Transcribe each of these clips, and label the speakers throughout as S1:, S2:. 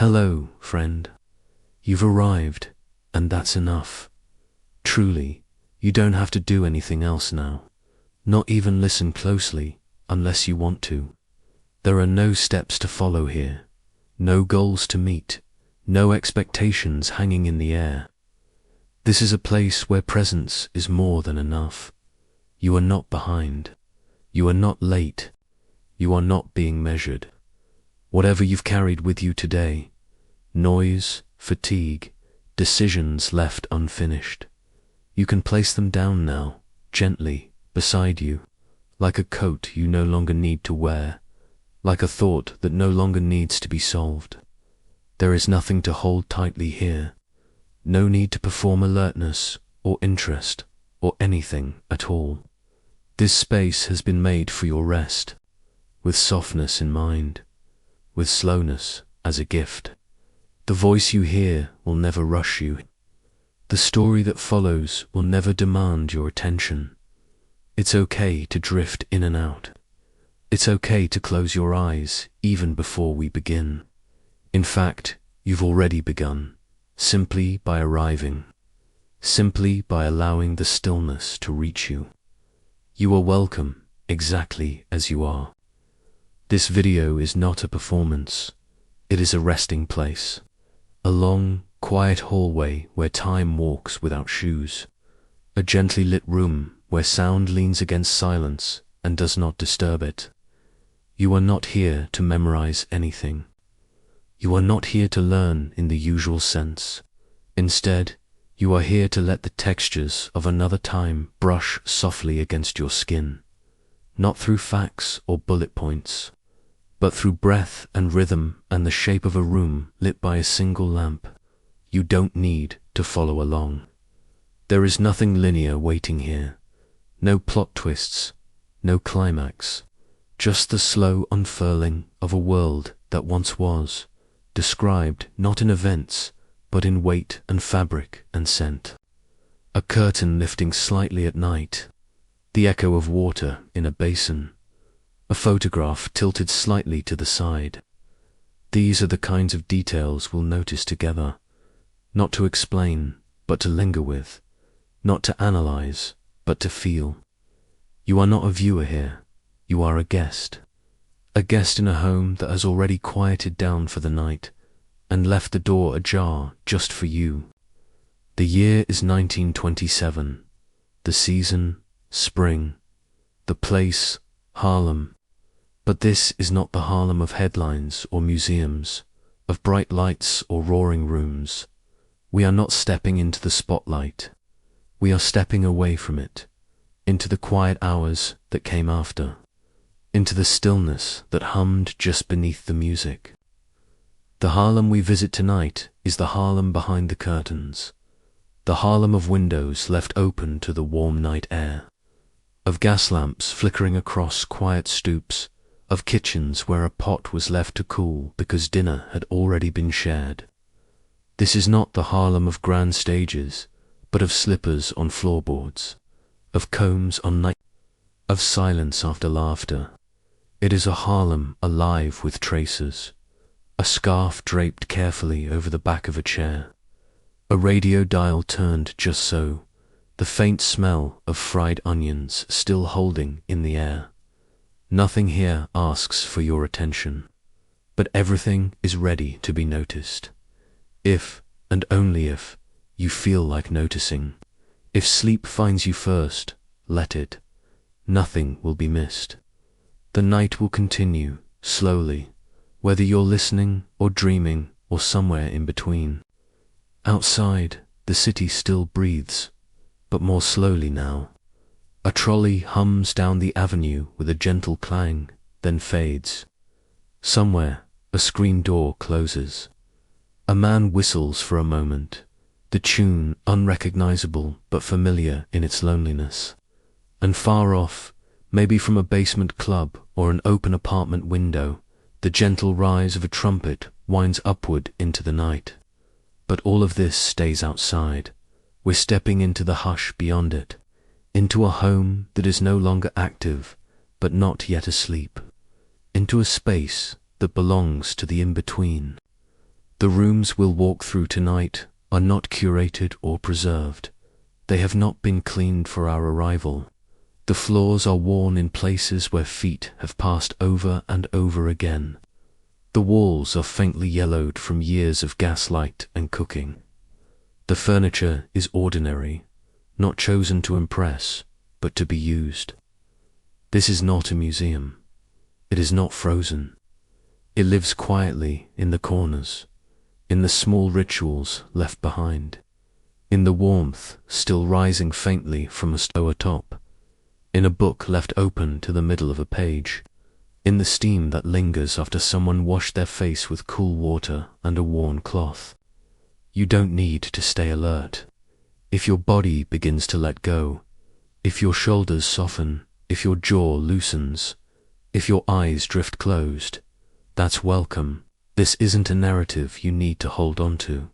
S1: Hello, friend. You've arrived, and that's enough. Truly, you don't have to do anything else now. Not even listen closely, unless you want to. There are no steps to follow here, no goals to meet, no expectations hanging in the air. This is a place where presence is more than enough. You are not behind. You are not late. You are not being measured. Whatever you've carried with you today, noise, fatigue, decisions left unfinished, you can place them down now, gently, beside you, like a coat you no longer need to wear, like a thought that no longer needs to be solved. There is nothing to hold tightly here, no need to perform alertness or interest or anything at all. This space has been made for your rest, with softness in mind, with slowness as a gift. The voice you hear will never rush you. The story that follows will never demand your attention. It's okay to drift in and out. It's okay to close your eyes even before we begin. In fact, you've already begun, simply by arriving, simply by allowing the stillness to reach you. You are welcome exactly as you are. This video is not a performance. It is a resting place. A long, quiet hallway where time walks without shoes. A gently lit room where sound leans against silence and does not disturb it. You are not here to memorize anything. You are not here to learn in the usual sense. Instead, you are here to let the textures of another time brush softly against your skin, not through facts or bullet points, but through breath and rhythm and the shape of a room lit by a single lamp. You don't need to follow along. There is nothing linear waiting here. No plot twists, no climax, just the slow unfurling of a world that once was, described not in events, but in weight and fabric and scent. A curtain lifting slightly at night, the echo of water in a basin, a photograph tilted slightly to the side. These are the kinds of details we'll notice together, not to explain, but to linger with, not to analyze, but to feel. You are not a viewer here, you are a guest in a home that has already quieted down for the night and left the door ajar just for you. The year is 1927, the season, spring, the place, Harlem. But this is not the Harlem of headlines or museums, of bright lights or roaring rooms. We are not stepping into the spotlight. We are stepping away from it, into the quiet hours that came after, into the stillness that hummed just beneath the music. The Harlem we visit tonight is the Harlem behind the curtains, the Harlem of windows left open to the warm night air, of gas lamps flickering across quiet stoops, of kitchens where a pot was left to cool because dinner had already been shared. This is not the Harlem of grand stages, but of slippers on floorboards, of combs on night, of silence after laughter. It is a Harlem alive with traces, a scarf draped carefully over the back of a chair, a radio dial turned just so, the faint smell of fried onions still holding in the air. Nothing here asks for your attention, but everything is ready to be noticed. If, and only if, you feel like noticing. If sleep finds you first, let it. Nothing will be missed. The night will continue, slowly, whether you're listening or dreaming or somewhere in between. Outside, the city still breathes, but more slowly now. A trolley hums down the avenue with a gentle clang, then fades. Somewhere, a screen door closes. A man whistles for a moment, the tune unrecognizable but familiar in its loneliness. And far off, maybe from a basement club or an open apartment window, the gentle rise of a trumpet winds upward into the night. But all of this stays outside. We're stepping into the hush beyond it, into a home that is no longer active, but not yet asleep, into a space that belongs to the in-between. The rooms we'll walk through tonight are not curated or preserved. They have not been cleaned for our arrival. The floors are worn in places where feet have passed over and over again. The walls are faintly yellowed from years of gaslight and cooking. The furniture is ordinary, not chosen to impress, but to be used. This is not a museum. It is not frozen. It lives quietly in the corners, in the small rituals left behind, in the warmth still rising faintly from a stove atop, in a book left open to the middle of a page, in the steam that lingers after someone washed their face with cool water and a worn cloth. You don't need to stay alert. If your body begins to let go, if your shoulders soften, if your jaw loosens, if your eyes drift closed, that's welcome. This isn't a narrative you need to hold on to.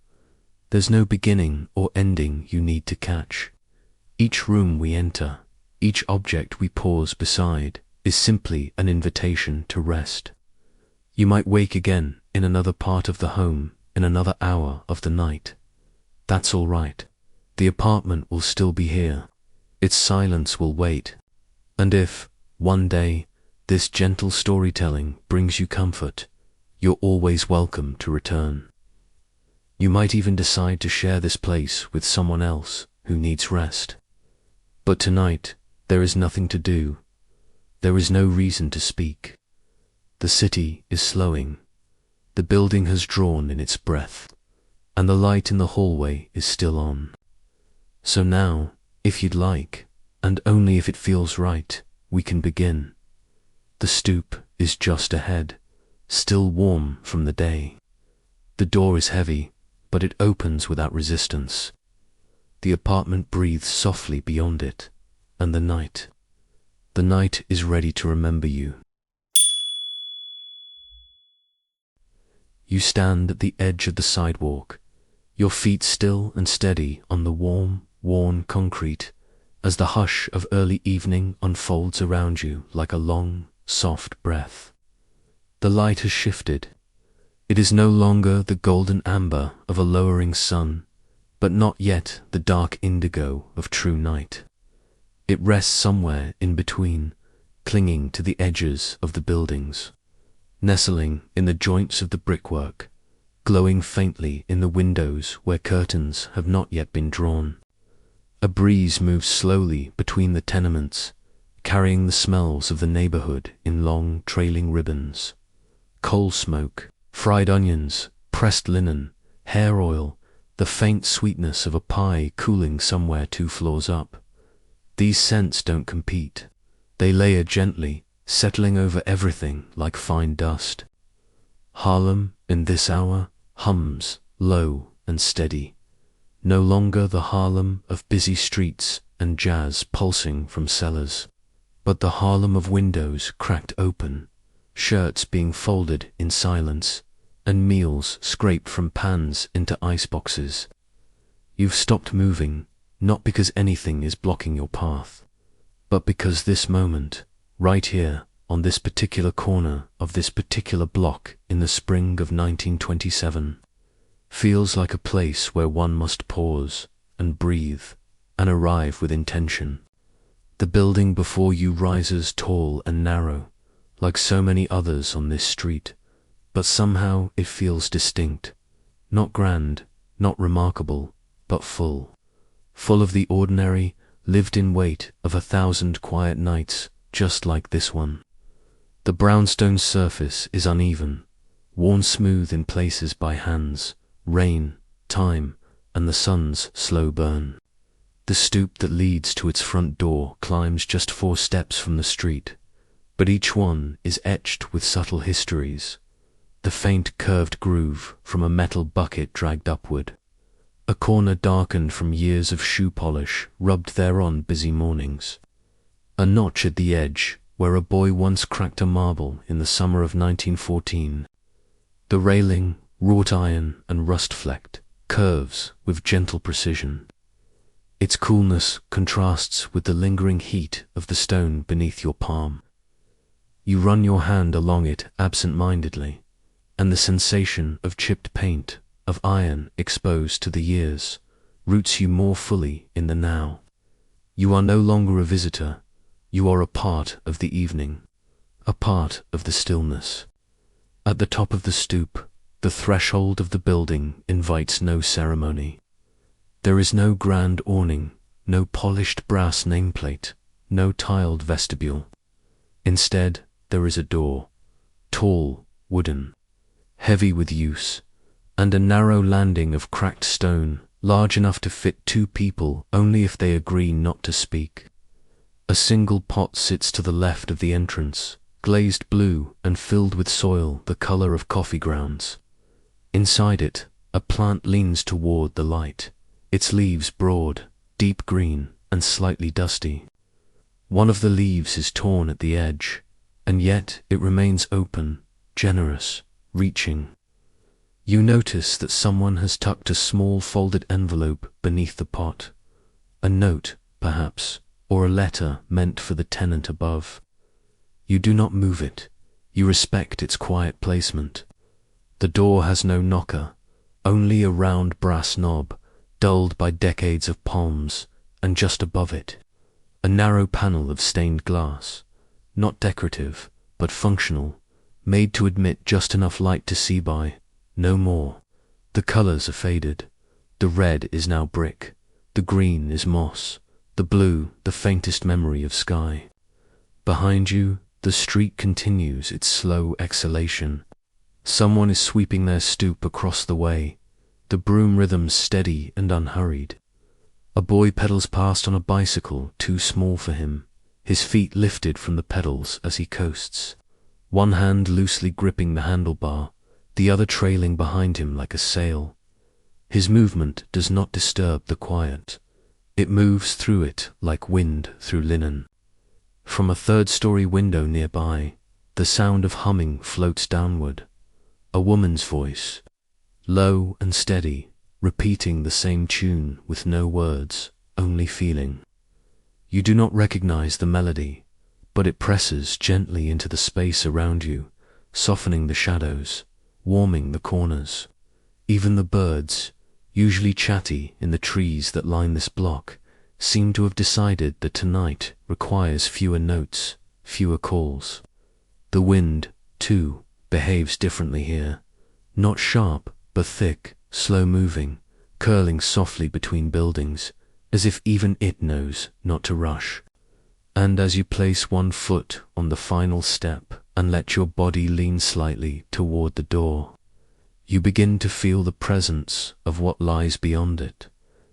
S1: There's no beginning or ending you need to catch. Each room we enter, each object we pause beside, is simply an invitation to rest. You might wake again in another part of the home, in another hour of the night. That's all right. The apartment will still be here. Its silence will wait. And if, one day, this gentle storytelling brings you comfort, you're always welcome to return. You might even decide to share this place with someone else who needs rest. But tonight, there is nothing to do. There is no reason to speak. The city is slowing. The building has drawn in its breath, and the light in the hallway is still on. So now, if you'd like, and only if it feels right, we can begin. The stoop is just ahead, still warm from the day. The door is heavy, but it opens without resistance. The apartment breathes softly beyond it, and the night is ready to remember you. You stand at the edge of the sidewalk, your feet still and steady on the warm, worn concrete, as the hush of early evening unfolds around you like a long, soft breath. The light has shifted. It is no longer the golden amber of a lowering sun, but not yet the dark indigo of true night. It rests somewhere in between, clinging to the edges of the buildings, nestling in the joints of the brickwork, glowing faintly in the windows where curtains have not yet been drawn. A breeze moves slowly between the tenements, carrying the smells of the neighborhood in long trailing ribbons. Coal smoke, fried onions, pressed linen, hair oil, the faint sweetness of a pie cooling somewhere 2 floors up. These scents don't compete. They layer gently, settling over everything like fine dust. Harlem, in this hour, hums, low and steady. No longer the Harlem of busy streets and jazz pulsing from cellars, but the Harlem of windows cracked open, shirts being folded in silence, and meals scraped from pans into iceboxes. You've stopped moving, not because anything is blocking your path, but because this moment, right here, on this particular corner of this particular block in the spring of 1927, feels like a place where one must pause and breathe and arrive with intention. The building before you rises tall and narrow, like so many others on this street, but somehow it feels distinct, not grand, not remarkable, but full of the ordinary, lived-in weight of 1,000 quiet nights just like this one. The brownstone surface is uneven, worn smooth in places by hands, rain, time, and the sun's slow burn. The stoop that leads to its front door climbs just 4 steps from the street, but each one is etched with subtle histories. The faint curved groove from a metal bucket dragged upward. A corner darkened from years of shoe polish rubbed there on busy mornings. A notch at the edge where a boy once cracked a marble in the summer of 1914. The railing, wrought iron and rust-flecked, curves with gentle precision. Its coolness contrasts with the lingering heat of the stone beneath your palm. You run your hand along it absent-mindedly, and the sensation of chipped paint, of iron exposed to the years, roots you more fully in the now. You are no longer a visitor, you are a part of the evening, a part of the stillness. At the top of the stoop, the threshold of the building invites no ceremony. There is no grand awning, no polished brass nameplate, no tiled vestibule. Instead, there is a door, tall, wooden, heavy with use, and a narrow landing of cracked stone, large enough to fit 2 people only if they agree not to speak. A single pot sits to the left of the entrance, glazed blue and filled with soil the color of coffee grounds. Inside it, a plant leans toward the light, its leaves broad, deep green, and slightly dusty. One of the leaves is torn at the edge, and yet it remains open, generous, reaching. You notice that someone has tucked a small folded envelope beneath the pot, a note, perhaps, or a letter meant for the tenant above. You do not move it, you respect its quiet placement. The door has no knocker, only a round brass knob, dulled by decades of palms, and just above it, a narrow panel of stained glass, not decorative, but functional, made to admit just enough light to see by, no more. The colors are faded. The red is now brick, the green is moss, the blue the faintest memory of sky. Behind you, the street continues its slow exhalation. Someone is sweeping their stoop across the way, the broom rhythms steady and unhurried. A boy pedals past on a bicycle too small for him, his feet lifted from the pedals as he coasts, one hand loosely gripping the handlebar, the other trailing behind him like a sail. His movement does not disturb the quiet. It moves through it like wind through linen. From a 3rd-story window nearby, the sound of humming floats downward. A woman's voice, low and steady, repeating the same tune with no words, only feeling. You do not recognize the melody, but it presses gently into the space around you, softening the shadows, warming the corners. Even the birds, usually chatty in the trees that line this block, seem to have decided that tonight requires fewer notes, fewer calls. The wind, too, behaves differently here, not sharp, but thick, slow-moving, curling softly between buildings, as if even it knows not to rush. And as you place one foot on the final step and let your body lean slightly toward the door, you begin to feel the presence of what lies beyond it,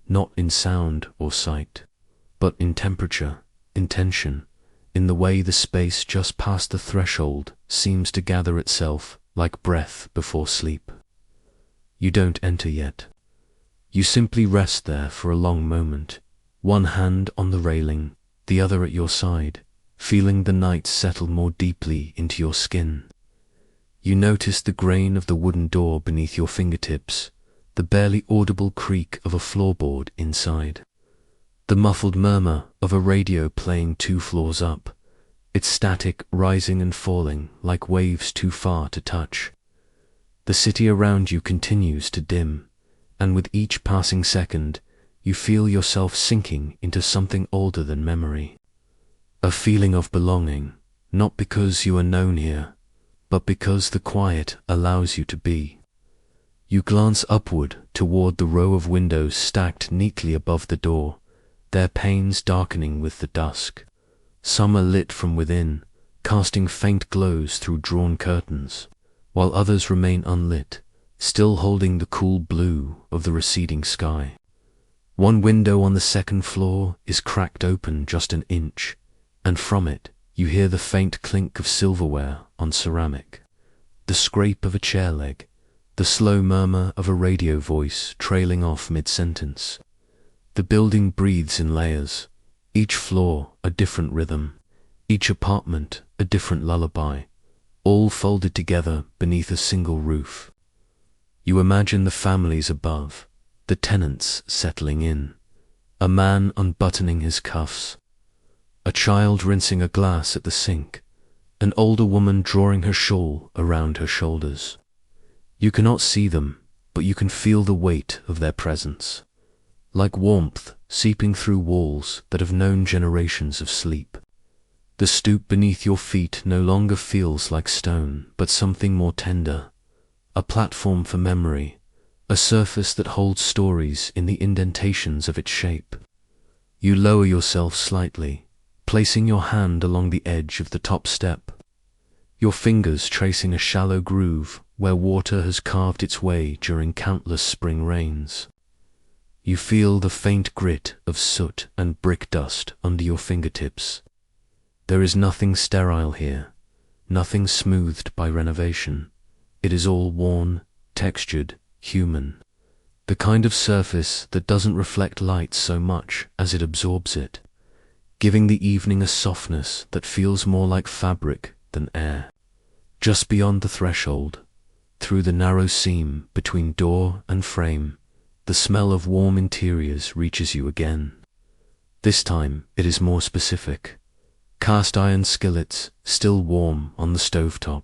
S1: not in sound or sight, but in temperature, in tension, in the way the space just past the threshold seems to gather itself like breath before sleep. You don't enter yet. You simply rest there for a long moment, one hand on the railing, the other at your side, feeling the night settle more deeply into your skin. You notice the grain of the wooden door beneath your fingertips, the barely audible creak of a floorboard inside, the muffled murmur of a radio playing 2 floors up, its static rising and falling like waves too far to touch. The city around you continues to dim, and with each passing second, you feel yourself sinking into something older than memory. A feeling of belonging, not because you are known here, but because the quiet allows you to be. You glance upward toward the row of windows stacked neatly above the door, their panes darkening with the dusk. Some are lit from within, casting faint glows through drawn curtains, while others remain unlit, still holding the cool blue of the receding sky. One window on the 2nd floor is cracked open just an inch, and from it you hear the faint clink of silverware on ceramic, the scrape of a chair leg, the slow murmur of a radio voice trailing off mid-sentence. The building breathes in layers, each floor a different rhythm, each apartment a different lullaby, all folded together beneath a single roof. You imagine the families above, the tenants settling in, a man unbuttoning his cuffs, a child rinsing a glass at the sink, an older woman drawing her shawl around her shoulders. You cannot see them, but you can feel the weight of their presence, like warmth seeping through walls that have known generations of sleep. The stoop beneath your feet no longer feels like stone, but something more tender, a platform for memory, a surface that holds stories in the indentations of its shape. You lower yourself slightly, placing your hand along the edge of the top step, your fingers tracing a shallow groove where water has carved its way during countless spring rains. You feel the faint grit of soot and brick dust under your fingertips. There is nothing sterile here, nothing smoothed by renovation. It is all worn, textured, human. The kind of surface that doesn't reflect light so much as it absorbs it, giving the evening a softness that feels more like fabric than air. Just beyond the threshold, through the narrow seam between door and frame, the smell of warm interiors reaches you again. This time it is more specific. Cast iron skillets, still warm on the stovetop,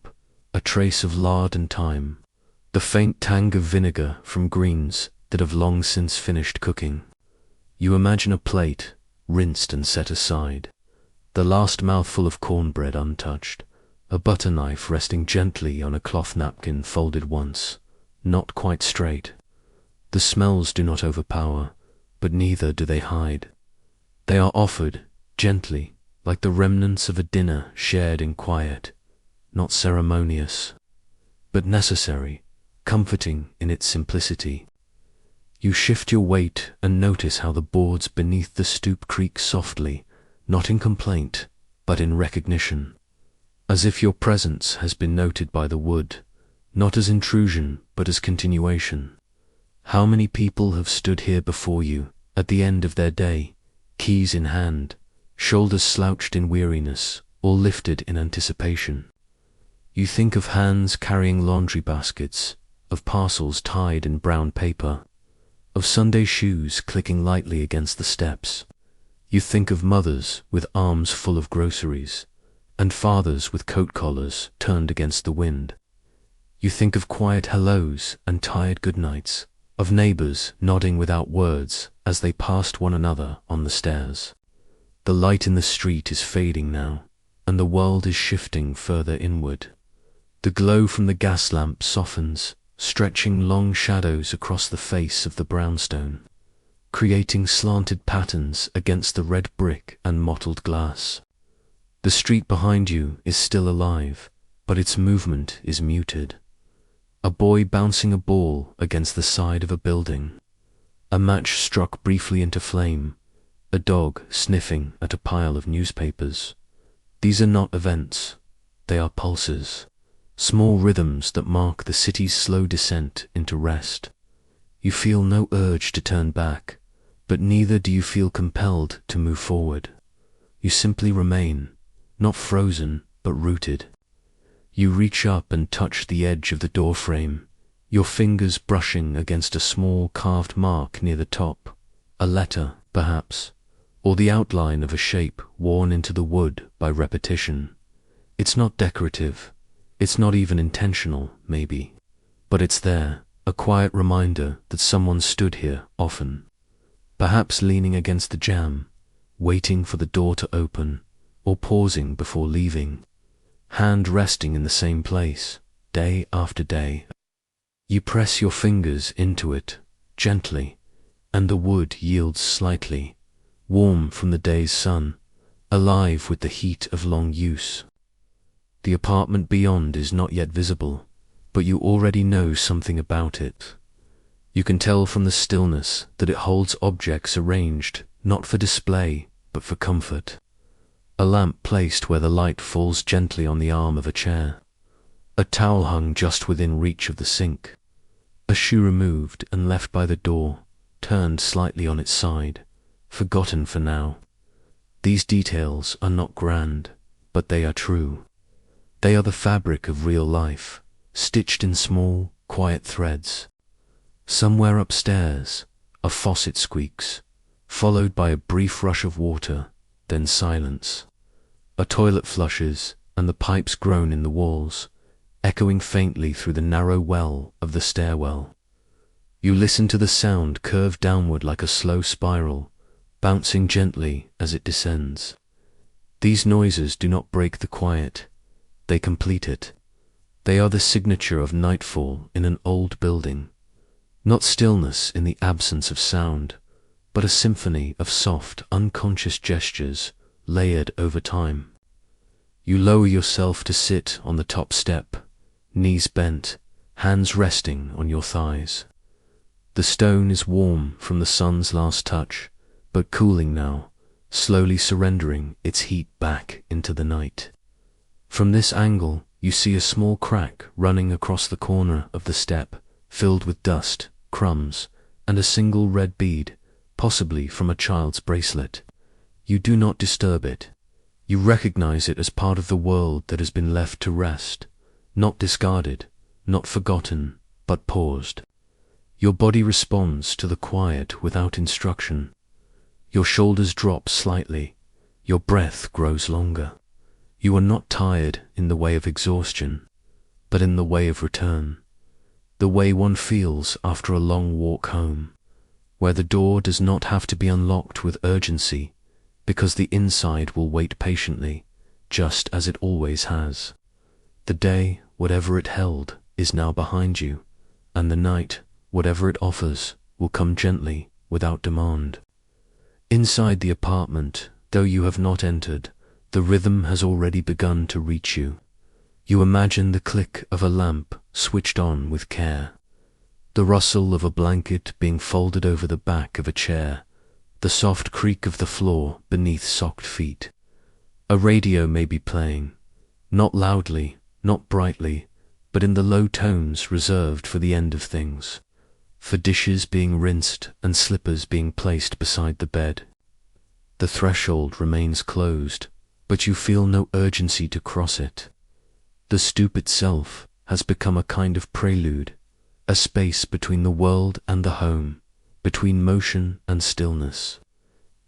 S1: a trace of lard and thyme, the faint tang of vinegar from greens that have long since finished cooking. You imagine a plate, rinsed and set aside, the last mouthful of cornbread untouched, a butter knife resting gently on a cloth napkin folded once, not quite straight. The smells do not overpower, but neither do they hide. They are offered, gently, like the remnants of a dinner shared in quiet, not ceremonious, but necessary, comforting in its simplicity. You shift your weight and notice how the boards beneath the stoop creak softly, not in complaint, but in recognition, as if your presence has been noted by the wood, not as intrusion, but as continuation. How many people have stood here before you, at the end of their day, keys in hand, shoulders slouched in weariness, or lifted in anticipation. You think of hands carrying laundry baskets, of parcels tied in brown paper, of Sunday shoes clicking lightly against the steps. You think of mothers with arms full of groceries, and fathers with coat collars turned against the wind. You think of quiet hellos and tired goodnights, of neighbors nodding without words as they passed one another on the stairs. The light in the street is fading now, and the world is shifting further inward. The glow from the gas lamp softens, stretching long shadows across the face of the brownstone, creating slanted patterns against the red brick and mottled glass. The street behind you is still alive, but its movement is muted. A boy bouncing a ball against the side of a building, a match struck briefly into flame, a dog sniffing at a pile of newspapers. These are not events, they are pulses, small rhythms that mark the city's slow descent into rest. You feel no urge to turn back, but neither do you feel compelled to move forward. You simply remain, not frozen, but rooted. You reach up and touch the edge of the door frame, your fingers brushing against a small carved mark near the top, a letter, perhaps, or the outline of a shape worn into the wood by repetition. It's not decorative, it's not even intentional, maybe, but it's there, a quiet reminder that someone stood here often, perhaps leaning against the jamb, waiting for the door to open, or pausing before leaving, hand resting in the same place, day after day. You press your fingers into it, gently, and the wood yields slightly, warm from the day's sun, alive with the heat of long use. The apartment beyond is not yet visible, but you already know something about it. You can tell from the stillness that it holds objects arranged not for display, but for comfort. A lamp placed where the light falls gently on the arm of a chair, a towel hung just within reach of the sink, a shoe removed and left by the door, turned slightly on its side, forgotten for now. These details are not grand, but they are true. They are the fabric of real life, stitched in small, quiet threads. Somewhere upstairs, a faucet squeaks, followed by a brief rush of water, then silence. A toilet flushes, and the pipes groan in the walls, echoing faintly through the narrow well of the stairwell. You listen to the sound curve downward like a slow spiral, bouncing gently as it descends. These noises do not break the quiet, they complete it. They are the signature of nightfall in an old building. Not stillness in the absence of sound, but a symphony of soft, unconscious gestures layered over time. You lower yourself to sit on the top step, knees bent, hands resting on your thighs. The stone is warm from the sun's last touch, but cooling now, slowly surrendering its heat back into the night. From this angle, you see a small crack running across the corner of the step, filled with dust, crumbs, and a single red bead, possibly from a child's bracelet. You do not disturb it. You recognize it as part of the world that has been left to rest, not discarded, not forgotten, but paused. Your body responds to the quiet without instruction. Your shoulders drop slightly. Your breath grows longer. You are not tired in the way of exhaustion, but in the way of return. The way one feels after a long walk home, where the door does not have to be unlocked with urgency, because the inside will wait patiently, just as it always has. The day, whatever it held, is now behind you, and the night, whatever it offers, will come gently, without demand. Inside the apartment, though you have not entered, the rhythm has already begun to reach you. You imagine the click of a lamp switched on with care, the rustle of a blanket being folded over the back of a chair, the soft creak of the floor beneath socked feet. A radio may be playing, not loudly, not brightly, but in the low tones reserved for the end of things, for dishes being rinsed and slippers being placed beside the bed. The threshold remains closed, but you feel no urgency to cross it. The stoop itself has become a kind of prelude, a space between the world and the home, between motion and stillness.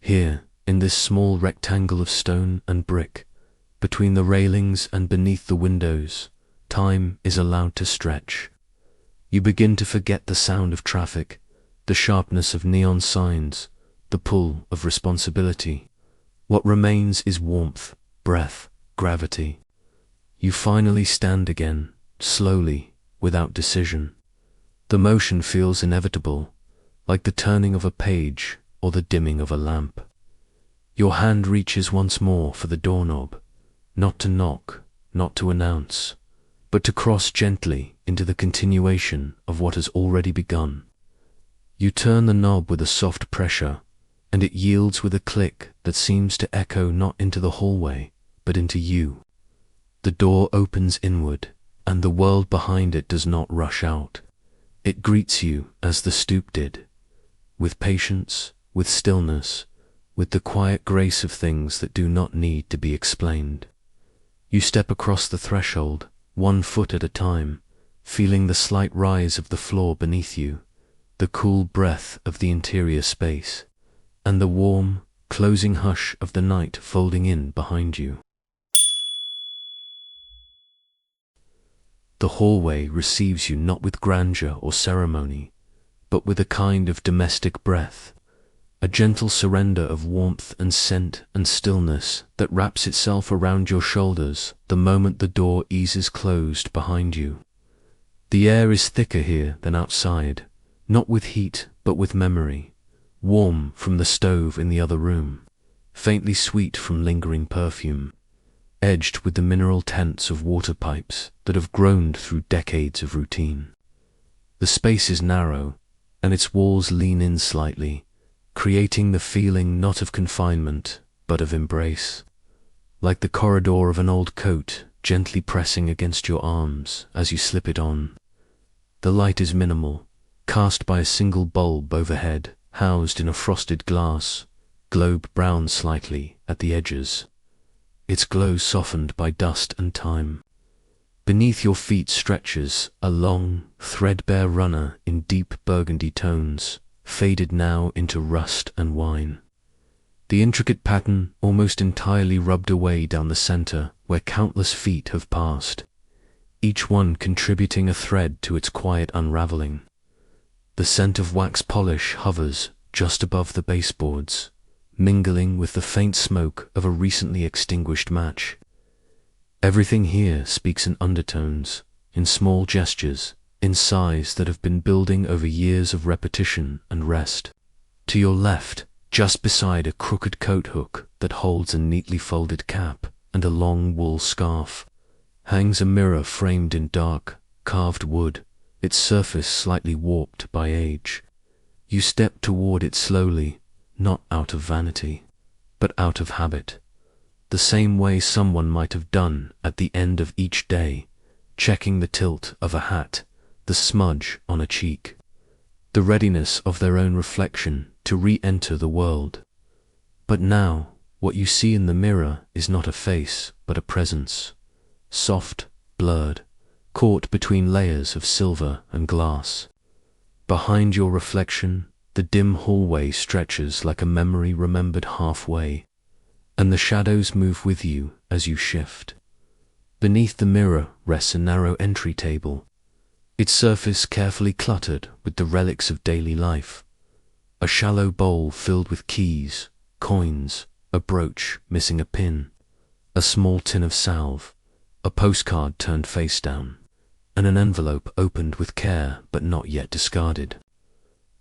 S1: Here, in this small rectangle of stone and brick, between the railings and beneath the windows, time is allowed to stretch. You begin to forget the sound of traffic, the sharpness of neon signs, the pull of responsibility. What remains is warmth, breath, gravity. You finally stand again, slowly, without decision. The motion feels inevitable, like the turning of a page or the dimming of a lamp. Your hand reaches once more for the doorknob, not to knock, not to announce, but to cross gently into the continuation of what has already begun. You turn the knob with a soft pressure, and it yields with a click that seems to echo not into the hallway, but into you. The door opens inward, and the world behind it does not rush out. It greets you as the stoop did, with patience, with stillness, with the quiet grace of things that do not need to be explained. You step across the threshold, 1 foot at a time, feeling the slight rise of the floor beneath you, the cool breath of the interior space, and the warm, closing hush of the night folding in behind you. The hallway receives you not with grandeur or ceremony, but with a kind of domestic breath, a gentle surrender of warmth and scent and stillness that wraps itself around your shoulders the moment the door eases closed behind you. The air is thicker here than outside, not with heat but with memory, warm from the stove in the other room, faintly sweet from lingering perfume, edged with the mineral tints of water pipes that have groaned through decades of routine. The space is narrow, and its walls lean in slightly, creating the feeling not of confinement, but of embrace, like the corridor of an old coat gently pressing against your arms as you slip it on. The light is minimal, cast by a single bulb overhead, housed in a frosted glass, globe brown slightly at the edges, its glow softened by dust and time. Beneath your feet stretches a long, threadbare runner in deep burgundy tones, faded now into rust and wine. The intricate pattern almost entirely rubbed away down the center where countless feet have passed. each one contributing a thread to its quiet unraveling. The scent of wax polish hovers just above the baseboards, mingling with the faint smoke of a recently extinguished match. Everything here speaks in undertones, in small gestures, in sighs that have been building over years of repetition and rest. To your left, just beside a crooked coat hook that holds a neatly folded cap and a long wool scarf, hangs a mirror framed in dark, carved wood, its surface slightly warped by age. You step toward it slowly, not out of vanity, but out of habit, the same way someone might have done at the end of each day, checking the tilt of a hat, the smudge on a cheek, the readiness of their own reflection to re-enter the world. But now, what you see in the mirror is not a face, but a presence, soft, blurred, caught between layers of silver and glass. Behind your reflection, the dim hallway stretches like a memory remembered halfway, and the shadows move with you as you shift. Beneath the mirror rests a narrow entry table, its surface carefully cluttered with the relics of daily life. A shallow bowl filled with keys, coins, a brooch missing a pin, a small tin of salve, a postcard turned face down, and an envelope opened with care but not yet discarded.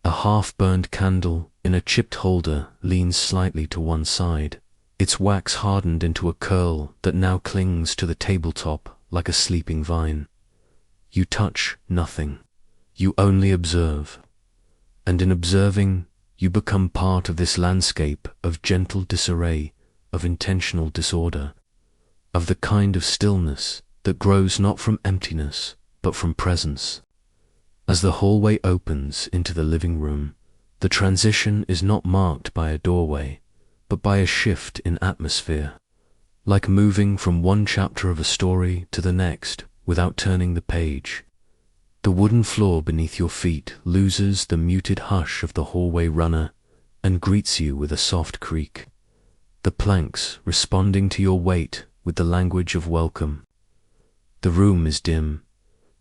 S1: A half-burned candle in a chipped holder leans slightly to one side, its wax hardened into a curl that now clings to the tabletop like a sleeping vine. You touch nothing. You only observe. And in observing, you become part of this landscape of gentle disarray, of intentional disorder, of the kind of stillness that grows not from emptiness, but from presence. As the hallway opens into the living room, the transition is not marked by a doorway, but by a shift in atmosphere, like moving from one chapter of a story to the next without turning the page. The wooden floor beneath your feet loses the muted hush of the hallway runner and greets you with a soft creak, the planks responding to your weight with the language of welcome. The room is dim,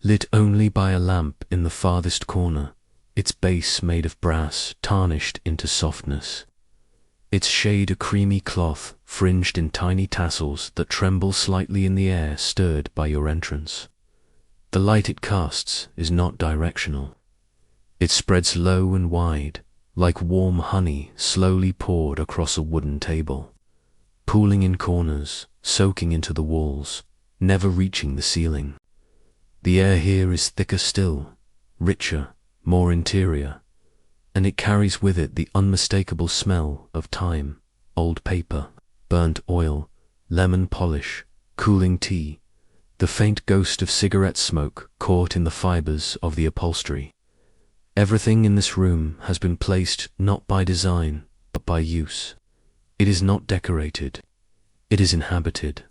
S1: lit only by a lamp in the farthest corner, its base made of brass tarnished into softness, its shade a creamy cloth fringed in tiny tassels that tremble slightly in the air stirred by your entrance. The light it casts is not directional. It spreads low and wide, like warm honey slowly poured across a wooden table, pooling in corners, soaking into the walls, never reaching the ceiling. The air here is thicker still, richer, more interior, and it carries with it the unmistakable smell of time, old paper, burnt oil, lemon polish, cooling tea, the faint ghost of cigarette smoke caught in the fibers of the upholstery. Everything in this room has been placed not by design, but by use. It is not decorated. It is inhabited.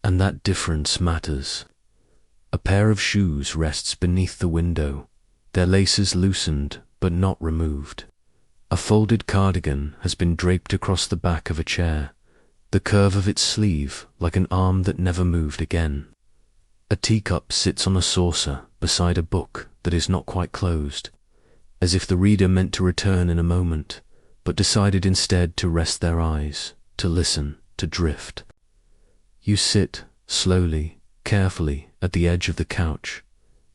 S1: And that difference matters. A pair of shoes rests beneath the window, their laces loosened but not removed. A folded cardigan has been draped across the back of a chair, the curve of its sleeve like an arm that never moved again. A teacup sits on a saucer beside a book that is not quite closed, as if the reader meant to return in a moment, but decided instead to rest their eyes, to listen, to drift. You sit, slowly, carefully, at the edge of the couch,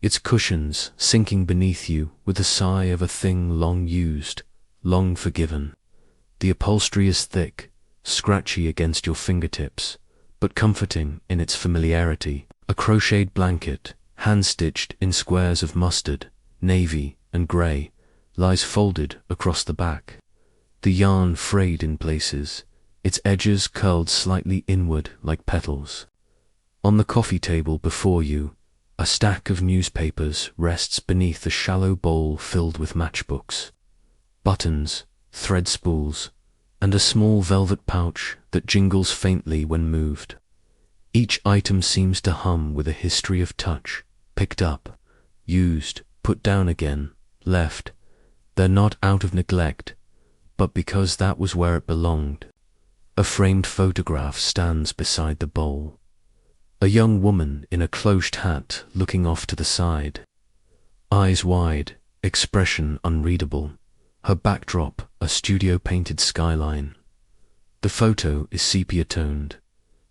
S1: its cushions sinking beneath you with the sigh of a thing long used, long forgiven. The upholstery is thick, scratchy against your fingertips, but comforting in its familiarity. A crocheted blanket, hand-stitched in squares of mustard, navy, and grey, lies folded across the back, the yarn frayed in places, its edges curled slightly inward like petals. On the coffee table before you, a stack of newspapers rests beneath a shallow bowl filled with matchbooks, buttons, thread spools, and a small velvet pouch that jingles faintly when moved. Each item seems to hum with a history of touch, picked up, used, put down again, left. They're not out of neglect, but because that was where it belonged. A framed photograph stands beside the bowl. A young woman in a cloche hat looking off to the side. Eyes wide, expression unreadable. Her backdrop, a studio-painted skyline. The photo is sepia-toned,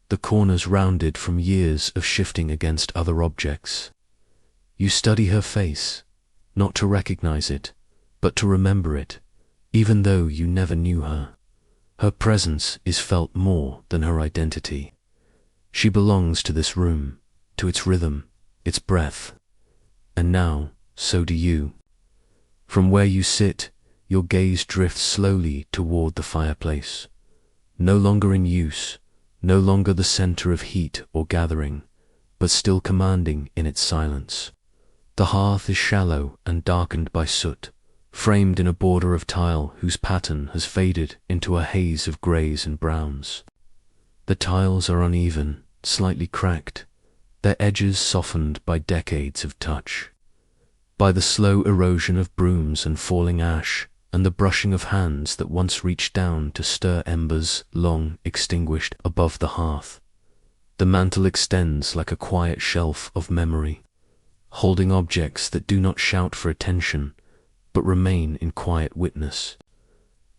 S1: the corners rounded from years of shifting against other objects. You study her face, not to recognize it, but to remember it, even though you never knew her. Her presence is felt more than her identity. She belongs to this room, to its rhythm, its breath. And now, so do you. From where you sit, your gaze drifts slowly toward the fireplace. No longer in use, no longer the center of heat or gathering, but still commanding in its silence. The hearth is shallow and darkened by soot, framed in a border of tile whose pattern has faded into a haze of grays and browns. The tiles are uneven, slightly cracked, their edges softened by decades of touch, by the slow erosion of brooms and falling ash, and the brushing of hands that once reached down to stir embers long extinguished above the hearth. The mantel extends like a quiet shelf of memory, holding objects that do not shout for attention, but remain in quiet witness.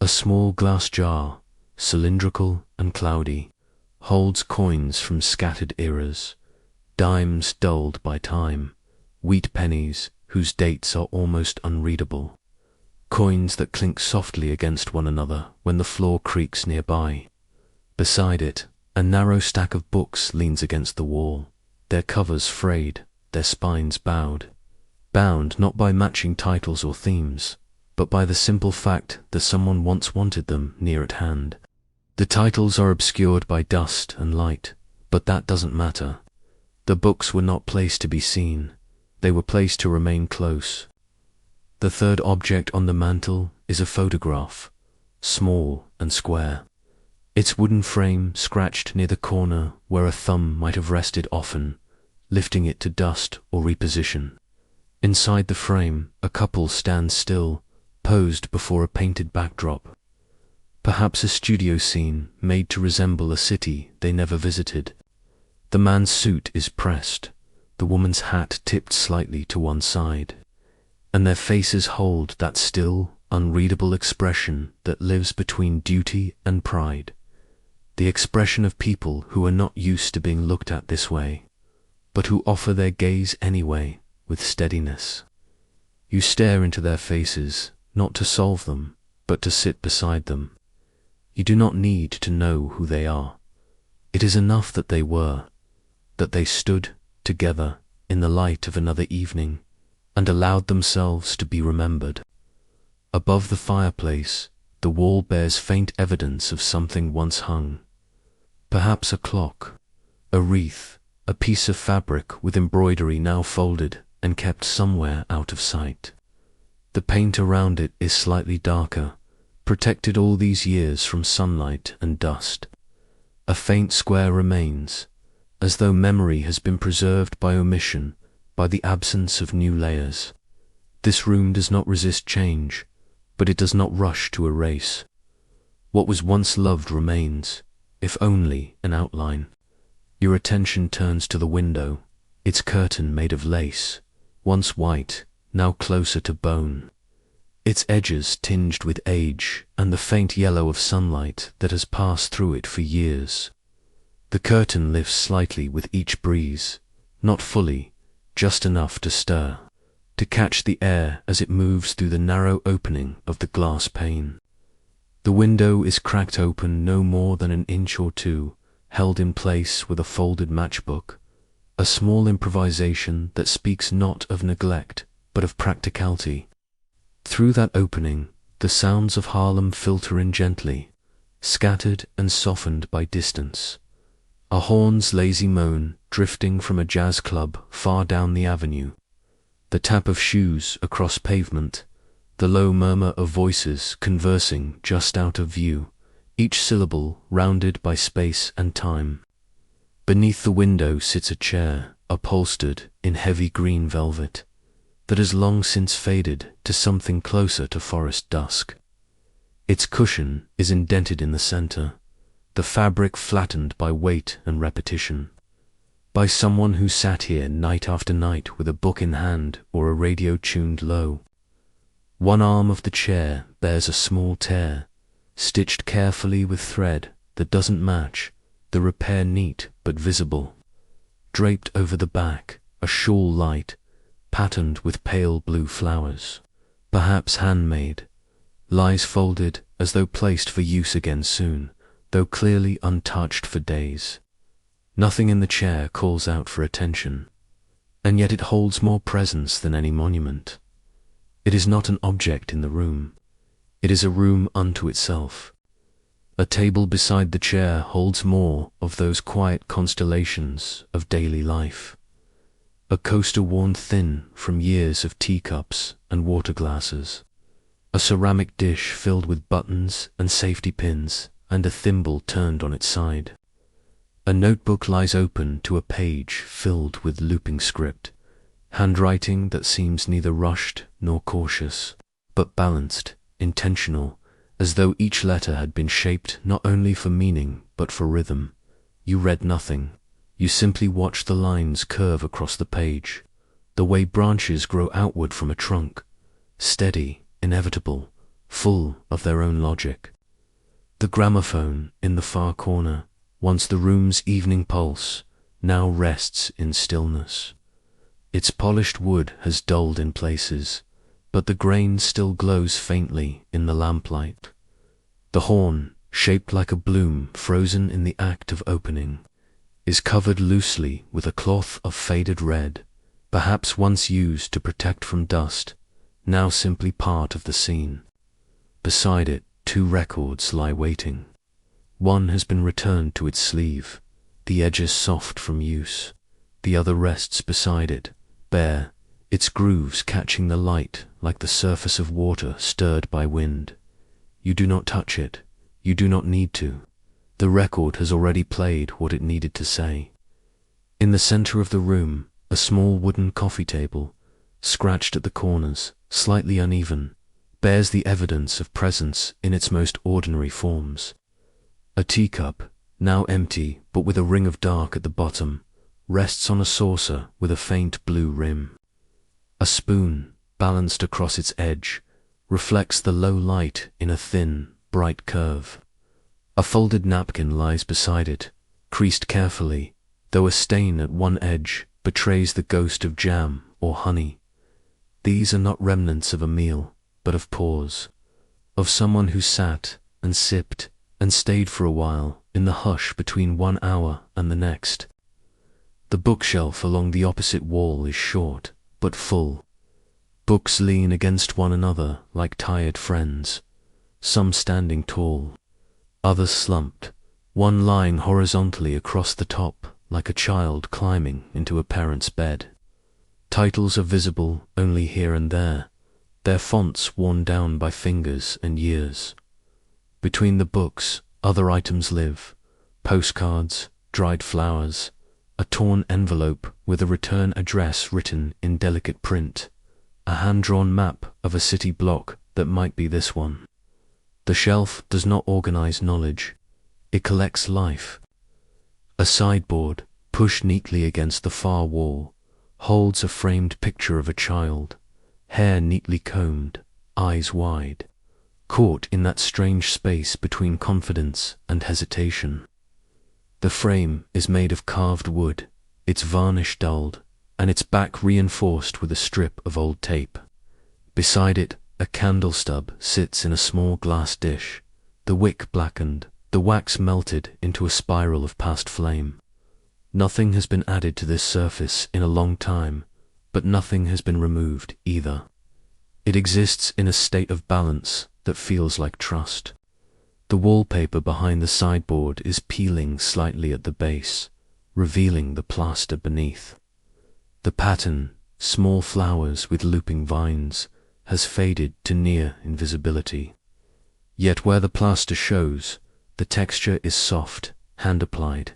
S1: A small glass jar, cylindrical and cloudy, holds coins from scattered eras, dimes dulled by time, wheat pennies whose dates are almost unreadable, coins that clink softly against one another when the floor creaks nearby. Beside it, a narrow stack of books leans against the wall, their covers frayed, their spines bowed, bound not by matching titles or themes, but by the simple fact that someone once wanted them near at hand. The titles are obscured by dust and light, but that doesn't matter. The books were not placed to be seen, they were placed to remain close. The third object on the mantel is a photograph, small and square. Its wooden frame scratched near the corner where a thumb might have rested often, lifting it to dust or reposition. Inside the frame, a couple stands still, posed before a painted backdrop. Perhaps a studio scene made to resemble a city they never visited. The man's suit is pressed, the woman's hat tipped slightly to one side, and their faces hold that still, unreadable expression that lives between duty and pride. The expression of people who are not used to being looked at this way, but who offer their gaze anyway, with steadiness. You stare into their faces, not to solve them, but to sit beside them. You do not need to know who they are. It is enough that they were, that they stood together in the light of another evening and allowed themselves to be remembered. Above the fireplace, the wall bears faint evidence of something once hung. Perhaps a clock, a wreath, a piece of fabric with embroidery now folded and kept somewhere out of sight. The paint around it is slightly darker, protected all these years from sunlight and dust. A faint square remains, as though memory has been preserved by omission, by the absence of new layers. This room does not resist change, but it does not rush to erase. What was once loved remains, if only an outline. Your attention turns to the window, its curtain made of lace, once white, now closer to bone, its edges tinged with age and the faint yellow of sunlight that has passed through it for years. The curtain lifts slightly with each breeze, not fully, just enough to stir, to catch the air as it moves through the narrow opening of the glass pane. The window is cracked open no more than an inch or two, held in place with a folded matchbook, a small improvisation that speaks not of neglect, but of practicality. Through that opening, the sounds of Harlem filter in gently, scattered and softened by distance. A horn's lazy moan drifting from a jazz club far down the avenue, the tap of shoes across pavement, the low murmur of voices conversing just out of view, each syllable rounded by space and time. Beneath the window sits a chair, upholstered in heavy green velvet, that has long since faded to something closer to forest dusk. Its cushion is indented in the center, the fabric flattened by weight and repetition. by someone who sat here night after night with a book in hand or a radio tuned low. One arm of the chair bears a small tear, stitched carefully with thread that doesn't match, the repair neat but visible. Draped over the back, a shawl light, patterned with pale blue flowers, perhaps handmade, lies folded as though placed for use again soon, though clearly untouched for days. Nothing in the chair calls out for attention, and yet it holds more presence than any monument. It is not an object in the room. It is a room unto itself. A table beside the chair holds more of those quiet constellations of daily life. A coaster worn thin from years of teacups and water glasses. A ceramic dish filled with buttons and safety pins, and a thimble turned on its side. A notebook lies open to a page filled with looping script, handwriting that seems neither rushed nor cautious, but balanced, intentional, as though each letter had been shaped not only for meaning but for rhythm. You read nothing. You simply watched the lines curve across the page, the way branches grow outward from a trunk, steady, inevitable, full of their own logic. The gramophone in the far corner, once the room's evening pulse, now rests in stillness. Its polished wood has dulled in places, but the grain still glows faintly in the lamplight. The horn, shaped like a bloom frozen in the act of opening, is covered loosely with a cloth of faded red, perhaps once used to protect from dust, now simply part of the scene. Beside it, 2 records lie waiting. One has been returned to its sleeve, the edges soft from use. The other rests beside it, bare, its grooves catching the light like the surface of water stirred by wind. You do not touch it. You do not need to. The record has already played what it needed to say. In the center of the room, a small wooden coffee table, scratched at the corners, slightly uneven, bears the evidence of presence in its most ordinary forms. A teacup, now empty but with a ring of dark at the bottom, rests on a saucer with a faint blue rim. A spoon, balanced across its edge, reflects the low light in a thin, bright curve. A folded napkin lies beside it, creased carefully, though a stain at one edge betrays the ghost of jam or honey. These are not remnants of a meal, but of pause, of someone who sat and sipped and stayed for a while in the hush between 1 hour and the next. The bookshelf along the opposite wall is short, but full. Books lean against one another like tired friends, some standing tall, others slumped, one lying horizontally across the top like a child climbing into a parent's bed. Titles are visible only here and there, their fonts worn down by fingers and years. Between the books, other items live: postcards, dried flowers, a torn envelope with a return address written in delicate print, a hand-drawn map of a city block that might be this one. The shelf does not organize knowledge. It collects life. A sideboard, pushed neatly against the far wall, holds a framed picture of a child, hair neatly combed, eyes wide, caught in that strange space between confidence and hesitation. The frame is made of carved wood, its varnish dulled, and its back reinforced with a strip of old tape. Beside it, a candle stub sits in a small glass dish, the wick blackened, the wax melted into a spiral of past flame. Nothing has been added to this surface in a long time, but nothing has been removed either. It exists in a state of balance that feels like trust. The wallpaper behind the sideboard is peeling slightly at the base, revealing the plaster beneath. The pattern, small flowers with looping vines, has faded to near invisibility. Yet where the plaster shows, the texture is soft, hand-applied,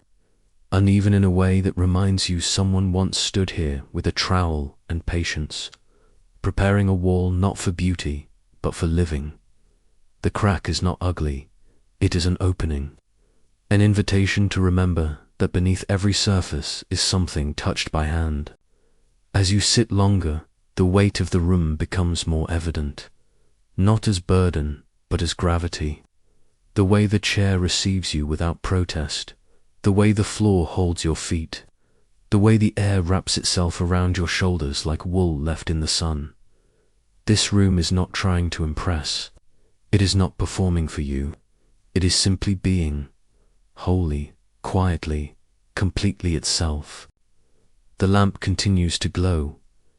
S1: uneven in a way that reminds you someone once stood here with a trowel and patience, preparing a wall not for beauty, but for living. The crack is not ugly, it is an opening, an invitation to remember that beneath every surface is something touched by hand. As you sit longer, the weight of the room becomes more evident, not as burden, but as gravity. The way the chair receives you without protest, the way the floor holds your feet, the way the air wraps itself around your shoulders like wool left in the sun. This room is not trying to impress. It is not performing for you. It is simply being, wholly, quietly, completely itself. The lamp continues to glow,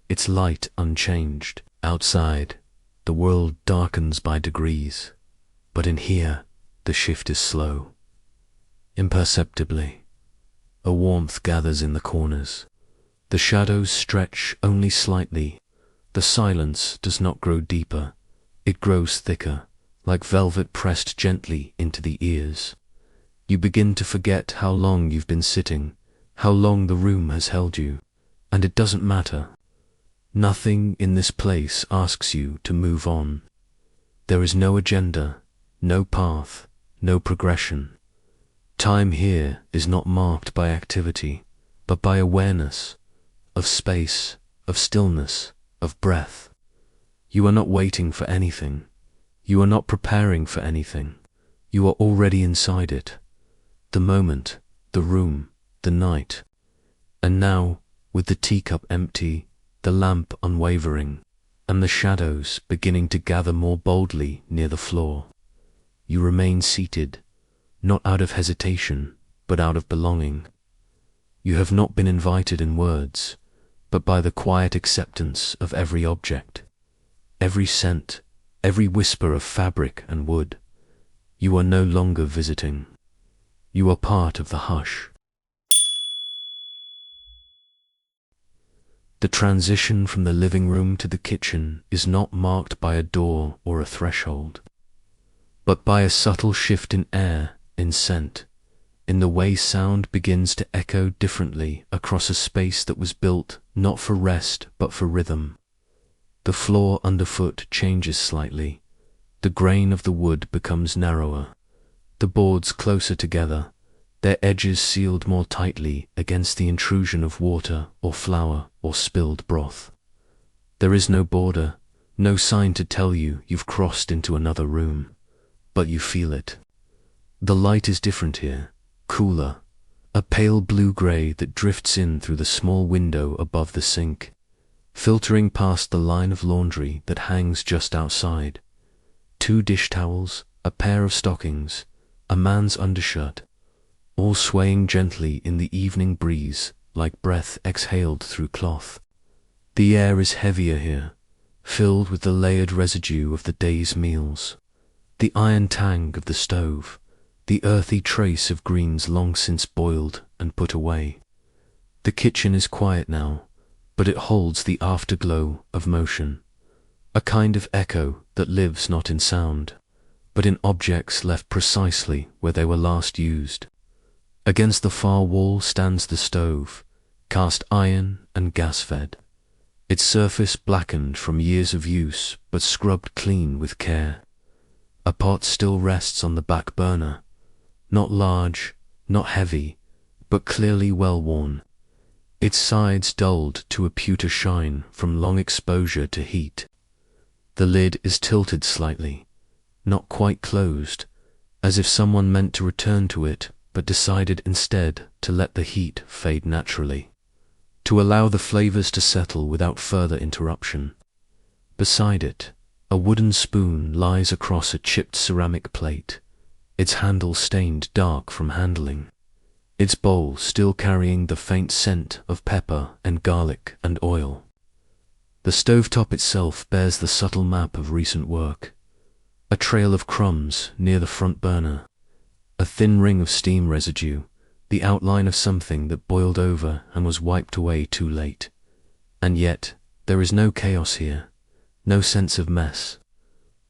S1: its light unchanged. Outside, the world darkens by degrees, but in here, the shift is slow. Imperceptibly, a warmth gathers in the corners. The shadows stretch only slightly. The silence does not grow deeper. It grows thicker, like velvet pressed gently into the ears. You begin to forget how long you've been sitting, how long the room has held you, and it doesn't matter. Nothing in this place asks you to move on. There is no agenda, no path, no progression. Time here is not marked by activity, but by awareness, of space, of stillness, of breath. You are not waiting for anything. You are not preparing for anything. You are already inside it. The moment, the room, the night. And now, with the teacup empty, the lamp unwavering, and the shadows beginning to gather more boldly near the floor, you remain seated, not out of hesitation, but out of belonging. You have not been invited in words, but by the quiet acceptance of every object, every scent, every whisper of fabric and wood. You are no longer visiting. You are part of the hush. The transition from the living room to the kitchen is not marked by a door or a threshold, but by a subtle shift in air, in scent, in the way sound begins to echo differently across a space that was built not for rest but for rhythm. The floor underfoot changes slightly. The grain of the wood becomes narrower, the boards closer together, their edges sealed more tightly against the intrusion of water or flour or spilled broth. There is no border, no sign to tell you you've crossed into another room, but you feel it. The light is different here, cooler, a pale blue-grey that drifts in through the small window above the sink, filtering past the line of laundry that hangs just outside. 2 dish towels, a pair of stockings, a man's undershirt, all swaying gently in the evening breeze like breath exhaled through cloth. The air is heavier here, filled with the layered residue of the day's meals, the iron tang of the stove, the earthy trace of greens long since boiled and put away. The kitchen is quiet now, but it holds the afterglow of motion, a kind of echo that lives not in sound, but in objects left precisely where they were last used. Against the far wall stands the stove, cast iron and gas-fed, its surface blackened from years of use but scrubbed clean with care. A pot still rests on the back burner, not large, not heavy, but clearly well-worn, its sides dulled to a pewter shine from long exposure to heat. The lid is tilted slightly, not quite closed, as if someone meant to return to it but decided instead to let the heat fade naturally, to allow the flavors to settle without further interruption. Beside it, a wooden spoon lies across a chipped ceramic plate, its handle stained dark from handling, its bowl still carrying the faint scent of pepper and garlic and oil. The stovetop itself bears the subtle map of recent work, a trail of crumbs near the front burner, a thin ring of steam residue, the outline of something that boiled over and was wiped away too late. And yet, there is no chaos here, no sense of mess.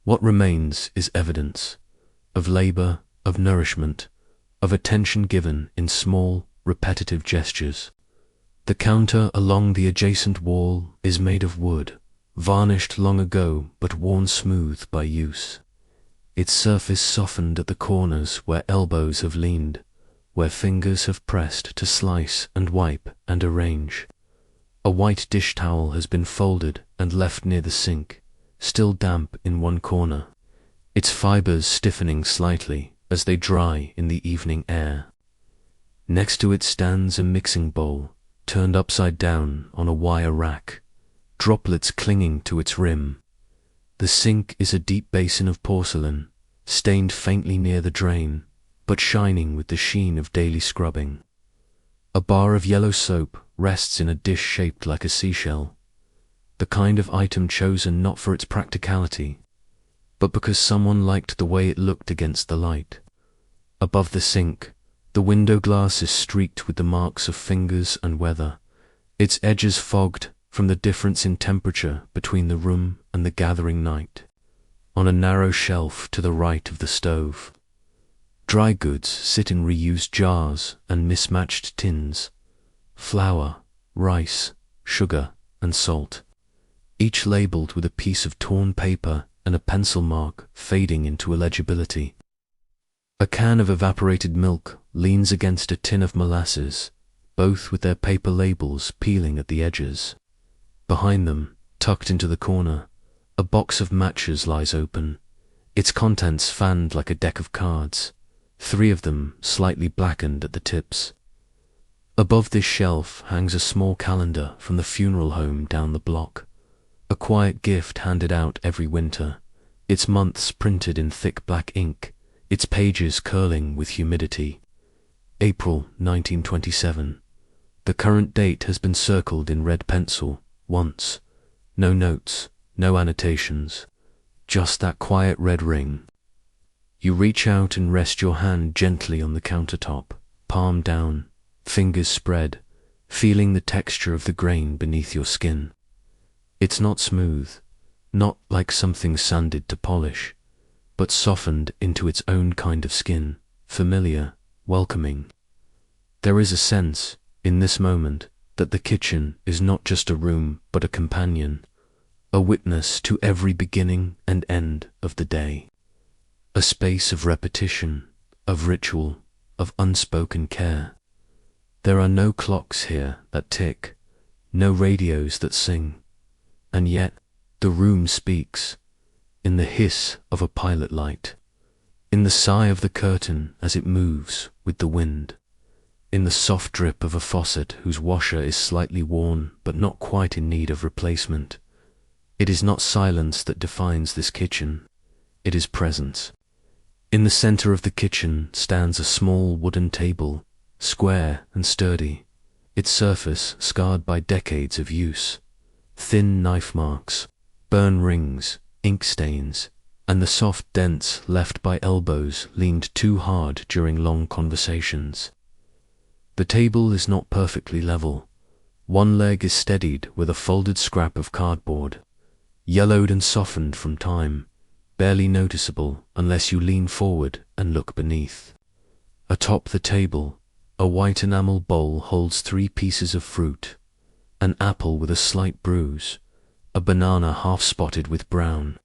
S1: What remains is evidence of labor, of nourishment, of attention given in small, repetitive gestures. The counter along the adjacent wall is made of wood, varnished long ago but worn smooth by use. Its surface softened at the corners where elbows have leaned, where fingers have pressed to slice and wipe and arrange. A white dish towel has been folded and left near the sink, still damp in one corner, its fibers stiffening slightly as they dry in the evening air. Next to it stands a mixing bowl, turned upside down on a wire rack, droplets clinging to its rim. The sink is a deep basin of porcelain, stained faintly near the drain, but shining with the sheen of daily scrubbing. A bar of yellow soap rests in a dish shaped like a seashell, the kind of item chosen not for its practicality, but because someone liked the way it looked against the light. Above the sink, the window glass is streaked with the marks of fingers and weather, its edges fogged from the difference in temperature between the room and the gathering night. On a narrow shelf to the right of the stove, dry goods sit in reused jars and mismatched tins: flour, rice, sugar, and salt, each labeled with a piece of torn paper and a pencil mark fading into illegibility. A can of evaporated milk leans against a tin of molasses, both with their paper labels peeling at the edges. Behind them, tucked into the corner, a box of matches lies open, its contents fanned like a deck of cards, 3 of them slightly blackened at the tips. Above this shelf hangs a small calendar from the funeral home down the block, a quiet gift handed out every winter, its months printed in thick black ink, its pages curling with humidity. April 1927. The current date has been circled in red pencil once. No notes, no annotations, just that quiet red ring. You reach out and rest your hand gently on the countertop, palm down, fingers spread, feeling the texture of the grain beneath your skin. It's not smooth, not like something sanded to polish, but softened into its own kind of skin, familiar, welcoming. There is a sense, in this moment, that the kitchen is not just a room but a companion, a witness to every beginning and end of the day. A space of repetition, of ritual, of unspoken care. There are no clocks here that tick, no radios that sing, and yet the room speaks, in the hiss of a pilot light, in the sigh of the curtain as it moves with the wind, in the soft drip of a faucet whose washer is slightly worn but not quite in need of replacement. It is not silence that defines this kitchen, it is presence. In the center of the kitchen stands a small wooden table, square and sturdy, its surface scarred by decades of use. Thin knife marks, burn rings, ink stains, and the soft dents left by elbows leaned too hard during long conversations. The table is not perfectly level. One leg is steadied with a folded scrap of cardboard, yellowed and softened from time, barely noticeable unless you lean forward and look beneath. Atop the table, a white enamel bowl holds 3 pieces of fruit: an apple with a slight bruise, a banana half spotted with brown,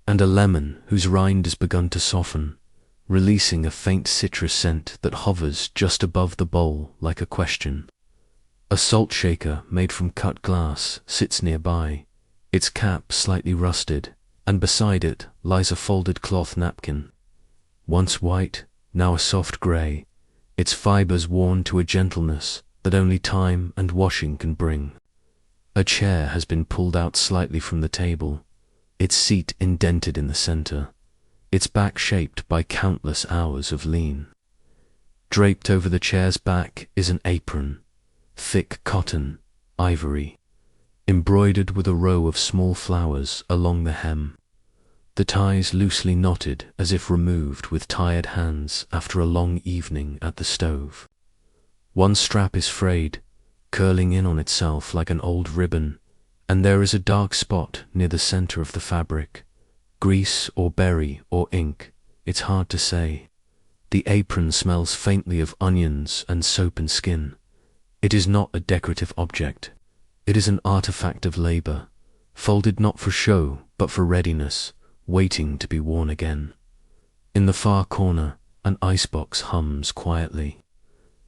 S1: and a lemon whose rind has begun to soften, releasing a faint citrus scent that hovers just above the bowl like a question. A salt shaker made from cut glass sits nearby, its cap slightly rusted, and beside it lies a folded cloth napkin. Once white, now a soft grey, its fibers worn to a gentleness that only time and washing can bring. A chair has been pulled out slightly from the table, its seat indented in the center, its back shaped by countless hours of lean. Draped over the chair's back is an apron, thick cotton, ivory, embroidered with a row of small flowers along the hem, the ties loosely knotted as if removed with tired hands after a long evening at the stove. One strap is frayed, curling in on itself like an old ribbon, and there is a dark spot near the center of the fabric. Grease or berry or ink, it's hard to say. The apron smells faintly of onions and soap and skin. It is not a decorative object. It is an artifact of labor, folded not for show but for readiness, waiting to be worn again. In the far corner, an icebox hums quietly,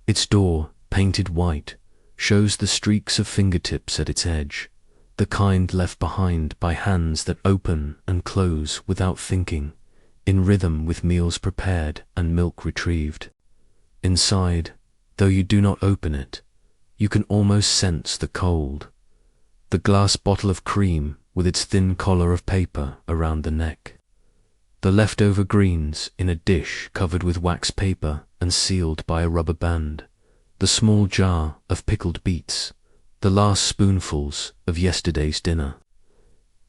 S1: Its door, painted white, shows the streaks of fingertips at its edge, the kind left behind by hands that open and close without thinking, in rhythm with meals prepared and milk retrieved. Inside, though you do not open it, you can almost sense the cold. The glass bottle of cream with its thin collar of paper around the neck. The leftover greens in a dish covered with wax paper and sealed by a rubber band. The small jar of pickled beets. The last spoonfuls of yesterday's dinner.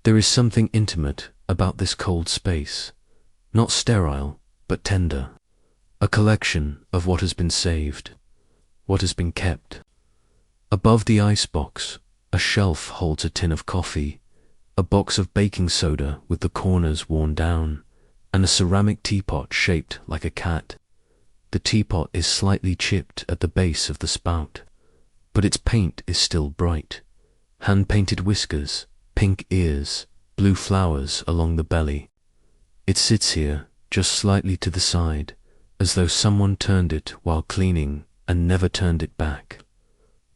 S1: There is something intimate about this cold space. Not sterile, but tender. A collection of what has been saved, what has been kept. Above the icebox, a shelf holds a tin of coffee, a box of baking soda with the corners worn down, and a ceramic teapot shaped like a cat. The teapot is slightly chipped at the base of the spout, but its paint is still bright. Hand-painted whiskers, pink ears, blue flowers along the belly. It sits here, just slightly to the side, as though someone turned it while cleaning and never turned it back.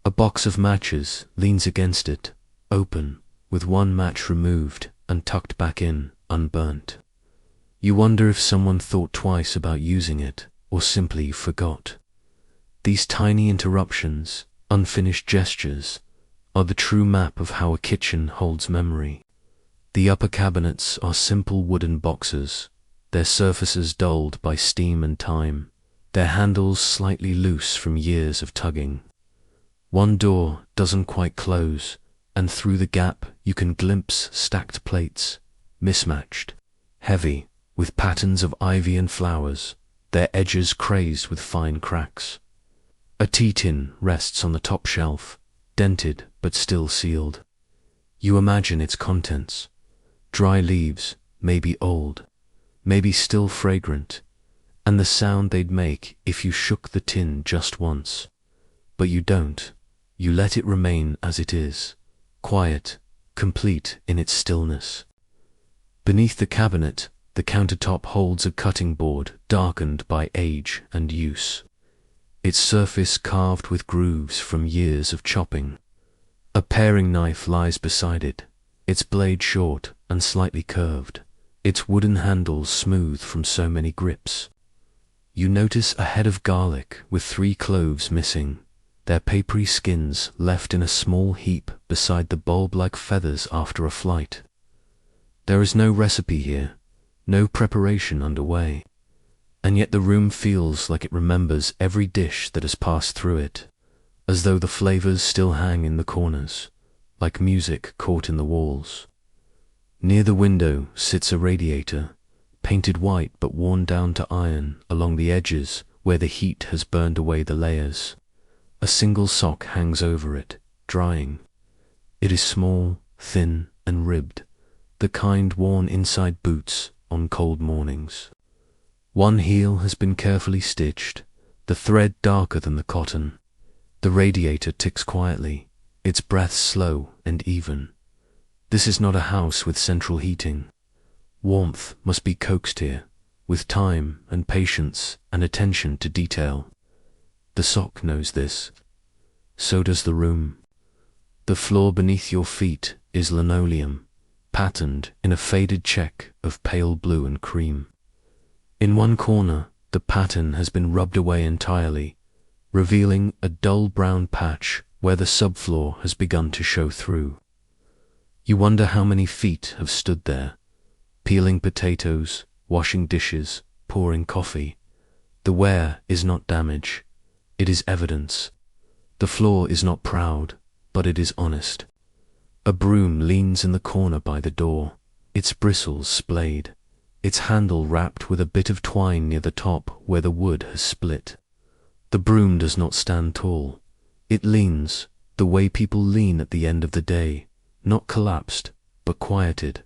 S1: A box of matches leans against it, open, with one match removed and tucked back in, unburnt. You wonder if someone thought twice about using it, or simply forgot. These tiny interruptions, unfinished gestures, are the true map of how a kitchen holds memory. The upper cabinets are simple wooden boxes, their surfaces dulled by steam and time, their handles slightly loose from years of tugging. One door doesn't quite close, and through the gap you can glimpse stacked plates, mismatched, heavy, with patterns of ivy and flowers, their edges crazed with fine cracks. A tea tin rests on the top shelf, dented but still sealed. You imagine its contents. Dry leaves, maybe old, maybe still fragrant, and the sound they'd make if you shook the tin just once. But you don't. You let it remain as it is, quiet, complete in its stillness. Beneath the cabinet, the countertop holds a cutting board darkened by age and use, its surface carved with grooves from years of chopping. A paring knife lies beside it, its blade short and slightly curved, its wooden handles smooth from so many grips. You notice a head of garlic with 3 cloves missing, their papery skins left in a small heap beside the bulb-like feathers after a flight. There is no recipe here, no preparation underway, and yet the room feels like it remembers every dish that has passed through it, as though the flavors still hang in the corners, like music caught in the walls. Near the window sits a radiator, painted white but worn down to iron along the edges where the heat has burned away the layers. A single sock hangs over it, drying. It is small, thin, and ribbed, the kind worn inside boots on cold mornings. One heel has been carefully stitched, the thread darker than the cotton. The radiator ticks quietly, its breath slow and even. This is not a house with central heating. Warmth must be coaxed here, with time and patience and attention to detail. The sock knows this. So does the room. The floor beneath your feet is linoleum, patterned in a faded check of pale blue and cream. In one corner, the pattern has been rubbed away entirely, revealing a dull brown patch where the subfloor has begun to show through. You wonder how many feet have stood there, peeling potatoes, washing dishes, pouring coffee. The wear is not damage, it is evidence. The floor is not proud, but it is honest. A broom leans in the corner by the door, its bristles splayed, its handle wrapped with a bit of twine near the top where the wood has split. The broom does not stand tall. It leans, the way people lean at the end of the day, not collapsed, but quieted.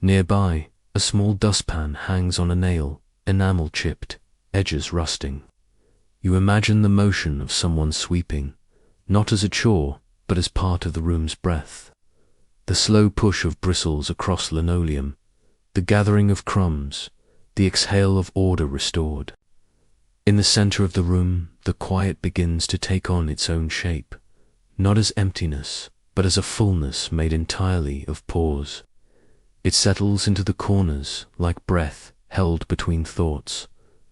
S1: Nearby, a small dustpan hangs on a nail, enamel chipped, edges rusting. You imagine the motion of someone sweeping, not as a chore, but as part of the room's breath. The slow push of bristles across linoleum, the gathering of crumbs, the exhale of order restored. In the center of the room, the quiet begins to take on its own shape, not as emptiness, but as a fullness made entirely of pause. It settles into the corners like breath held between thoughts,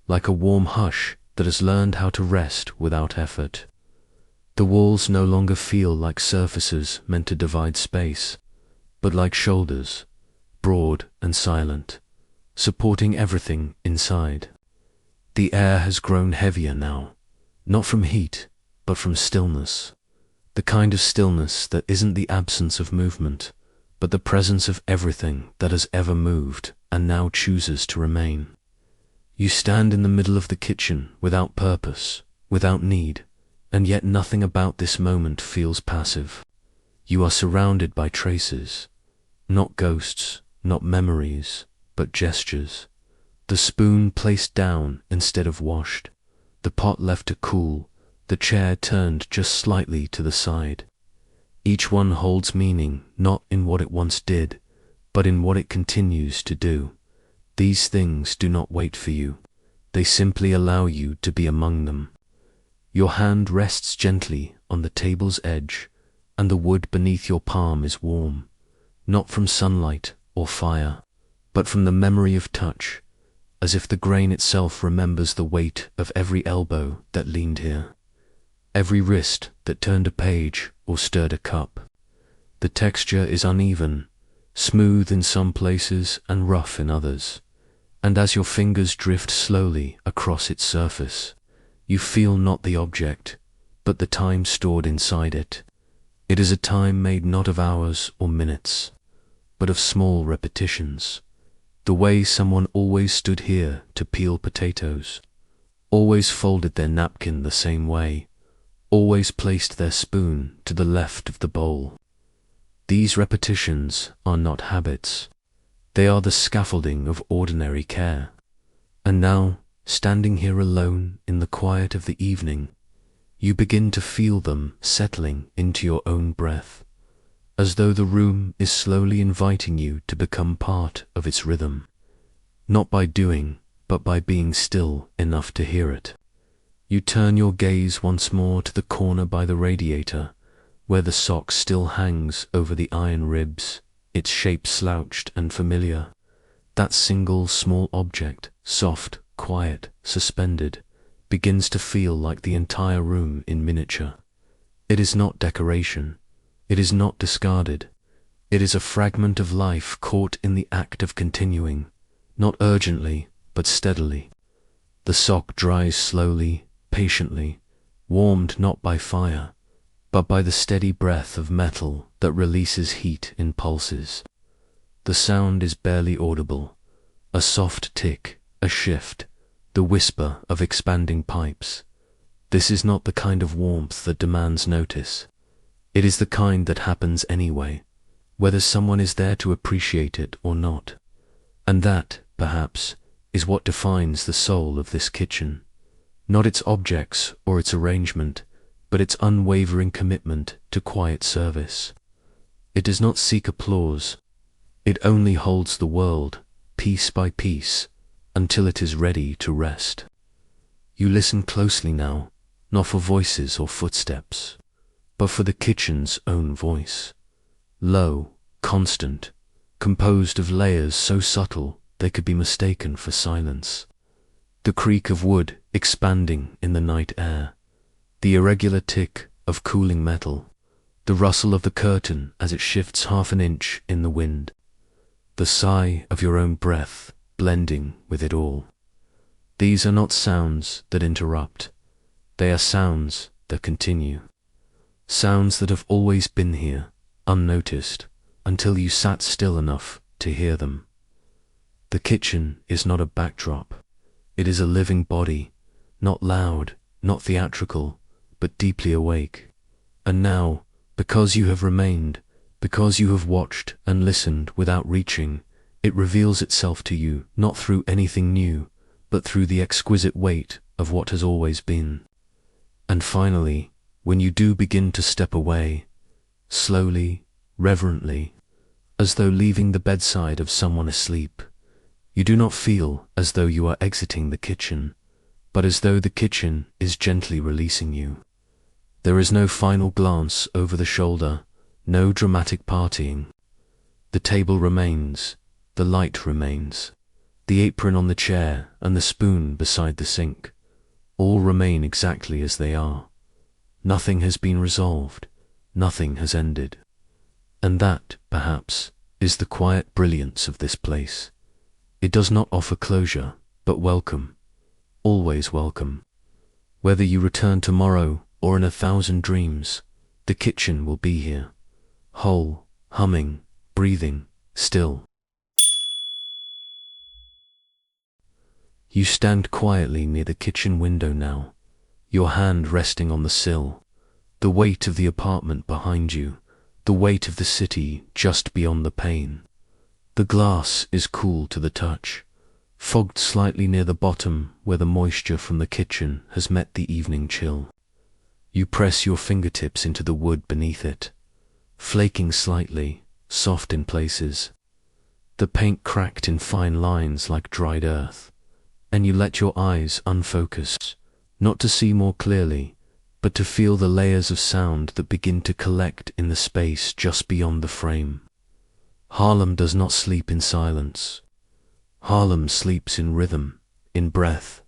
S1: like a warm hush that has learned how to rest without effort. The walls no longer feel like surfaces meant to divide space, but like shoulders, broad and silent, supporting everything inside. The air has grown heavier now, not from heat, but from stillness. The kind of stillness that isn't the absence of movement, but the presence of everything that has ever moved and now chooses to remain. You stand in the middle of the kitchen without purpose, without need, and yet nothing about this moment feels passive. You are surrounded by traces, not ghosts, not memories, but gestures. The spoon placed down instead of washed, the pot left to cool, the chair turned just slightly to the side. Each one holds meaning not in what it once did, but in what it continues to do. These things do not wait for you. They simply allow you to be among them. Your hand rests gently on the table's edge, and the wood beneath your palm is warm, not from sunlight or fire, but from the memory of touch, as if the grain itself remembers the weight of every elbow that leaned here, every wrist that turned a page or stirred a cup. The texture is uneven, smooth in some places and rough in others, and as your fingers drift slowly across its surface, you feel not the object, but the time stored inside it. It is a time made not of hours or minutes, but of small repetitions. The way someone always stood here to peel potatoes, always folded their napkin the same way, always placed their spoon to the left of the bowl. These repetitions are not habits. They are the scaffolding of ordinary care. And now, standing here alone in the quiet of the evening, you begin to feel them settling into your own breath, as though the room is slowly inviting you to become part of its rhythm, not by doing, but by being still enough to hear it. You turn your gaze once more to the corner by the radiator, where the sock still hangs over the iron ribs, its shape slouched and familiar. That single small object, soft, quiet, suspended, begins to feel like the entire room in miniature. It is not decoration. It is not discarded. It is a fragment of life caught in the act of continuing, not urgently, but steadily. The sock dries slowly, patiently, warmed not by fire, but by the steady breath of metal that releases heat in pulses. The sound is barely audible, a soft tick, a shift, the whisper of expanding pipes. This is not the kind of warmth that demands notice. It is the kind that happens anyway, whether someone is there to appreciate it or not. And that, perhaps, is what defines the soul of this kitchen. Not its objects or its arrangement, but its unwavering commitment to quiet service. It does not seek applause. It only holds the world, piece by piece, until it is ready to rest. You listen closely now, not for voices or footsteps, but for the kitchen's own voice. Low, constant, composed of layers so subtle they could be mistaken for silence. The creak of wood expanding in the night air, the irregular tick of cooling metal, the rustle of the curtain as it shifts half an inch in the wind, the sigh of your own breath blending with it all. These are not sounds that interrupt. They are sounds that continue. Sounds that have always been here, unnoticed, until you sat still enough to hear them. The kitchen is not a backdrop. It is a living body, not loud, not theatrical, but deeply awake. And now, because you have remained, because you have watched and listened without reaching, it reveals itself to you not through anything new, but through the exquisite weight of what has always been. And finally, when you do begin to step away, slowly, reverently, as though leaving the bedside of someone asleep, you do not feel as though you are exiting the kitchen, but as though the kitchen is gently releasing you. There is no final glance over the shoulder, no dramatic partying. The table remains, the light remains, the apron on the chair and the spoon beside the sink, all remain exactly as they are. Nothing has been resolved, nothing has ended. And that, perhaps, is the quiet brilliance of this place. It does not offer closure, but welcome, always welcome. Whether you return tomorrow or in 1,000 dreams, the kitchen will be here, whole, humming, breathing, still. You stand quietly near the kitchen window now, your hand resting on the sill, the weight of the apartment behind you, the weight of the city just beyond the pane. The glass is cool to the touch, fogged slightly near the bottom where the moisture from the kitchen has met the evening chill. You press your fingertips into the wood beneath it, flaking slightly, soft in places. The paint cracked in fine lines like dried earth, and you let your eyes unfocus, not to see more clearly, but to feel the layers of sound that begin to collect in the space just beyond the frame. Harlem does not sleep in silence. Harlem sleeps in rhythm, in breath,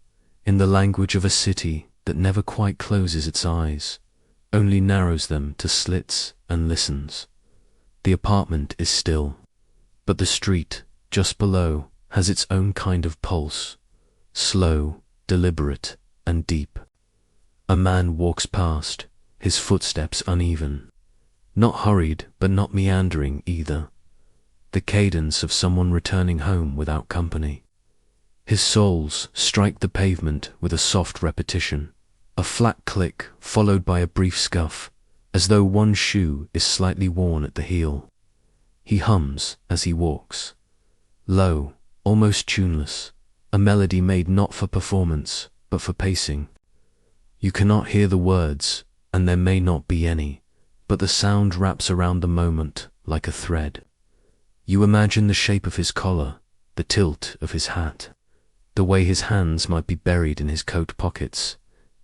S1: in the language of a city that never quite closes its eyes, only narrows them to slits and listens. The apartment is still, but the street, just below, has its own kind of pulse, slow, deliberate, and deep. A man walks past, his footsteps uneven, not hurried but not meandering either, the cadence of someone returning home without company. His soles strike the pavement with a soft repetition, a flat click followed by a brief scuff, as though one shoe is slightly worn at the heel. He hums as he walks, low, almost tuneless, a melody made not for performance, but for pacing. You cannot hear the words, and there may not be any, but the sound wraps around the moment like a thread. You imagine the shape of his collar, the tilt of his hat, the way his hands might be buried in his coat pockets,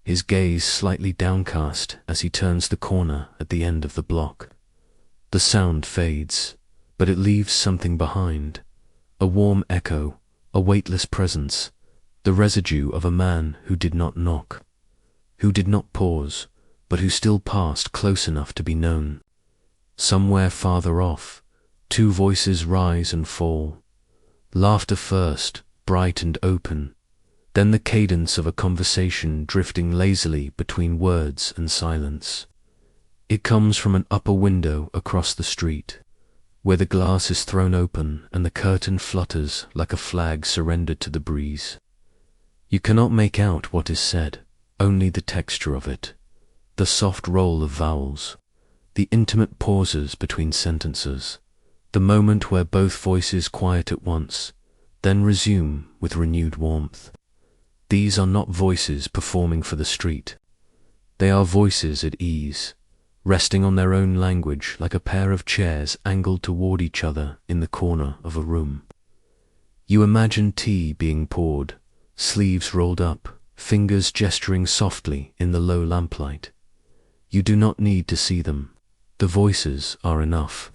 S1: his gaze slightly downcast as he turns the corner at the end of the block. The sound fades, but it leaves something behind, a warm echo, a weightless presence, the residue of a man who did not knock, who did not pause, but who still passed close enough to be known. Somewhere farther off, two voices rise and fall, laughter first, bright and open, then the cadence of a conversation drifting lazily between words and silence. It comes from an upper window across the street, where the glass is thrown open and the curtain flutters like a flag surrendered to the breeze. You cannot make out what is said, only the texture of it, the soft roll of vowels, the intimate pauses between sentences, the moment where both voices quiet at once, then resume with renewed warmth. These are not voices performing for the street. They are voices at ease, resting on their own language like a pair of chairs angled toward each other in the corner of a room. You imagine tea being poured, sleeves rolled up, fingers gesturing softly in the low lamplight. You do not need to see them. The voices are enough.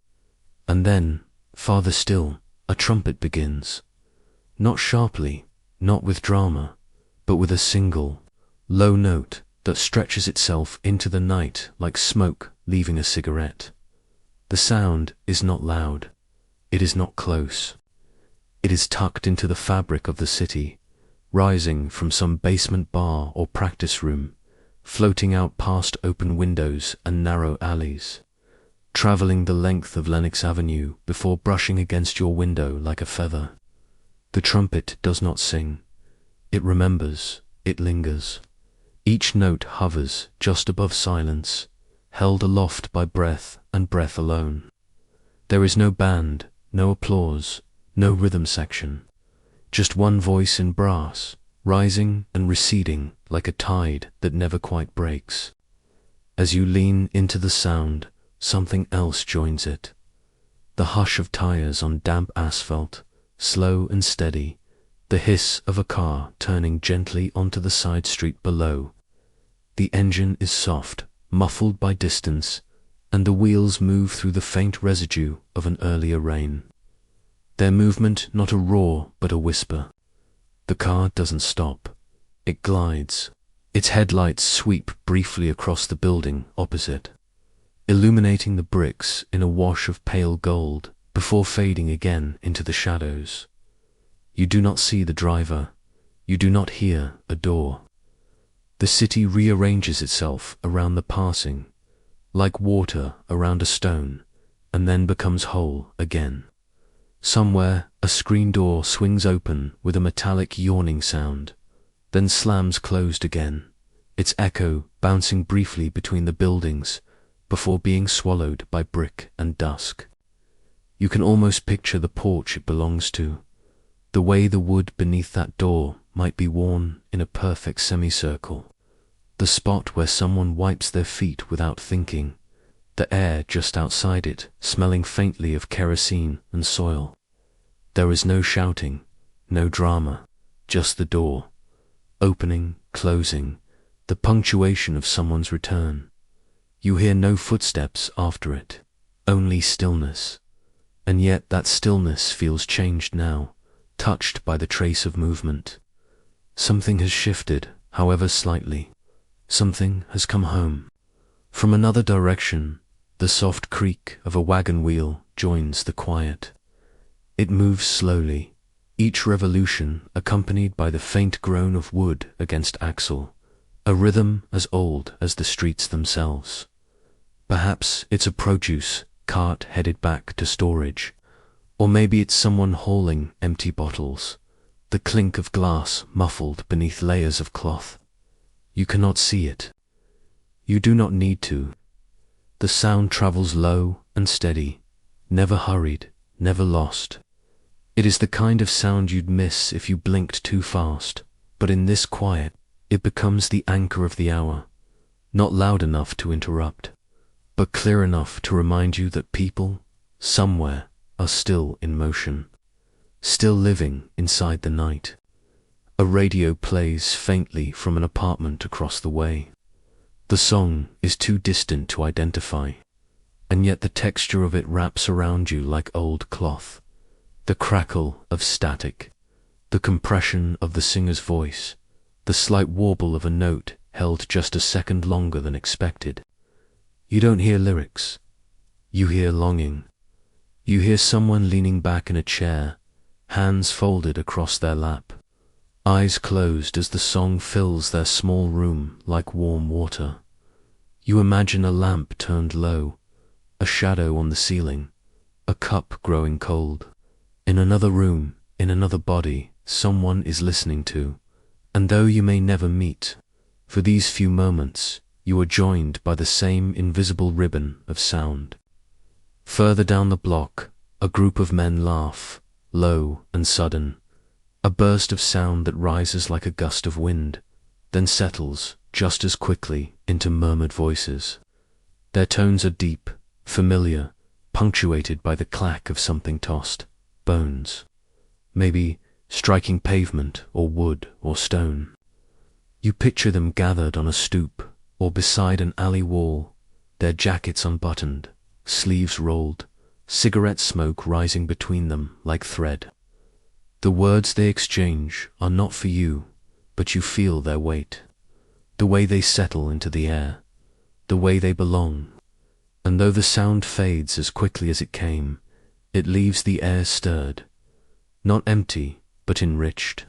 S1: And then, farther still, a trumpet begins. Not sharply, not with drama, but with a single, low note that stretches itself into the night like smoke leaving a cigarette. The sound is not loud. It is not close. It is tucked into the fabric of the city, rising from some basement bar or practice room, floating out past open windows and narrow alleys, traveling the length of Lenox Avenue before brushing against your window like a feather. The trumpet does not sing. It remembers, it lingers. Each note hovers just above silence, held aloft by breath and breath alone. There is no band, no applause, no rhythm section. Just one voice in brass, rising and receding like a tide that never quite breaks. As you lean into the sound, something else joins it. The hush of tires on damp asphalt, slow and steady, The hiss of a car turning gently onto the side street below. The engine is soft, muffled by distance, and the wheels move through the faint residue of an earlier rain. Their movement not a roar but a whisper. The car doesn't stop. It glides. Its headlights sweep briefly across the building opposite, illuminating the bricks in a wash of pale gold before fading again into the shadows. You do not see the driver. You do not hear a door. The city rearranges itself around the passing, like water around a stone, and then becomes whole again. Somewhere, a screen door swings open with a metallic yawning sound, then slams closed again, its echo bouncing briefly between the buildings before being swallowed by brick and dusk. You can almost picture the porch it belongs to, the way the wood beneath that door might be worn in a perfect semicircle, the spot where someone wipes their feet without thinking, the air just outside it smelling faintly of kerosene and soil. There is no shouting, no drama, just the door, opening, closing, the punctuation of someone's return. You hear no footsteps after it, only stillness. And yet that stillness feels changed now, touched by the trace of movement. Something has shifted, however slightly. Something has come home. From another direction, the soft creak of a wagon wheel joins the quiet. It moves slowly, each revolution accompanied by the faint groan of wood against axle, a rhythm as old as the streets themselves. Perhaps it's a produce cart headed back to storage, or maybe it's someone hauling empty bottles, the clink of glass muffled beneath layers of cloth. You cannot see it. You do not need to. The sound travels low and steady, never hurried, never lost. It is the kind of sound you'd miss if you blinked too fast, but in this quiet, it becomes the anchor of the hour, not loud enough to interrupt, but clear enough to remind you that people, somewhere, are still in motion, still living inside the night. A radio plays faintly from an apartment across the way. The song is too distant to identify, and yet the texture of it wraps around you like old cloth. The crackle of static, the compression of the singer's voice, the slight warble of a note held just a second longer than expected. You don't hear lyrics. You hear longing. You hear someone leaning back in a chair, hands folded across their lap, eyes closed as the song fills their small room like warm water. You imagine a lamp turned low, a shadow on the ceiling, a cup growing cold. In another room, in another body, someone is listening to, and though you may never meet, for these few moments, you are joined by the same invisible ribbon of sound. Further down the block, a group of men laugh, low and sudden, a burst of sound that rises like a gust of wind, then settles just as quickly into murmured voices. Their tones are deep, familiar, punctuated by the clack of something tossed, bones, maybe striking pavement or wood or stone. You picture them gathered on a stoop or beside an alley wall, their jackets unbuttoned, sleeves rolled, cigarette smoke rising between them like thread. The words they exchange are not for you, but you feel their weight, the way they settle into the air, the way they belong. And though the sound fades as quickly as it came, it leaves the air stirred, not empty, but enriched.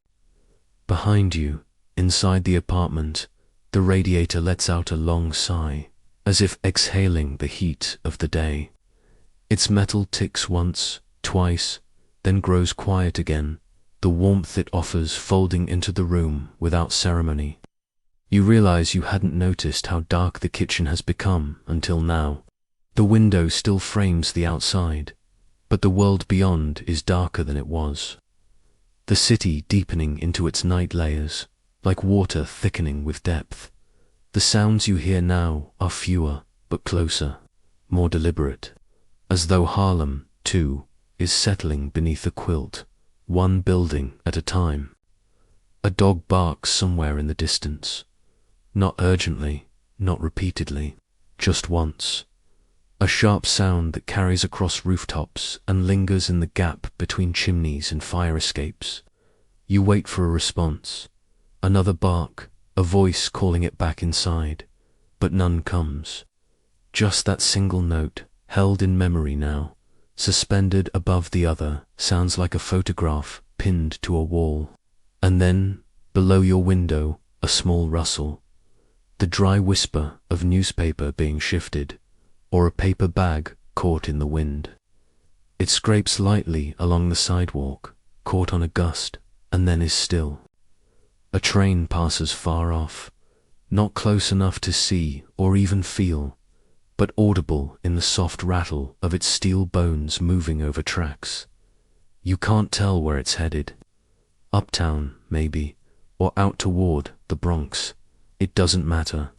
S1: Behind you, inside the apartment, the radiator lets out a long sigh, as if exhaling the heat of the day. Its metal ticks once, twice, then grows quiet again, the warmth it offers folding into the room without ceremony. You realize you hadn't noticed how dark the kitchen has become until now. The window still frames the outside, but the world beyond is darker than it was. The city deepening into its night layers, like water thickening with depth. The sounds you hear now are fewer, but closer, more deliberate, as though Harlem, too, is settling beneath a quilt, one building at a time. A dog barks somewhere in the distance. Not urgently, not repeatedly, just once. A sharp sound that carries across rooftops and lingers in the gap between chimneys and fire escapes. You wait for a response. Another bark, a voice calling it back inside, but none comes. Just that single note, held in memory now, suspended above the other, sounds like a photograph pinned to a wall. And then, below your window, a small rustle. The dry whisper of newspaper being shifted, or a paper bag caught in the wind. It scrapes lightly along the sidewalk, caught on a gust, and then is still. A train passes far off, not close enough to see or even feel, but audible in the soft rattle of its steel bones moving over tracks. You can't tell where it's headed. Uptown, maybe, or out toward the Bronx. It doesn't matter.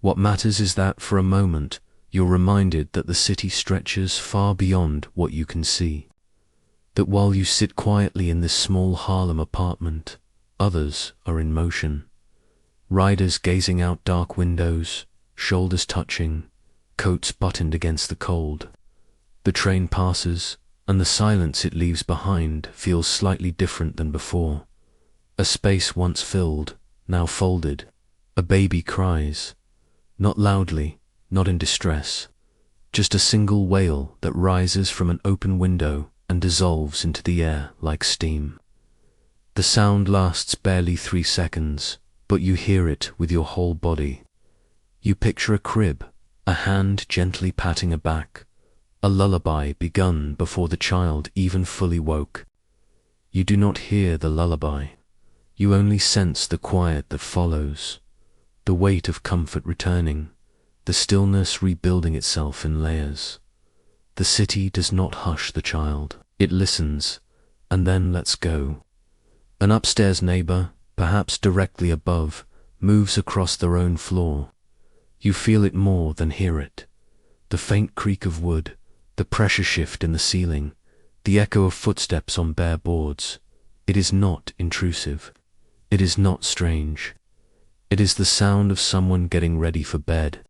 S1: What matters is that for a moment you're reminded that the city stretches far beyond what you can see. That while you sit quietly in this small Harlem apartment, others are in motion. Riders gazing out dark windows, shoulders touching, coats buttoned against the cold. The train passes, and the silence it leaves behind feels slightly different than before. A space once filled, now folded. A baby cries. Not loudly, not in distress. Just a single wail that rises from an open window and dissolves into the air like steam. The sound lasts barely 3 seconds, but you hear it with your whole body. You picture a crib, a hand gently patting a back, a lullaby begun before the child even fully woke. You do not hear the lullaby. You only sense the quiet that follows, the weight of comfort returning, the stillness rebuilding itself in layers. The city does not hush the child. It listens, and then lets go. An upstairs neighbor, perhaps directly above, moves across their own floor. You feel it more than hear it. The faint creak of wood, the pressure shift in the ceiling, the echo of footsteps on bare boards. It is not intrusive. It is not strange. It is the sound of someone getting ready for bed.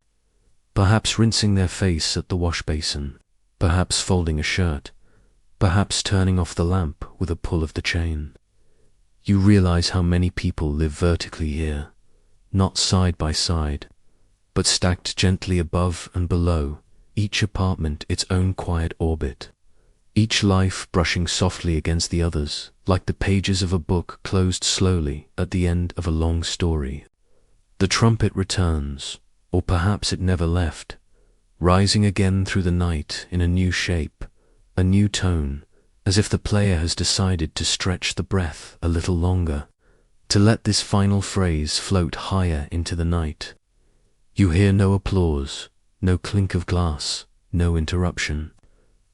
S1: Perhaps rinsing their face at the wash basin, perhaps folding a shirt, perhaps turning off the lamp with a pull of the chain. You realize how many people live vertically here, not side by side, but stacked gently above and below, each apartment its own quiet orbit, each life brushing softly against the others, like the pages of a book closed slowly at the end of a long story. The trumpet returns, or perhaps it never left, rising again through the night in a new shape, a new tone, as if the player has decided to stretch the breath a little longer, to let this final phrase float higher into the night. You hear no applause, no clink of glass, no interruption,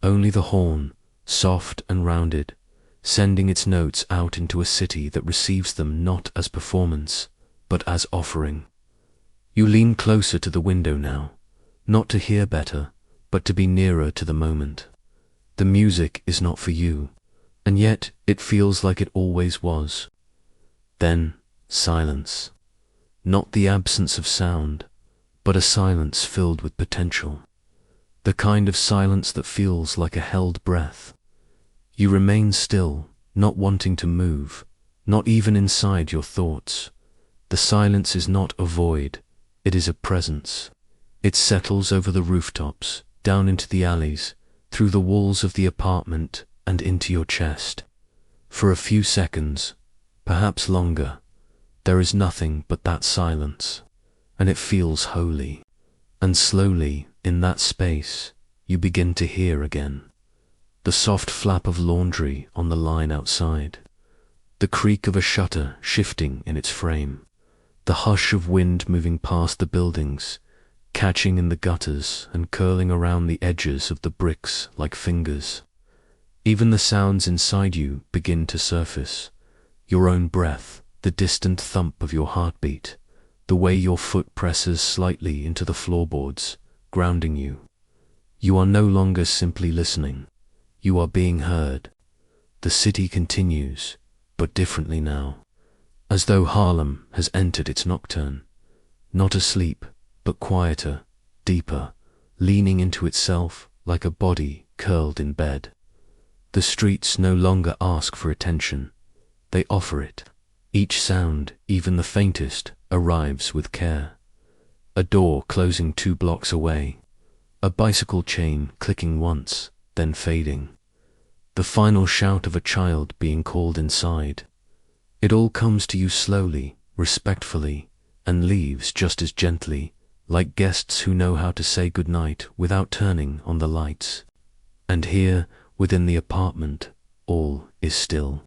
S1: only the horn, soft and rounded, sending its notes out into a city that receives them not as performance, but as offering. You lean closer to the window now, not to hear better, but to be nearer to the moment. The music is not for you, and yet it feels like it always was. Then, silence. Not the absence of sound, but a silence filled with potential. The kind of silence that feels like a held breath. You remain still, not wanting to move, not even inside your thoughts. The silence is not a void, it is a presence. It settles over the rooftops, down into the alleys, through the walls of the apartment and into your chest. For a few seconds, perhaps longer, there is nothing but that silence, and it feels holy. And slowly, in that space, you begin to hear again. The soft flap of laundry on the line outside, the creak of a shutter shifting in its frame, the hush of wind moving past the buildings, catching in the gutters and curling around the edges of the bricks like fingers. Even the sounds inside you begin to surface. Your own breath, the distant thump of your heartbeat, the way your foot presses slightly into the floorboards, grounding you. You are no longer simply listening. You are being heard. The city continues, but differently now. as though Harlem has entered its nocturne, not asleep, but quieter, deeper, leaning into itself like a body curled in bed. The streets no longer ask for attention, they offer it. Each sound, even the faintest, arrives with care. A door closing 2 blocks away, a bicycle chain clicking once, then fading. The final shout of a child being called inside. It all comes to you slowly, respectfully, and leaves just as gently, like guests who know how to say goodnight without turning on the lights. And here, within the apartment, all is still.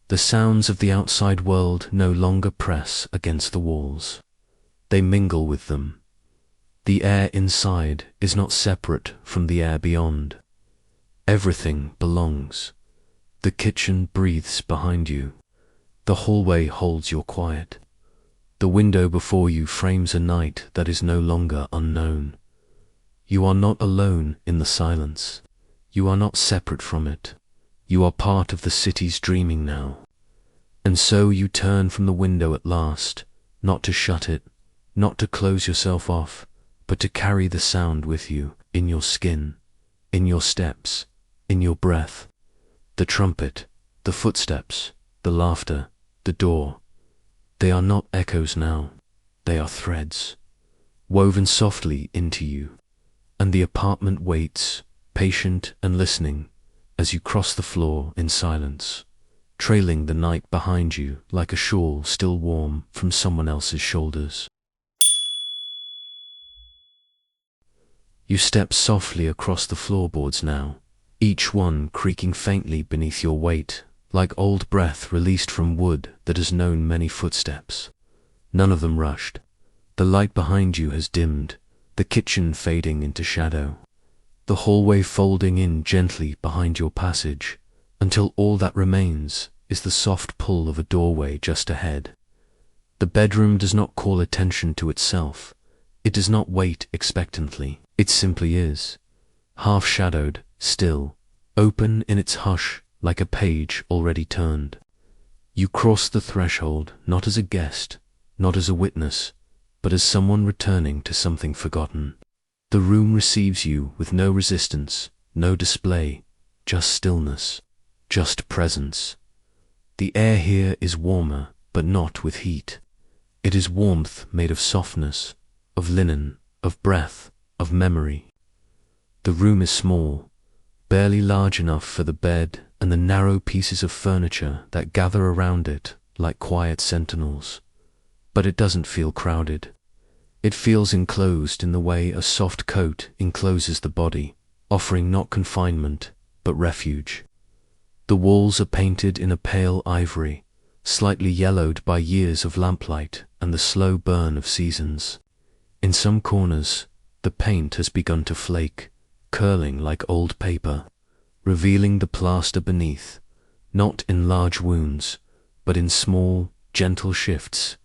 S1: The sounds of the outside world no longer press against the walls. They mingle with them. The air inside is not separate from the air beyond. Everything belongs. The kitchen breathes behind you. The hallway holds your quiet. The window before you frames a night that is no longer unknown. You are not alone in the silence. You are not separate from it. You are part of the city's dreaming now. And so you turn from the window at last, not to shut it, not to close yourself off, but to carry the sound with you, in your skin, in your steps, in your breath. The trumpet, the footsteps, the laughter, the door. They are not echoes now, they are threads, woven softly into you. And the apartment waits, patient and listening, as you cross the floor in silence, trailing the night behind you like a shawl still warm from someone else's shoulders. You step softly across the floorboards now, each one creaking faintly beneath your weight, like old breath released from wood that has known many footsteps. None of them rushed. The light behind you has dimmed, the kitchen fading into shadow, the hallway folding in gently behind your passage, until all that remains is the soft pull of a doorway just ahead. The bedroom does not call attention to itself. It does not wait expectantly. It simply is, half-shadowed, still, open in its hush like a page already turned. You cross the threshold not as a guest, not as a witness, but as someone returning to something forgotten. The room receives you with no resistance, no display, just stillness, just presence. The air here is warmer, but not with heat. It is warmth made of softness, of linen, of breath, of memory. The room is small, barely large enough for the bed and the narrow pieces of furniture that gather around it like quiet sentinels. But it doesn't feel crowded. It feels enclosed in the way a soft coat encloses the body, offering not confinement, but refuge. The walls are painted in a pale ivory, slightly yellowed by years of lamplight and the slow burn of seasons. In some corners, the paint has begun to flake, curling like old paper, revealing the plaster beneath, not in large wounds, but in small, gentle shifts,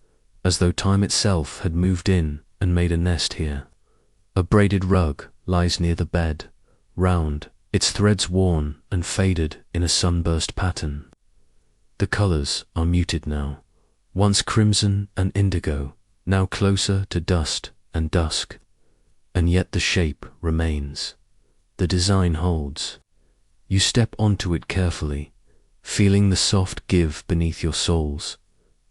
S1: as though time itself had moved in and made a nest here. A braided rug lies near the bed, round, its threads worn and faded in a sunburst pattern. The colors are muted now, once crimson and indigo, now closer to dust and dusk. And yet the shape remains. The design holds. You step onto it carefully, feeling the soft give beneath your soles,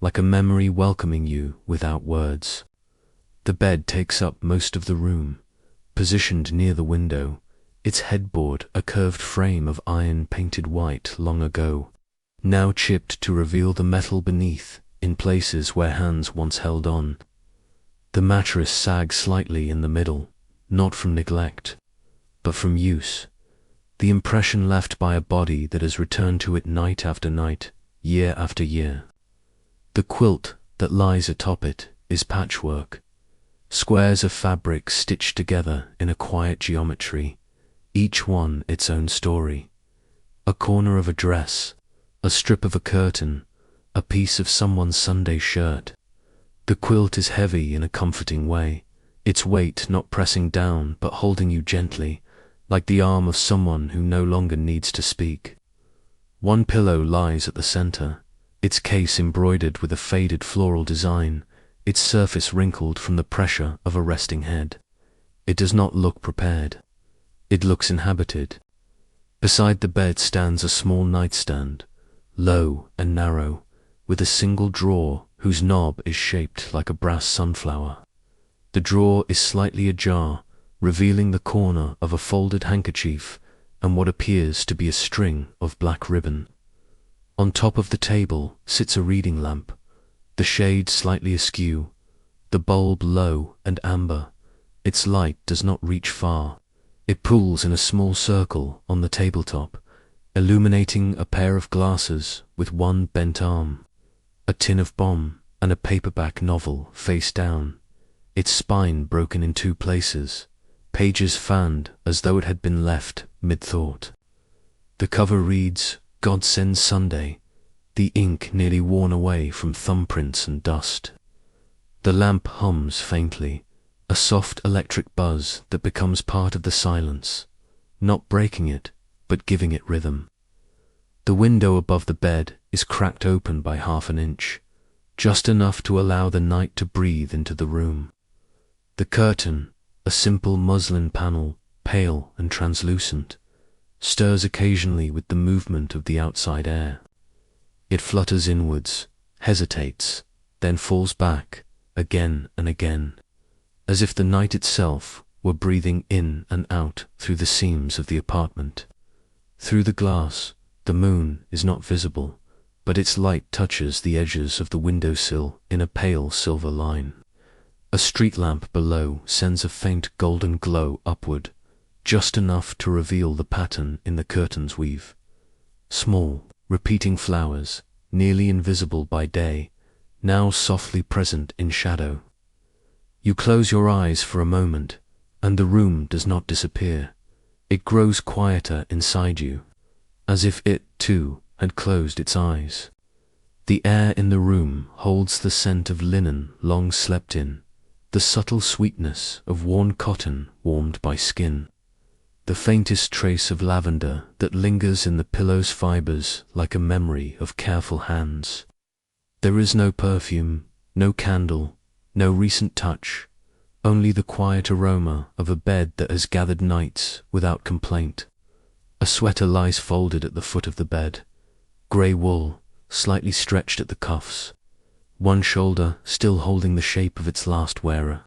S1: like a memory welcoming you without words. The bed takes up most of the room, positioned near the window, its headboard a curved frame of iron painted white long ago, now chipped to reveal the metal beneath in places where hands once held on. The mattress sags slightly in the middle, not from neglect, but from use, the impression left by a body that has returned to it night after night, year after year. The quilt that lies atop it is patchwork, squares of fabric stitched together in a quiet geometry, each one its own story. A corner of a dress, a strip of a curtain, a piece of someone's Sunday shirt. The quilt is heavy in a comforting way, its weight not pressing down but holding you gently, like the arm of someone who no longer needs to speak. One pillow lies at the center, its case embroidered with a faded floral design, its surface wrinkled from the pressure of a resting head. It does not look prepared. It looks inhabited. Beside the bed stands a small nightstand, low and narrow, with a single drawer whose knob is shaped like a brass sunflower. The drawer is slightly ajar, revealing the corner of a folded handkerchief and what appears to be a string of black ribbon. On top of the table sits a reading lamp, the shade slightly askew, the bulb low and amber. Its light does not reach far. It pools in a small circle on the tabletop, illuminating a pair of glasses with one bent arm, a tin of bomb, and a paperback novel face down, its spine broken in two places, pages fanned as though it had been left mid-thought. The cover reads, "God Sends Sunday," the ink nearly worn away from thumbprints and dust. The lamp hums faintly, a soft electric buzz that becomes part of the silence, not breaking it, but giving it rhythm. The window above the bed is cracked open by half an inch, just enough to allow the night to breathe into the room. The curtain, a simple muslin panel, pale and translucent, stirs occasionally with the movement of the outside air. It flutters inwards, hesitates, then falls back, again and again, as if the night itself were breathing in and out through the seams of the apartment. Through the glass, the moon is not visible, but its light touches the edges of the windowsill in a pale silver line. A street lamp below sends a faint golden glow upward, just enough to reveal the pattern in the curtain's weave. Small, repeating flowers, nearly invisible by day, now softly present in shadow. You close your eyes for a moment, and the room does not disappear. It grows quieter inside you, as if it, too, had closed its eyes. The air in the room holds the scent of linen long slept in, the subtle sweetness of worn cotton warmed by skin, the faintest trace of lavender that lingers in the pillow's fibers like a memory of careful hands. There is no perfume, no candle, no recent touch, only the quiet aroma of a bed that has gathered nights without complaint. A sweater lies folded at the foot of the bed, grey wool, slightly stretched at the cuffs, one shoulder still holding the shape of its last wearer.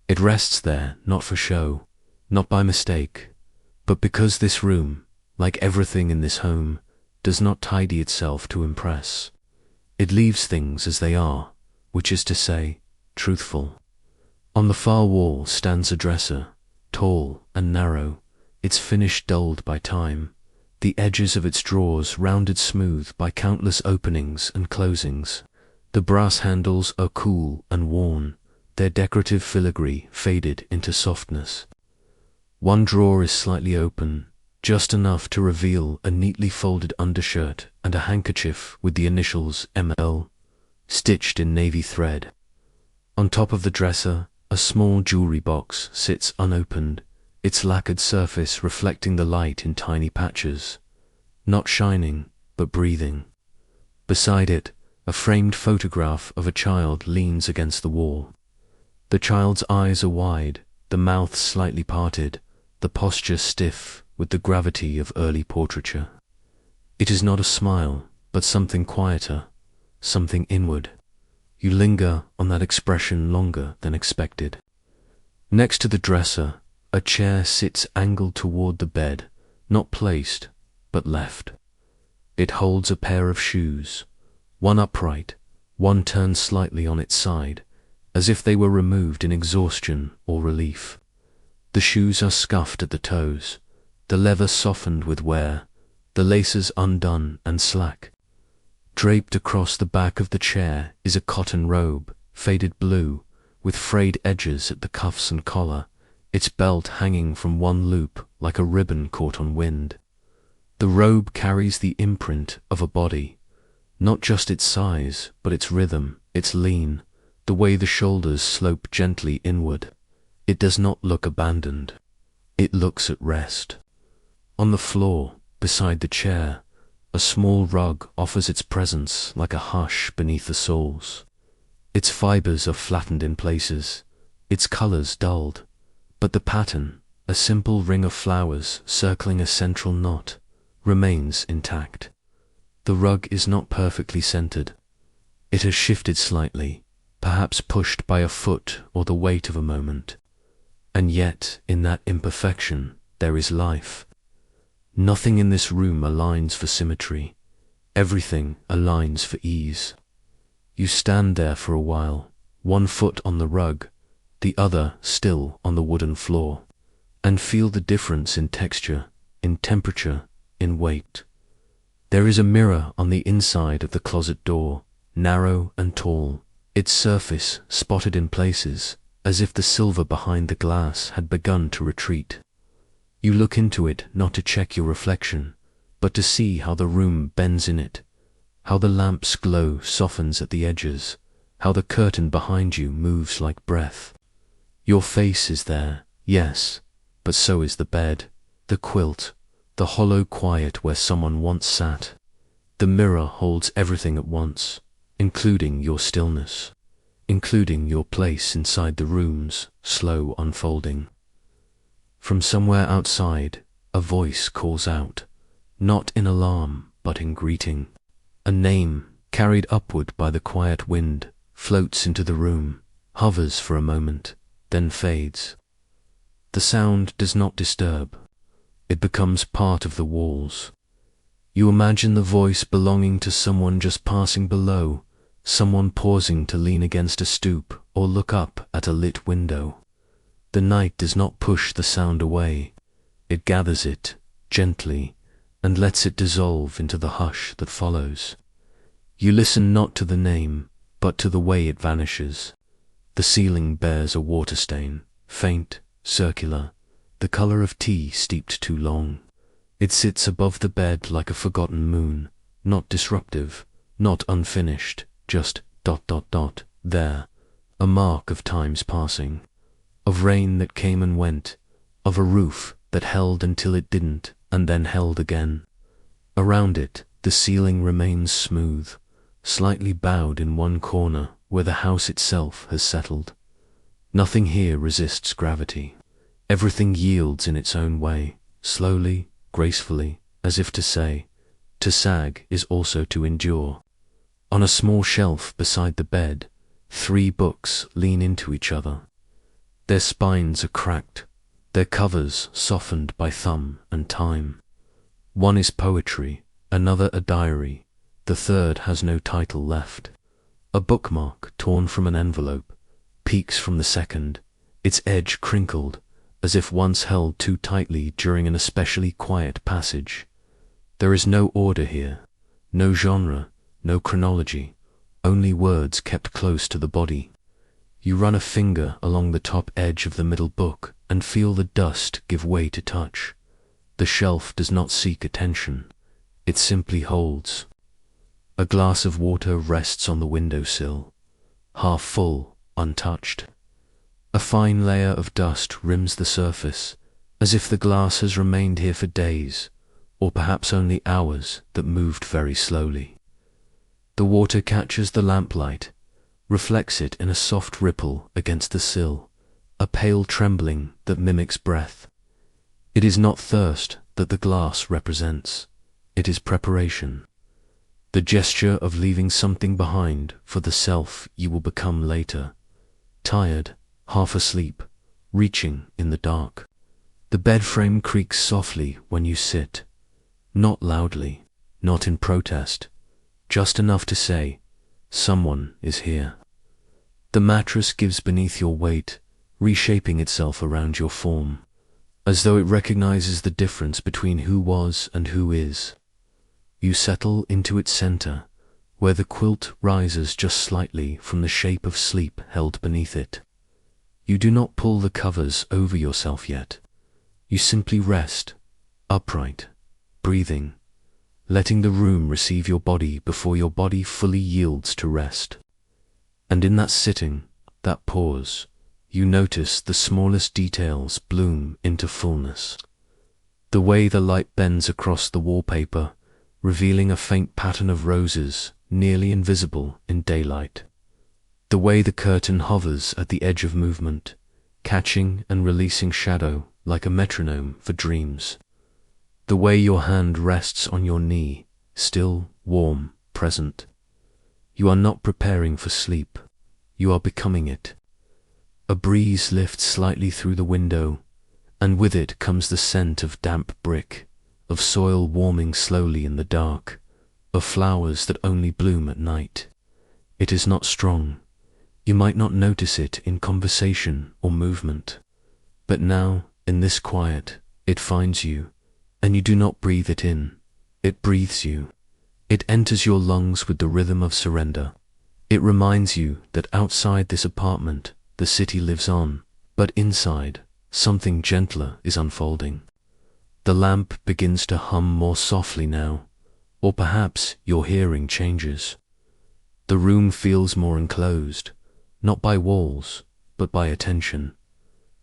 S1: It rests there not for show, not by mistake, but because this room, like everything in this home, does not tidy itself to impress. It leaves things as they are, which is to say, truthful. On the far wall stands a dresser, tall and narrow, its finish dulled by time, the edges of its drawers rounded smooth by countless openings and closings. The brass handles are cool and worn, their decorative filigree faded into softness. One drawer is slightly open, just enough to reveal a neatly folded undershirt and a handkerchief with the initials ML, stitched in navy thread. On top of the dresser, a small jewelry box sits unopened, its lacquered surface reflecting the light in tiny patches, not shining, but breathing. Beside it, a framed photograph of a child leans against the wall. The child's eyes are wide, the mouth slightly parted, the posture stiff with the gravity of early portraiture. It is not a smile, but something quieter, something inward. You linger on that expression longer than expected. Next to the dresser, a chair sits angled toward the bed, not placed, but left. It holds a pair of shoes, one upright, one turned slightly on its side, as if they were removed in exhaustion or relief. The shoes are scuffed at the toes, the leather softened with wear, the laces undone and slack. Draped across the back of the chair is a cotton robe, faded blue, with frayed edges at the cuffs and collar, its belt hanging from one loop like a ribbon caught on wind. The robe carries the imprint of a body, not just its size, but its rhythm, its lean, the way the shoulders slope gently inward. It does not look abandoned. It looks at rest. On the floor, beside the chair, A small rug offers its presence like a hush beneath the soles. Its fibers are flattened in places, its colors dulled, but the pattern, a simple ring of flowers circling a central knot, remains intact. The rug is not perfectly centered. It has shifted slightly, perhaps pushed by a foot or the weight of a moment. And yet, in that imperfection, there is life. Nothing in this room aligns for symmetry. Everything aligns for ease. You stand there for a while, one foot on the rug, the other still on the wooden floor, and feel the difference in texture, in temperature, in weight. There is a mirror on the inside of the closet door, narrow and tall, its surface spotted in places, as if the silver behind the glass had begun to retreat. You look into it not to check your reflection, but to see how the room bends in it, how the lamp's glow softens at the edges, how the curtain behind you moves like breath. Your face is there, yes, but so is the bed, the quilt, the hollow quiet where someone once sat. The mirror holds everything at once, including your stillness, including your place inside the room's slow unfolding. From somewhere outside, a voice calls out, not in alarm, but in greeting. A name, carried upward by the quiet wind, floats into the room, hovers for a moment, then fades. The sound does not disturb. It becomes part of the walls. You imagine the voice belonging to someone just passing below, someone pausing to lean against a stoop or look up at a lit window. The night does not push the sound away. It gathers it, gently, and lets it dissolve into the hush that follows. You listen not to the name, but to the way it vanishes. The ceiling bears a water stain, faint, circular, the color of tea steeped too long. It sits above the bed like a forgotten moon, not disruptive, not unfinished, just ... there, a mark of time's passing, of rain that came and went, of a roof that held until it didn't, and then held again. Around it, the ceiling remains smooth, slightly bowed in one corner where the house itself has settled. Nothing here resists gravity. Everything yields in its own way, slowly, gracefully, as if to say, to sag is also to endure. On a small shelf beside the bed, 3 books lean into each other. Their spines are cracked, their covers softened by thumb and time. One is poetry, another a diary, the third has no title left. A bookmark torn from an envelope peeks from the second, its edge crinkled, as if once held too tightly during an especially quiet passage. There is no order here, no genre, no chronology, only words kept close to the body. You run a finger along the top edge of the middle book and feel the dust give way to touch. The shelf does not seek attention, it simply holds. A glass of water rests on the windowsill, half full, untouched. A fine layer of dust rims the surface, as if the glass has remained here for days, or perhaps only hours that moved very slowly. The water catches the lamplight, reflects it in a soft ripple against the sill, a pale trembling that mimics breath. It is not thirst that the glass represents, it is preparation. The gesture of leaving something behind for the self you will become later, tired, half asleep, reaching in the dark. The bed frame creaks softly when you sit, not loudly, not in protest, just enough to say, someone is here. The mattress gives beneath your weight, reshaping itself around your form, as though it recognizes the difference between who was and who is. You settle into its center, where the quilt rises just slightly from the shape of sleep held beneath it. You do not pull the covers over yourself yet. You simply rest, upright, breathing, letting the room receive your body before your body fully yields to rest. And in that sitting, that pause, you notice the smallest details bloom into fullness. The way the light bends across the wallpaper, revealing a faint pattern of roses, nearly invisible in daylight. The way the curtain hovers at the edge of movement, catching and releasing shadow like a metronome for dreams. The way your hand rests on your knee, still, warm, present. You are not preparing for sleep. You are becoming it. A breeze lifts slightly through the window, and with it comes the scent of damp brick, of soil warming slowly in the dark, of flowers that only bloom at night. It is not strong. You might not notice it in conversation or movement. But now, in this quiet, it finds you, and you do not breathe it in. It breathes you. It enters your lungs with the rhythm of surrender. It reminds you that outside this apartment, the city lives on, but inside, something gentler is unfolding. The lamp begins to hum more softly now, or perhaps your hearing changes. The room feels more enclosed, not by walls, but by attention.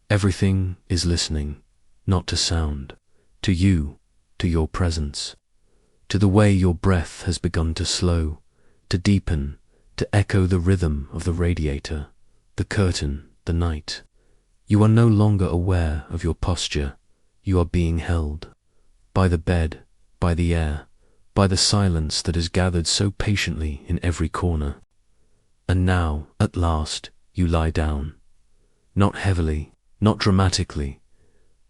S1: Everything is listening, not to sound, to you, to your presence, to the way your breath has begun to slow, to deepen, to echo the rhythm of the radiator, the curtain, the night. You are no longer aware of your posture. You are being held by the bed, by the air, by the silence that has gathered so patiently in every corner. And now, at last, you lie down, not heavily, not dramatically,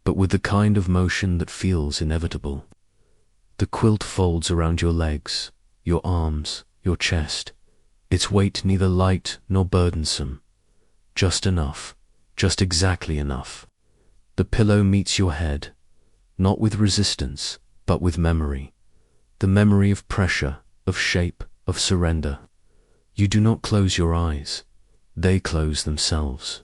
S1: but with the kind of motion that feels inevitable. The quilt folds around your legs, your arms, your chest, its weight neither light nor burdensome, just enough, just exactly enough. The pillow meets your head, not with resistance, but with memory. The memory of pressure, of shape, of surrender. You do not close your eyes. They close themselves.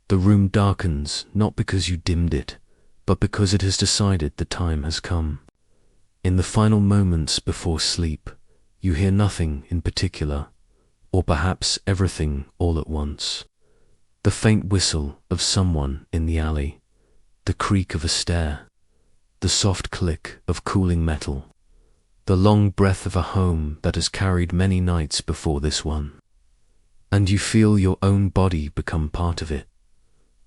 S1: The room darkens not because you dimmed it, but because it has decided the time has come. In the final moments before sleep, you hear nothing in particular, or perhaps everything all at once. The faint whistle of someone in the alley, the creak of a stair, the soft click of cooling metal, the long breath of a home that has carried many nights before this one. And you feel your own body become part of it,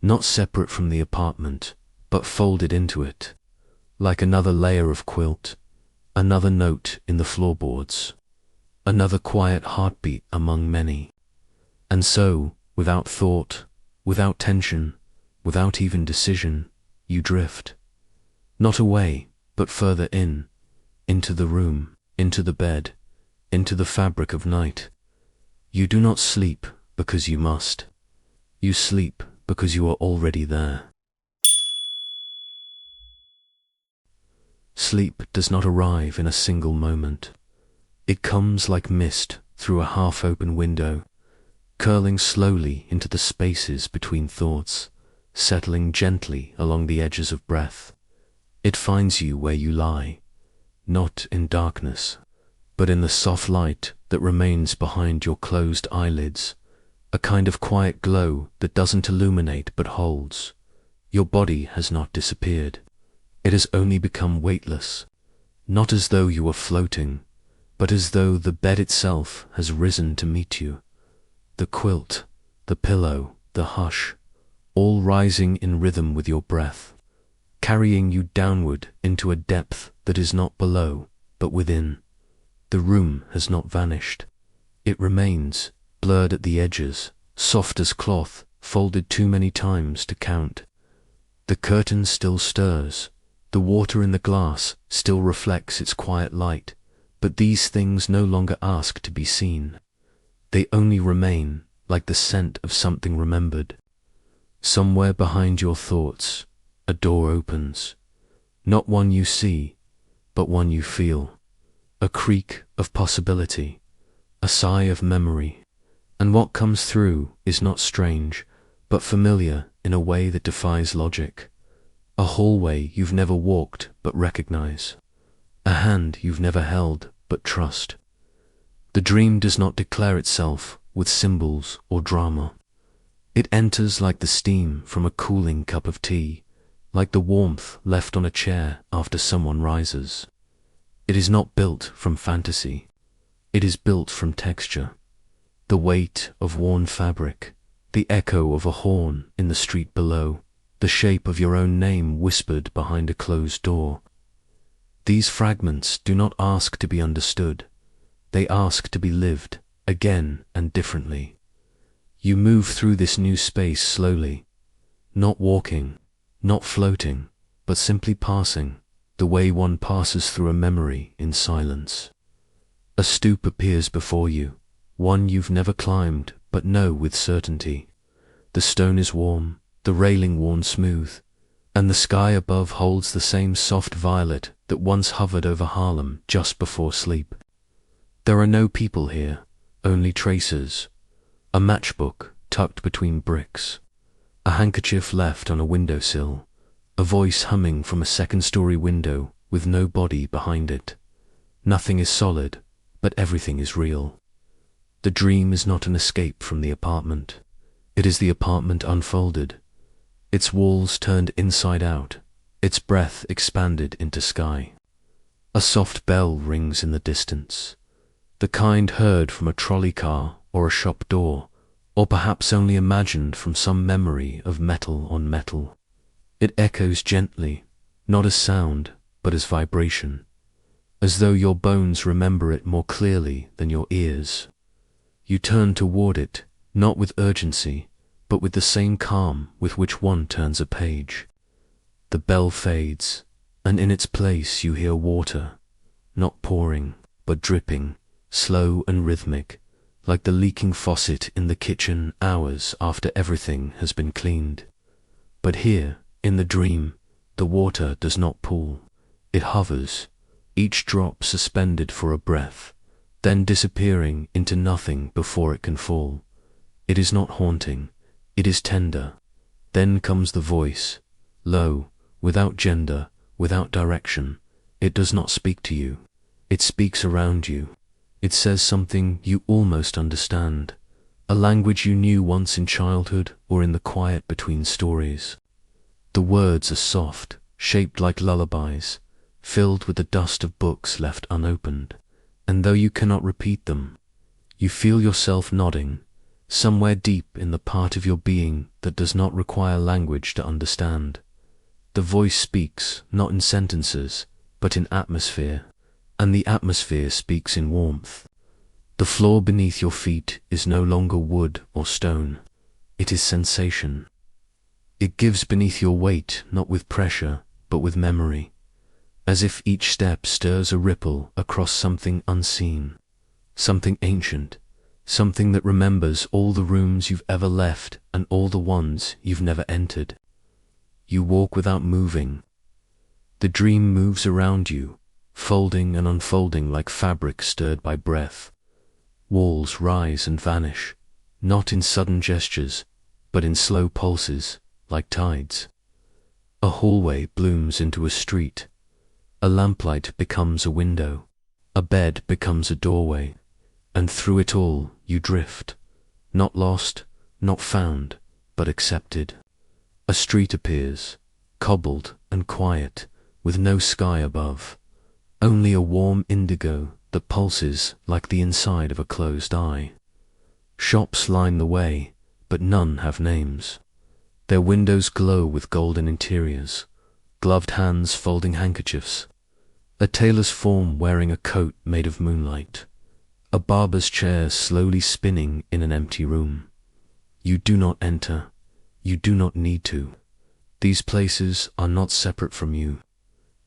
S1: not separate from the apartment, but folded into it, like another layer of quilt, another note in the floorboards, another quiet heartbeat among many. And so, without thought, without tension, without even decision, you drift. Not away, but further in, into the room, into the bed, into the fabric of night. You do not sleep because you must. You sleep because you are already there. Sleep does not arrive in a single moment. It comes like mist through a half-open window, curling slowly into the spaces between thoughts, settling gently along the edges of breath. It finds you where you lie, not in darkness, but in the soft light that remains behind your closed eyelids, a kind of quiet glow that doesn't illuminate but holds. Your body has not disappeared. It has only become weightless, not as though you were floating, but as though the bed itself has risen to meet you. The quilt, the pillow, the hush, all rising in rhythm with your breath, carrying you downward into a depth that is not below, but within. The room has not vanished. It remains, blurred at the edges, soft as cloth, folded too many times to count. The curtain still stirs. The water in the glass still reflects its quiet light, but these things no longer ask to be seen. They only remain, like the scent of something remembered. Somewhere behind your thoughts, a door opens. Not one you see, but one you feel. A creak of possibility, a sigh of memory. And what comes through is not strange, but familiar in a way that defies logic. A hallway you've never walked but recognize. A hand you've never held but trust. The dream does not declare itself with symbols or drama. It enters like the steam from a cooling cup of tea, like the warmth left on a chair after someone rises. It is not built from fantasy. It is built from texture. The weight of worn fabric, the echo of a horn in the street below, the shape of your own name whispered behind a closed door. These fragments do not ask to be understood. They ask to be lived again and differently. You move through this new space slowly, not walking, not floating, but simply passing, the way one passes through a memory in silence. A stoop appears before you, one you've never climbed but know with certainty. The stone is warm, the railing worn smooth, and the sky above holds the same soft violet that once hovered over Harlem just before sleep. There are no people here, only traces. A matchbook tucked between bricks, a handkerchief left on a windowsill, a voice humming from a second-story window with no body behind it. Nothing is solid, but everything is real. The dream is not an escape from the apartment. It is the apartment unfolded, its walls turned inside out, its breadth expanded into sky. A soft bell rings in the distance, the kind heard from a trolley car or a shop door, or perhaps only imagined from some memory of metal on metal. It echoes gently, not as sound, but as vibration, as though your bones remember it more clearly than your ears. You turn toward it, not with urgency, but with the same calm with which one turns a page. The bell fades, and in its place you hear water, not pouring, but dripping, slow and rhythmic, like the leaking faucet in the kitchen hours after everything has been cleaned. But here, in the dream, the water does not pool. It hovers, each drop suspended for a breath, then disappearing into nothing before it can fall. It is not haunting, it is tender. Then comes the voice, low, without gender, without direction. It does not speak to you. It speaks around you. It says something you almost understand, a language you knew once in childhood or in the quiet between stories. The words are soft, shaped like lullabies, filled with the dust of books left unopened, and though you cannot repeat them, you feel yourself nodding, somewhere deep in the part of your being that does not require language to understand. The voice speaks not in sentences, but in atmosphere, and the atmosphere speaks in warmth. The floor beneath your feet is no longer wood or stone, it is sensation. It gives beneath your weight not with pressure, but with memory, as if each step stirs a ripple across something unseen, something ancient, something that remembers all the rooms you've ever left and all the ones you've never entered. You walk without moving. The dream moves around you, folding and unfolding like fabric stirred by breath. Walls rise and vanish, not in sudden gestures, but in slow pulses, like tides. A hallway blooms into a street. A lamplight becomes a window. A bed becomes a doorway. And through it all you drift, not lost, not found, but accepted. A street appears, cobbled and quiet, with no sky above, only a warm indigo that pulses like the inside of a closed eye. Shops line the way, but none have names. Their windows glow with golden interiors, gloved hands folding handkerchiefs, a tailor's form wearing a coat made of moonlight, a barber's chair slowly spinning in an empty room. You do not enter. You do not need to. These places are not separate from you.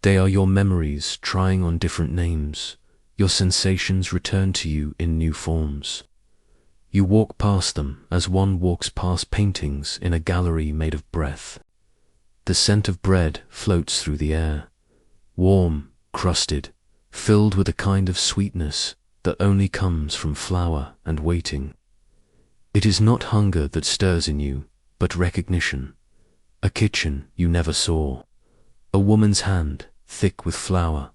S1: They are your memories trying on different names. Your sensations return to you in new forms. You walk past them as one walks past paintings in a gallery made of breath. The scent of bread floats through the air, warm, crusted, filled with a kind of sweetness that only comes from flour and waiting. It is not hunger that stirs in you, but recognition. A kitchen you never saw. A woman's hand, thick with flour,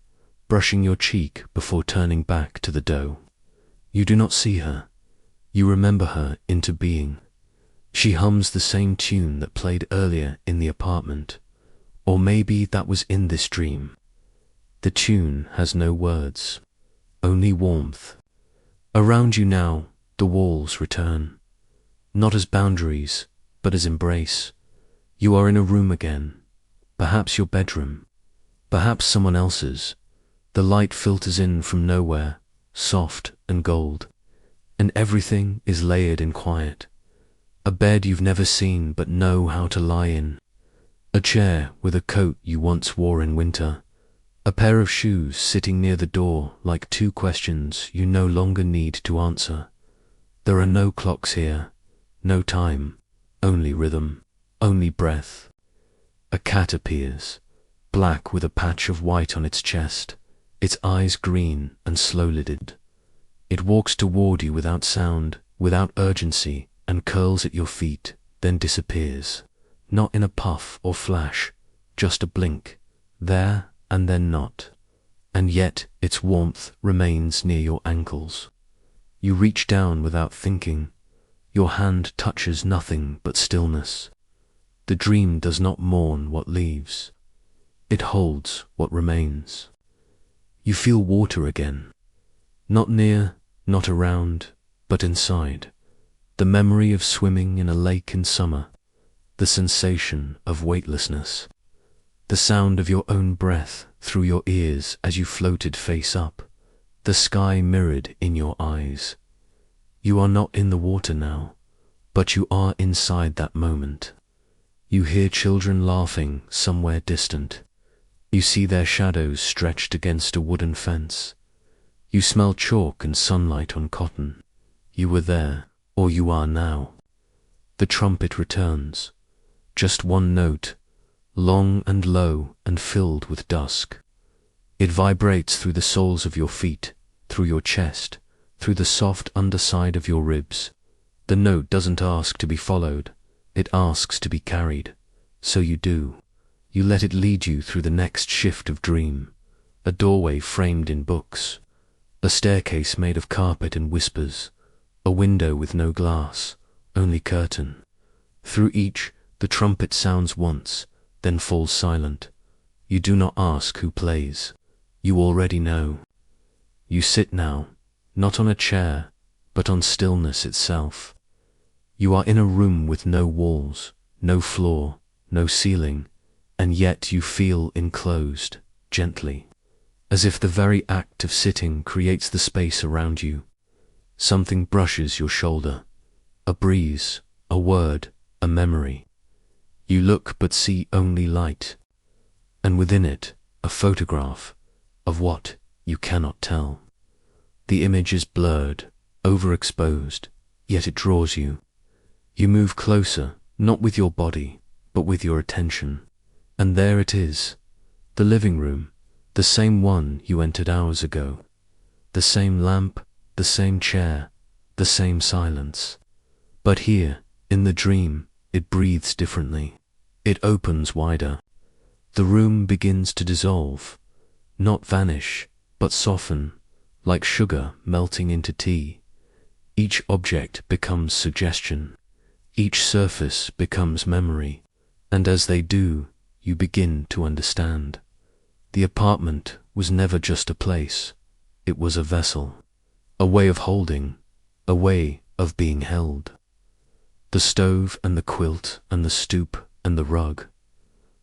S1: brushing your cheek before turning back to the dough. You do not see her. You remember her into being. She hums the same tune that played earlier in the apartment, or maybe that was in this dream. The tune has no words, only warmth. Around you now, the walls return, not as boundaries, but as embrace. You are in a room again, perhaps your bedroom, perhaps someone else's. The light filters in from nowhere, soft and gold, and everything is layered in quiet. A bed you've never seen but know how to lie in. A chair with a coat you once wore in winter. A pair of shoes sitting near the door like two questions you no longer need to answer. There are no clocks here, no time, only rhythm, only breath. A cat appears, black with a patch of white on its chest, its eyes green and slow-lidded. It walks toward you without sound, without urgency, and curls at your feet, then disappears. Not in a puff or flash, just a blink, there and then not. And yet its warmth remains near your ankles. You reach down without thinking. Your hand touches nothing but stillness. The dream does not mourn what leaves. It holds what remains. You feel water again. Not near, not around, but inside. The memory of swimming in a lake in summer. The sensation of weightlessness. The sound of your own breath through your ears as you floated face up. The sky mirrored in your eyes. You are not in the water now, but you are inside that moment. You hear children laughing somewhere distant. You see their shadows stretched against a wooden fence. You smell chalk and sunlight on cotton. You were there, or you are now. The trumpet returns. Just one note, long and low and filled with dusk. It vibrates through the soles of your feet, through your chest, through the soft underside of your ribs. The note doesn't ask to be followed, it asks to be carried. So you do. You let it lead you through the next shift of dream. A doorway framed in books, a staircase made of carpet and whispers, a window with no glass, only curtain. Through each, the trumpet sounds once, then falls silent. You do not ask who plays. You already know. You sit now, not on a chair, but on stillness itself. You are in a room with no walls, no floor, no ceiling, and yet you feel enclosed, gently, as if the very act of sitting creates the space around you. Something brushes your shoulder, a breeze, a word, a memory. You look but see only light, and within it a photograph of what you cannot tell. The image is blurred, overexposed, yet it draws you. You move closer, not with your body, but with your attention. And there it is, the living room, the same one you entered hours ago. The same lamp, the same chair, the same silence. But here, in the dream, it breathes differently. It opens wider. The room begins to dissolve, not vanish, but soften, like sugar melting into tea. Each object becomes suggestion. Each surface becomes memory. And as they do, you begin to understand. The apartment was never just a place. It was a vessel, a way of holding, a way of being held. The stove and the quilt and the stoop and the rug,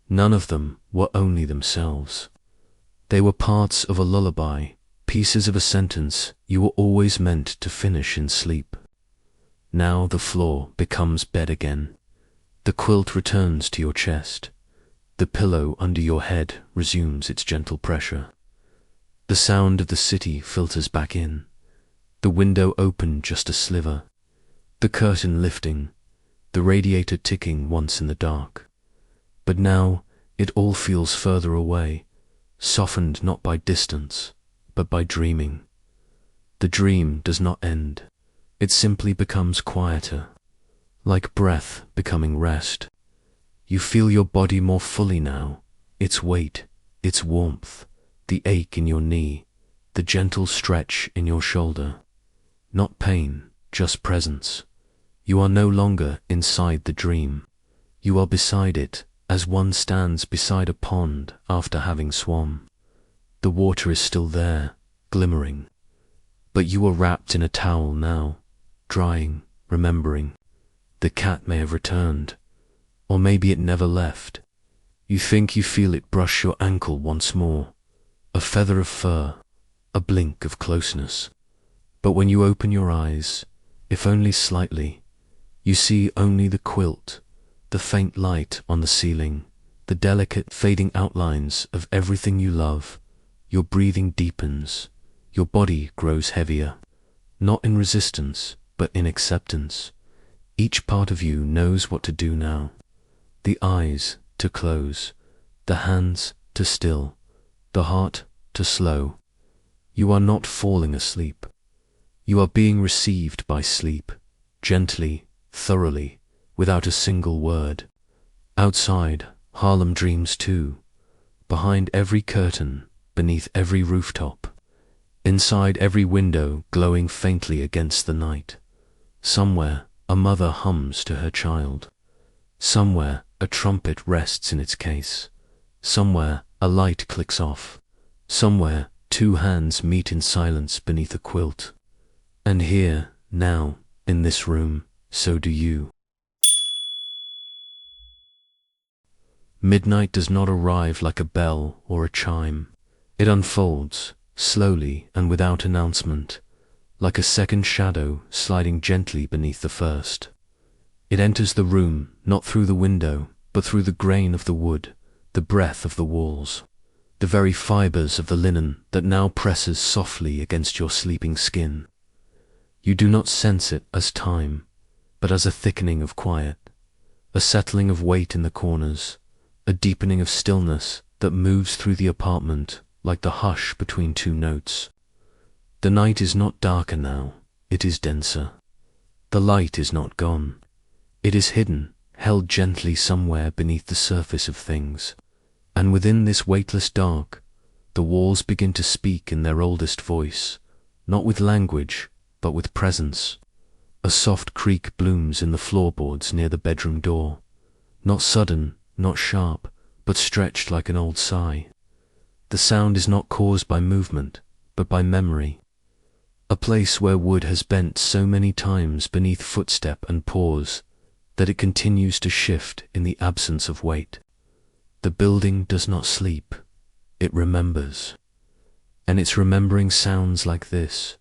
S1: none of them were only themselves. They were parts of a lullaby, pieces of a sentence you were always meant to finish in sleep. Now the floor becomes bed again. The quilt returns to your chest. The pillow under your head resumes its gentle pressure. The sound of the city filters back in. The window opened just a sliver. The curtain lifting. The radiator ticking once in the dark. But now it all feels further away, softened not by distance, but by dreaming. The dream does not end. It simply becomes quieter, like breath becoming rest. You feel your body more fully now, its weight, its warmth, the ache in your knee, the gentle stretch in your shoulder. Not pain, just presence. You are no longer inside the dream. You are beside it, as one stands beside a pond after having swum. The water is still there, glimmering. But you are wrapped in a towel now, drying, remembering. The cat may have returned, or maybe it never left. You think you feel it brush your ankle once more, a feather of fur, a blink of closeness. But when you open your eyes, if only slightly, you see only the quilt, the faint light on the ceiling, the delicate fading outlines of everything you love. Your breathing deepens, your body grows heavier, not in resistance, but in acceptance. Each part of you knows what to do now. The eyes to close, the hands to still, the heart to slow. You are not falling asleep. You are being received by sleep, gently, thoroughly, without a single word. Outside, Harlem dreams too, behind every curtain, beneath every rooftop, inside every window glowing faintly against the night. Somewhere, a mother hums to her child. Somewhere, a trumpet rests in its case. Somewhere, a light clicks off. Somewhere, two hands meet in silence beneath a quilt. And here, now, in this room, so do you. Midnight does not arrive like a bell or a chime. It unfolds, slowly and without announcement, like a second shadow sliding gently beneath the first. It enters the room, not through the window, but through the grain of the wood, the breath of the walls, the very fibers of the linen that now presses softly against your sleeping skin. You do not sense it as time, but as a thickening of quiet, a settling of weight in the corners, a deepening of stillness that moves through the apartment like the hush between two notes. The night is not darker now, it is denser. The light is not gone. It is hidden, held gently somewhere beneath the surface of things. And within this weightless dark, the walls begin to speak in their oldest voice, not with language, but with presence. A soft creak blooms in the floorboards near the bedroom door, not sudden, not sharp, but stretched like an old sigh. The sound is not caused by movement, but by memory. A place where wood has bent so many times beneath footstep and pause that it continues to shift in the absence of weight. The building does not sleep, it remembers. And its remembering sounds like this: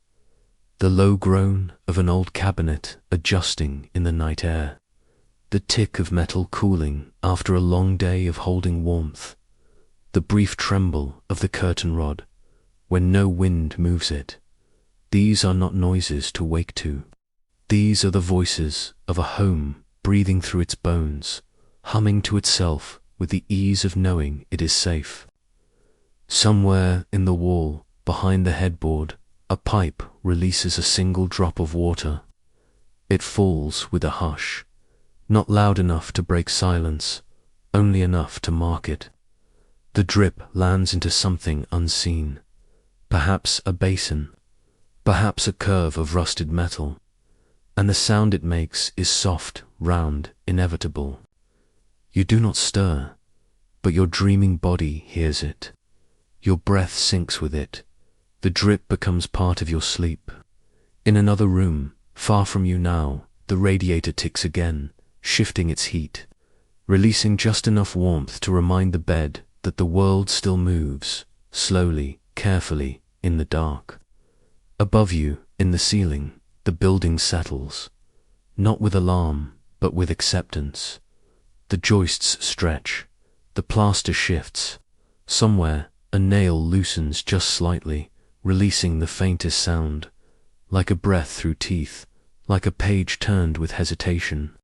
S1: the low groan of an old cabinet adjusting in the night air, the tick of metal cooling after a long day of holding warmth, the brief tremble of the curtain rod when no wind moves it. These are not noises to wake to. These are the voices of a home breathing through its bones, humming to itself with the ease of knowing it is safe. Somewhere in the wall, behind the headboard, a pipe releases a single drop of water. It falls with a hush, not loud enough to break silence, only enough to mark it. The drip lands into something unseen, perhaps a basin, perhaps a curve of rusted metal, and the sound it makes is soft, round, inevitable. You do not stir, but your dreaming body hears it. Your breath syncs with it. The drip becomes part of your sleep. In another room, far from you now, the radiator ticks again, shifting its heat, releasing just enough warmth to remind the bed that the world still moves, slowly, carefully, in the dark. Above you, in the ceiling, the building settles, not with alarm, but with acceptance. The joists stretch, the plaster shifts. Somewhere, a nail loosens just slightly, releasing the faintest sound, like a breath through teeth, like a page turned with hesitation.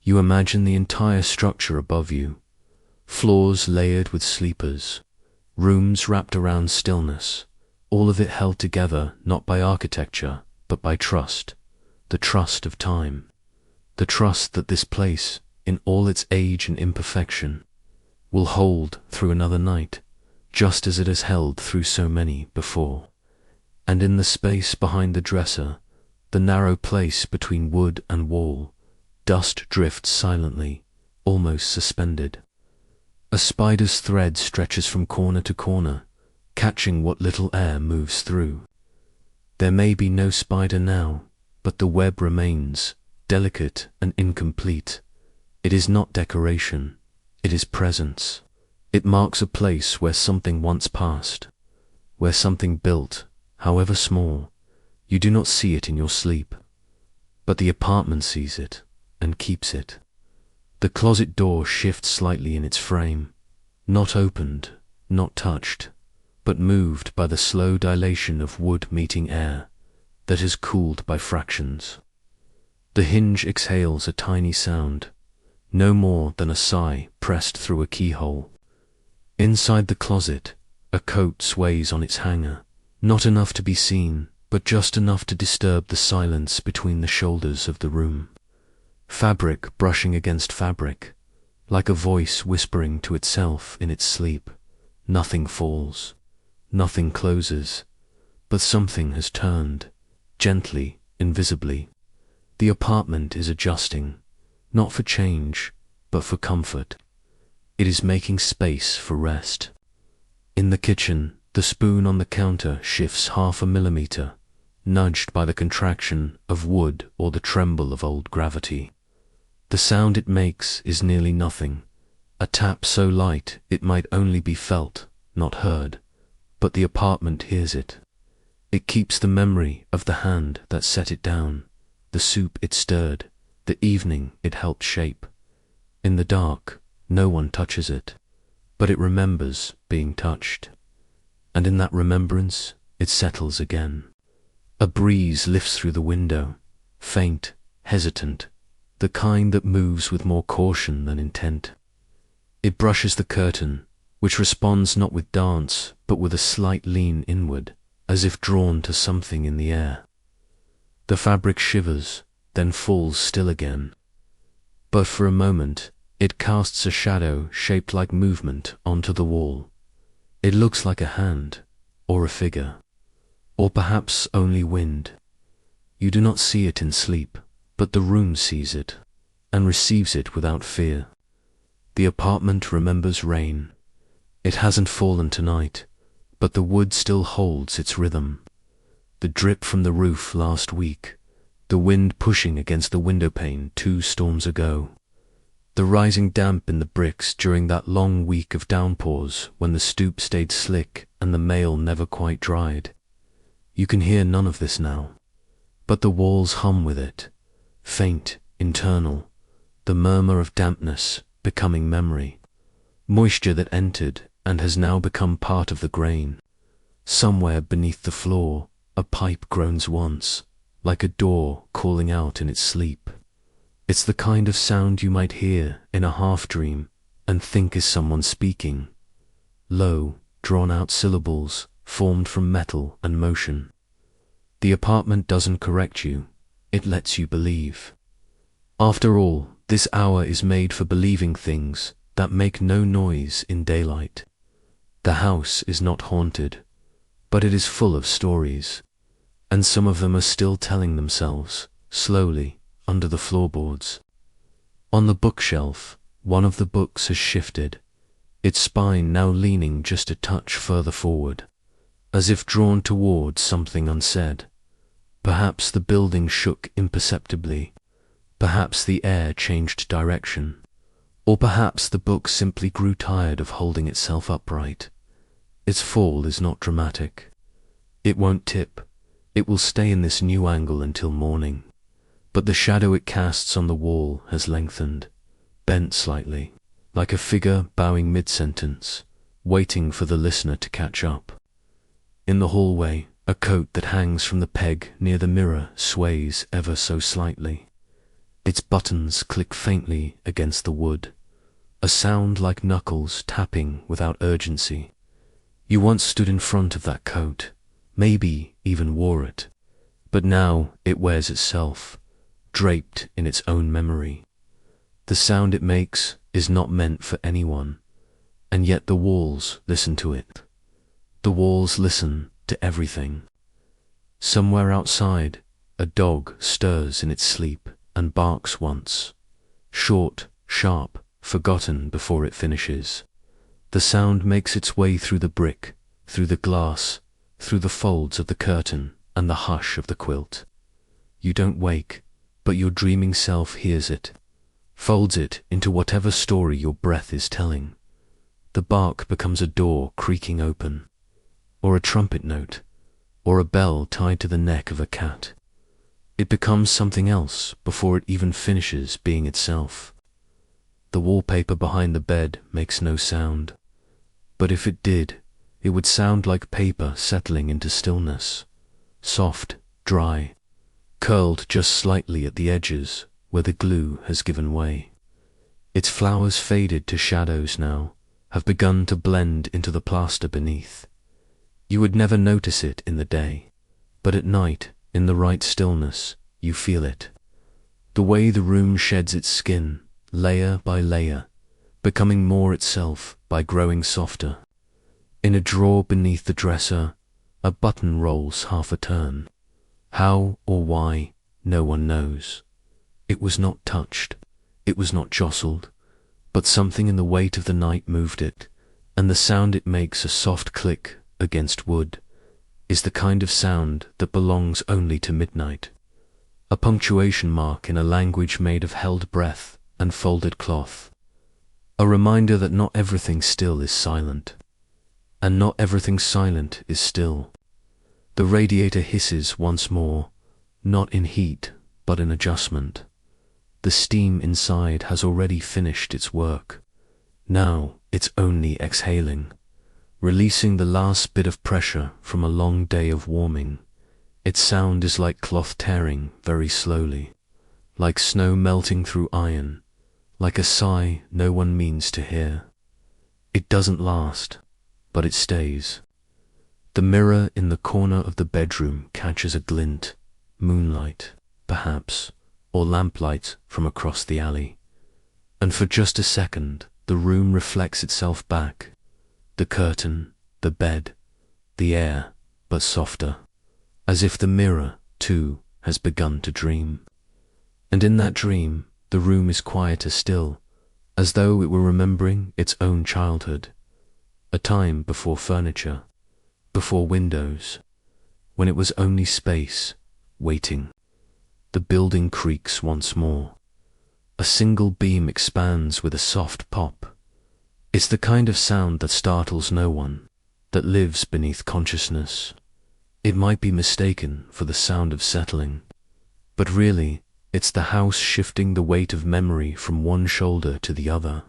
S1: You imagine the entire structure above you, floors layered with sleepers, rooms wrapped around stillness, all of it held together not by architecture, but by trust, the trust of time, the trust that this place, in all its age and imperfection, will hold through another night, just as it has held through so many before. And in the space behind the dresser, the narrow place between wood and wall, dust drifts silently, almost suspended. A spider's thread stretches from corner to corner, catching what little air moves through. There may be no spider now, but the web remains, delicate and incomplete. It is not decoration, it is presence. It marks a place where something once passed, where something built, however small. You do not see it in your sleep, but the apartment sees it and keeps it. The closet door shifts slightly in its frame, not opened, not touched, but moved by the slow dilation of wood meeting air that is cooled by fractions. The hinge exhales a tiny sound, no more than a sigh pressed through a keyhole. Inside the closet, a coat sways on its hanger, not enough to be seen, but just enough to disturb the silence between the shoulders of the room. Fabric brushing against fabric, like a voice whispering to itself in its sleep. Nothing falls, nothing closes, but something has turned, gently, invisibly. The apartment is adjusting, not for change, but for comfort. It is making space for rest. In the kitchen, the spoon on the counter shifts 0.5 millimeter, nudged by the contraction of wood or the tremble of old gravity. The sound it makes is nearly nothing, a tap so light it might only be felt, not heard, but the apartment hears it. It keeps the memory of the hand that set it down, the soup it stirred, the evening it helped shape. In the dark, no one touches it, but it remembers being touched. And in that remembrance, it settles again. A breeze lifts through the window, faint, hesitant, the kind that moves with more caution than intent. It brushes the curtain, which responds not with dance, but with a slight lean inward, as if drawn to something in the air. The fabric shivers, then falls still again. But for a moment, it casts a shadow shaped like movement onto the wall. It looks like a hand, or a figure, or perhaps only wind. You do not see it in sleep, but the room sees it, and receives it without fear. The apartment remembers rain. It hasn't fallen tonight, but the wood still holds its rhythm. The drip from the roof last week, the wind pushing against the windowpane 2 storms ago. The rising damp in the bricks during that long week of downpours when the stoop stayed slick and the mail never quite dried. You can hear none of this now, but the walls hum with it, faint, internal, the murmur of dampness becoming memory, moisture that entered and has now become part of the grain. Somewhere beneath the floor, a pipe groans once, like a door calling out in its sleep. It's the kind of sound you might hear in a half-dream and think is someone speaking. Low, drawn-out syllables formed from metal and motion. The apartment doesn't correct you, it lets you believe. After all, this hour is made for believing things that make no noise in daylight. The house is not haunted, but it is full of stories, and some of them are still telling themselves, slowly, under the floorboards. On the bookshelf, one of the books has shifted, its spine now leaning just a touch further forward, as if drawn toward something unsaid. Perhaps the building shook imperceptibly, perhaps the air changed direction, or perhaps the book simply grew tired of holding itself upright. Its fall is not dramatic. It won't tip, it will stay in this new angle until morning. But the shadow it casts on the wall has lengthened, bent slightly, like a figure bowing mid-sentence, waiting for the listener to catch up. In the hallway, a coat that hangs from the peg near the mirror sways ever so slightly. Its buttons click faintly against the wood, a sound like knuckles tapping without urgency. You once stood in front of that coat, maybe even wore it, but now it wears itself, draped in its own memory. The sound it makes is not meant for anyone, and yet the walls listen to it. The walls listen to everything. Somewhere outside, a dog stirs in its sleep and barks once, short, sharp, forgotten before it finishes. The sound makes its way through the brick, through the glass, through the folds of the curtain and the hush of the quilt. You don't wake, but your dreaming self hears it, folds it into whatever story your breath is telling. The bark becomes a door creaking open, or a trumpet note, or a bell tied to the neck of a cat. It becomes something else before it even finishes being itself. The wallpaper behind the bed makes no sound, but if it did, it would sound like paper settling into stillness, soft, dry, curled just slightly at the edges where the glue has given way. Its flowers faded to shadows now, have begun to blend into the plaster beneath. You would never notice it in the day, but at night, in the right stillness, you feel it. The way the room sheds its skin, layer by layer, becoming more itself by growing softer. In a drawer beneath the dresser, a button rolls half a turn. How or why, no one knows. It was not touched, it was not jostled, but something in the weight of the night moved it, and the sound it makes, a soft click against wood, is the kind of sound that belongs only to midnight. A punctuation mark in a language made of held breath and folded cloth. A reminder that not everything still is silent, and not everything silent is still. The radiator hisses once more, not in heat, but in adjustment. The steam inside has already finished its work. Now it's only exhaling, releasing the last bit of pressure from a long day of warming. Its sound is like cloth tearing very slowly, like snow melting through iron, like a sigh no one means to hear. It doesn't last, but it stays. The mirror in the corner of the bedroom catches a glint, moonlight, perhaps, or lamplight from across the alley. And for just a second, the room reflects itself back. The curtain, the bed, the air, but softer, as if the mirror, too, has begun to dream. And in that dream, the room is quieter still, as though it were remembering its own childhood, a time before furniture, before windows, when it was only space, waiting. The building creaks once more. A single beam expands with a soft pop. It's the kind of sound that startles no one, that lives beneath consciousness. It might be mistaken for the sound of settling, but really, it's the house shifting the weight of memory from one shoulder to the other.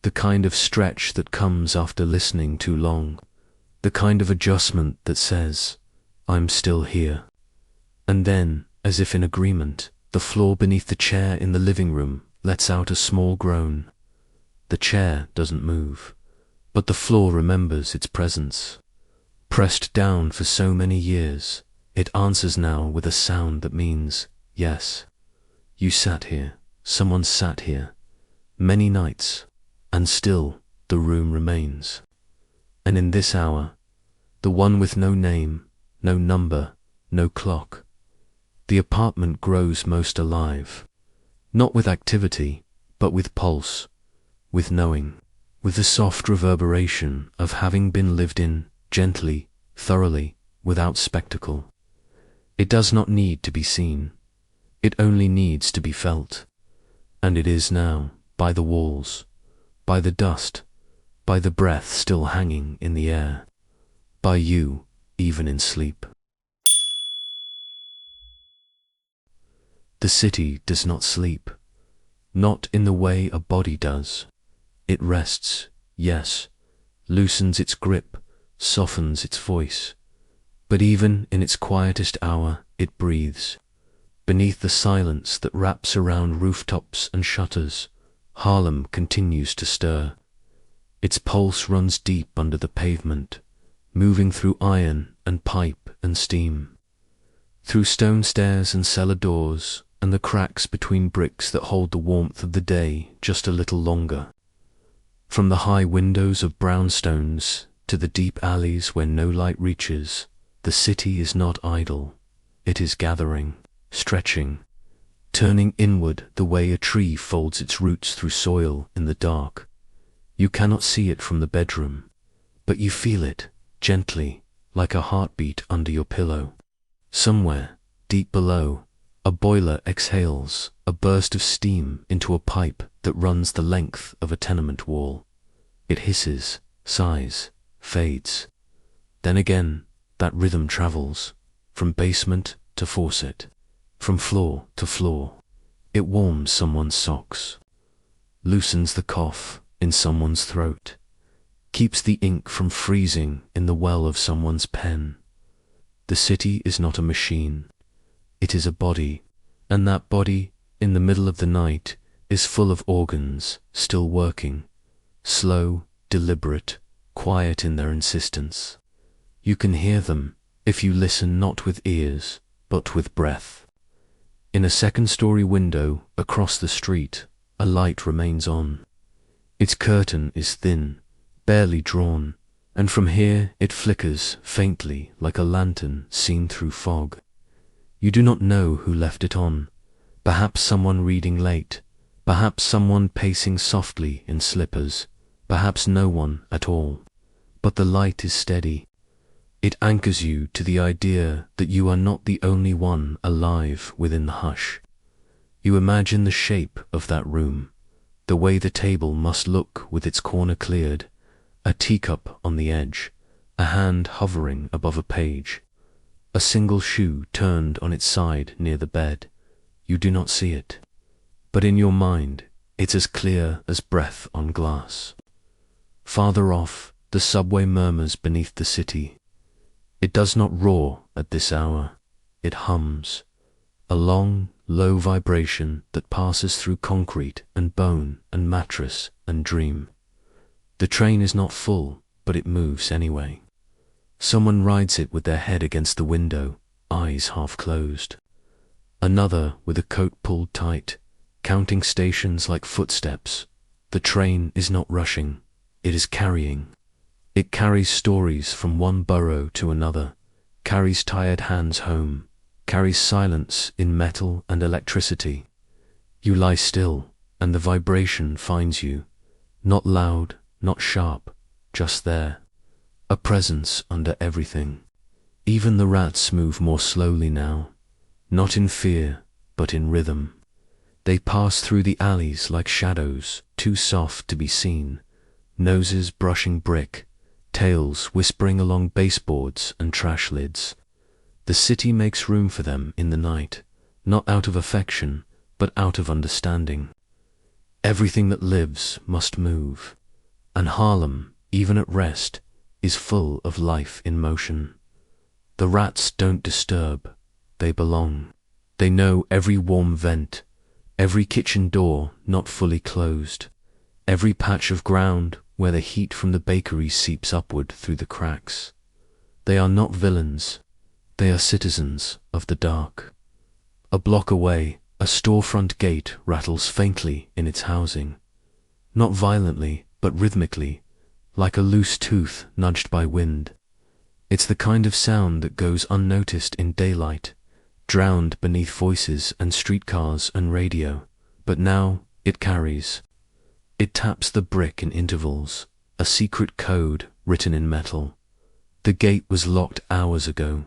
S1: The kind of stretch that comes after listening too long. The kind of adjustment that says, I'm still here. And then, as if in agreement, the floor beneath the chair in the living room lets out a small groan. The chair doesn't move, but the floor remembers its presence. Pressed down for so many years, it answers now with a sound that means, yes. You sat here, someone sat here, many nights, and still the room remains. And in this hour, the one with no name, no number, no clock, the apartment grows most alive, not with activity, but with pulse, with knowing, with the soft reverberation of having been lived in, gently, thoroughly, without spectacle. It does not need to be seen. It only needs to be felt. And it is now, by the walls, by the dust, by the breath still hanging in the air, by you, even in sleep. The city does not sleep, not in the way a body does. It rests, yes, loosens its grip, softens its voice, but even in its quietest hour it breathes. Beneath the silence that wraps around rooftops and shutters, Harlem continues to stir. Its pulse runs deep under the pavement, moving through iron and pipe and steam, through stone stairs and cellar doors and the cracks between bricks that hold the warmth of the day just a little longer. From the high windows of brownstones to the deep alleys where no light reaches, the city is not idle. It is gathering, stretching, turning inward the way a tree folds its roots through soil in the dark. You cannot see it from the bedroom, but you feel it, gently, like a heartbeat under your pillow. Somewhere, deep below, a boiler exhales a burst of steam into a pipe that runs the length of a tenement wall. It hisses, sighs, fades. Then again, that rhythm travels, from basement to faucet, from floor to floor. It warms someone's socks, loosens the cough in someone's throat, keeps the ink from freezing in the well of someone's pen. The city is not a machine. It is a body, and that body, in the middle of the night, is full of organs, still working, slow, deliberate, quiet in their insistence. You can hear them if you listen not with ears, but with breath. In a second-story window across the street, a light remains on. Its curtain is thin, barely drawn, and from here it flickers faintly like a lantern seen through fog. You do not know who left it on. Perhaps someone reading late, perhaps someone pacing softly in slippers, perhaps no one at all. But the light is steady. It anchors you to the idea that you are not the only one alive within the hush. You imagine the shape of that room, the way the table must look with its corner cleared, a teacup on the edge, a hand hovering above a page, a single shoe turned on its side near the bed. You do not see it, but in your mind it's as clear as breath on glass. Farther off, the subway murmurs beneath the city. It does not roar at this hour. It hums, a long, low vibration that passes through concrete and bone and mattress and dream. The train is not full, but it moves anyway. Someone rides it with their head against the window, eyes half closed. Another with a coat pulled tight, counting stations like footsteps. The train is not rushing, it is carrying. It carries stories from one borough to another, carries tired hands home, carries silence in metal and electricity. You lie still, and the vibration finds you, not loud, not sharp, just there, a presence under everything. Even the rats move more slowly now, not in fear, but in rhythm. They pass through the alleys like shadows, too soft to be seen, noses brushing brick, tails whispering along baseboards and trash lids. The city makes room for them in the night, not out of affection, but out of understanding. Everything that lives must move, and Harlem, even at rest, is full of life in motion. The rats don't disturb, they belong. They know every warm vent, every kitchen door not fully closed, every patch of ground where the heat from the bakery seeps upward through the cracks. They are not villains, they are citizens of the dark. A block away, a storefront gate rattles faintly in its housing, not violently, but rhythmically, like a loose tooth nudged by wind. It's the kind of sound that goes unnoticed in daylight, drowned beneath voices and streetcars and radio, but now it carries. It taps the brick in intervals, a secret code written in metal. The gate was locked hours ago.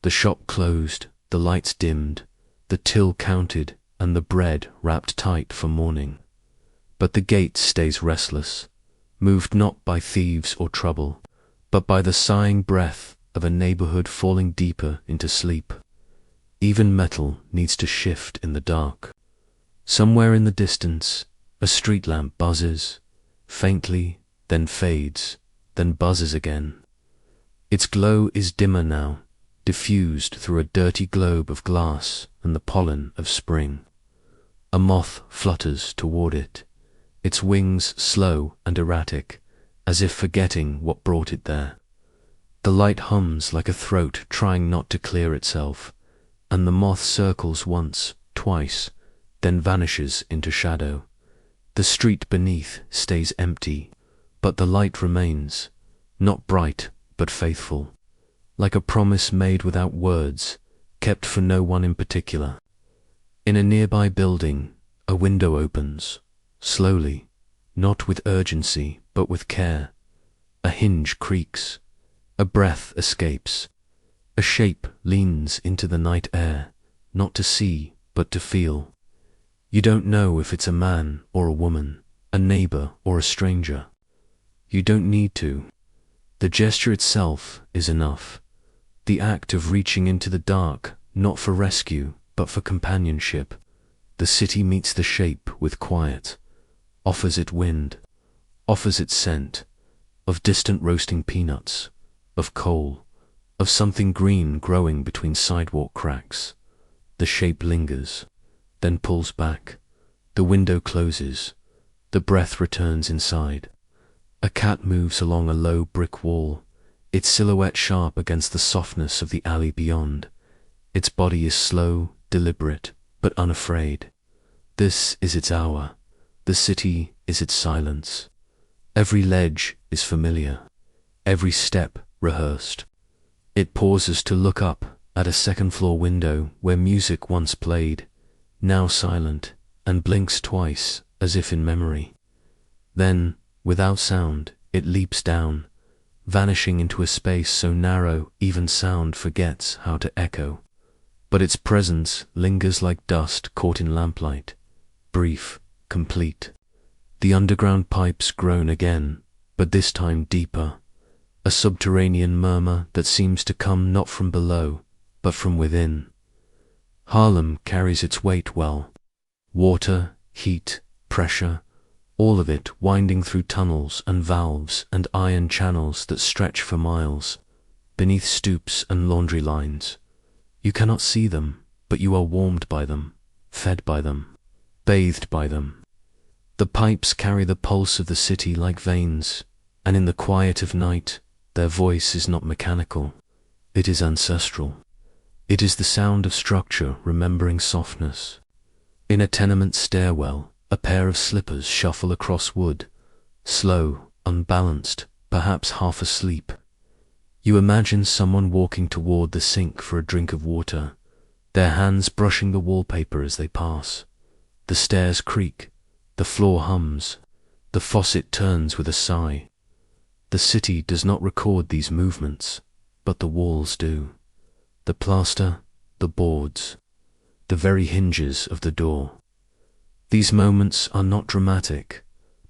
S1: The shop closed, the lights dimmed, the till counted, and the bread wrapped tight for morning. But the gate stays restless, moved not by thieves or trouble, but by the sighing breath of a neighborhood falling deeper into sleep. Even metal needs to shift in the dark. Somewhere in the distance, a street lamp buzzes, faintly, then fades, then buzzes again. Its glow is dimmer now, diffused through a dirty globe of glass and the pollen of spring. A moth flutters toward it, its wings slow and erratic, as if forgetting what brought it there. The light hums like a throat trying not to clear itself, and the moth circles once, twice, then vanishes into shadow. The street beneath stays empty, but the light remains, not bright but faithful, like a promise made without words, kept for no one in particular. In a nearby building, a window opens, slowly, not with urgency but with care. A hinge creaks. A breath escapes. A shape leans into the night air, not to see, but to feel. You don't know if it's a man or a woman, a neighbor or a stranger. You don't need to. The gesture itself is enough. The act of reaching into the dark, not for rescue, but for companionship. The city meets the shape with quiet, offers it wind, offers it scent, of distant roasting peanuts, of coal, of something green growing between sidewalk cracks. The shape lingers, then pulls back. The window closes. The breath returns inside. A cat moves along a low brick wall, its silhouette sharp against the softness of the alley beyond. Its body is slow, deliberate, but unafraid. This is its hour. The city is its silence. Every ledge is familiar. Every step rehearsed. It pauses to look up at a second-floor window where music once played, now silent, and blinks twice as if in memory. Then, without sound, it leaps down, vanishing into a space so narrow even sound forgets how to echo. But its presence lingers like dust caught in lamplight, brief, complete. The underground pipes groan again, but this time deeper, a subterranean murmur that seems to come not from below, but from within. Harlem carries its weight well. Water, heat, pressure, all of it winding through tunnels and valves and iron channels that stretch for miles, beneath stoops and laundry lines. You cannot see them, but you are warmed by them, fed by them, bathed by them. The pipes carry the pulse of the city like veins, and in the quiet of night, their voice is not mechanical. It is ancestral. It is the sound of structure remembering softness. In a tenement stairwell, a pair of slippers shuffle across wood, slow, unbalanced, perhaps half asleep. You imagine someone walking toward the sink for a drink of water, their hands brushing the wallpaper as they pass. The stairs creak, the floor hums, the faucet turns with a sigh. The city does not record these movements, but the walls do. The plaster, the boards, the very hinges of the door. These moments are not dramatic,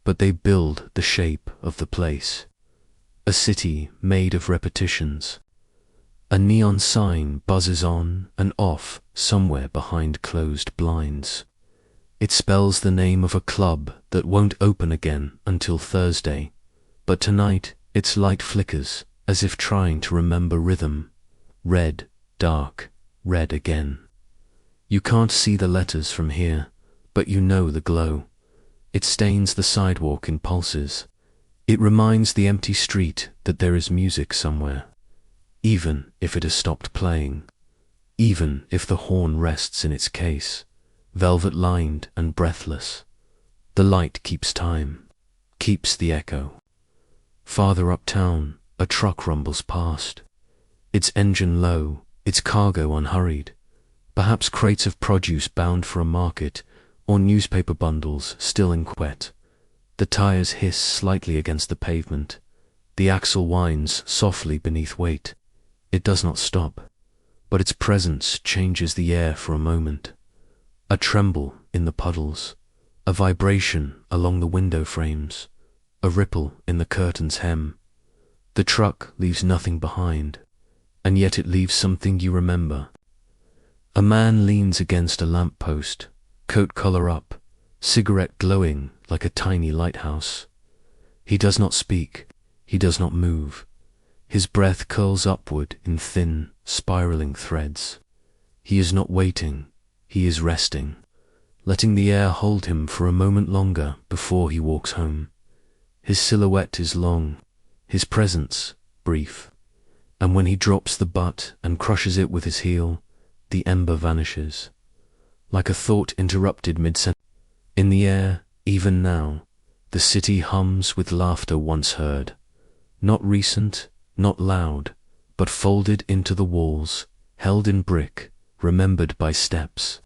S1: but they build the shape of the place. A city made of repetitions. A neon sign buzzes on and off somewhere behind closed blinds. It spells the name of a club that won't open again until Thursday, but tonight its light flickers as if trying to remember rhythm. Red, dark, red again. You can't see the letters from here, but you know the glow. It stains the sidewalk in pulses. It reminds the empty street that there is music somewhere, even if it has stopped playing, even if the horn rests in its case, velvet-lined and breathless. The light keeps time, keeps the echo. Farther uptown, a truck rumbles past, its engine low, its cargo unhurried, perhaps crates of produce bound for a market, or newspaper bundles still inquet. The tires hiss slightly against the pavement. The axle whines softly beneath weight. It does not stop, but its presence changes the air for a moment. A tremble in the puddles, a vibration along the window frames, a ripple in the curtain's hem. The truck leaves nothing behind, and yet it leaves something you remember. A man leans against a lamppost, coat collar up, cigarette glowing like a tiny lighthouse. He does not speak, he does not move. His breath curls upward in thin, spiraling threads. He is not waiting, he is resting, letting the air hold him for a moment longer before he walks home. His silhouette is long, his presence brief, and when he drops the butt and crushes it with his heel, the ember vanishes, like a thought interrupted mid-sentence. In the air, even now, the city hums with laughter once heard, not recent, not loud, but folded into the walls, held in brick, remembered by steps.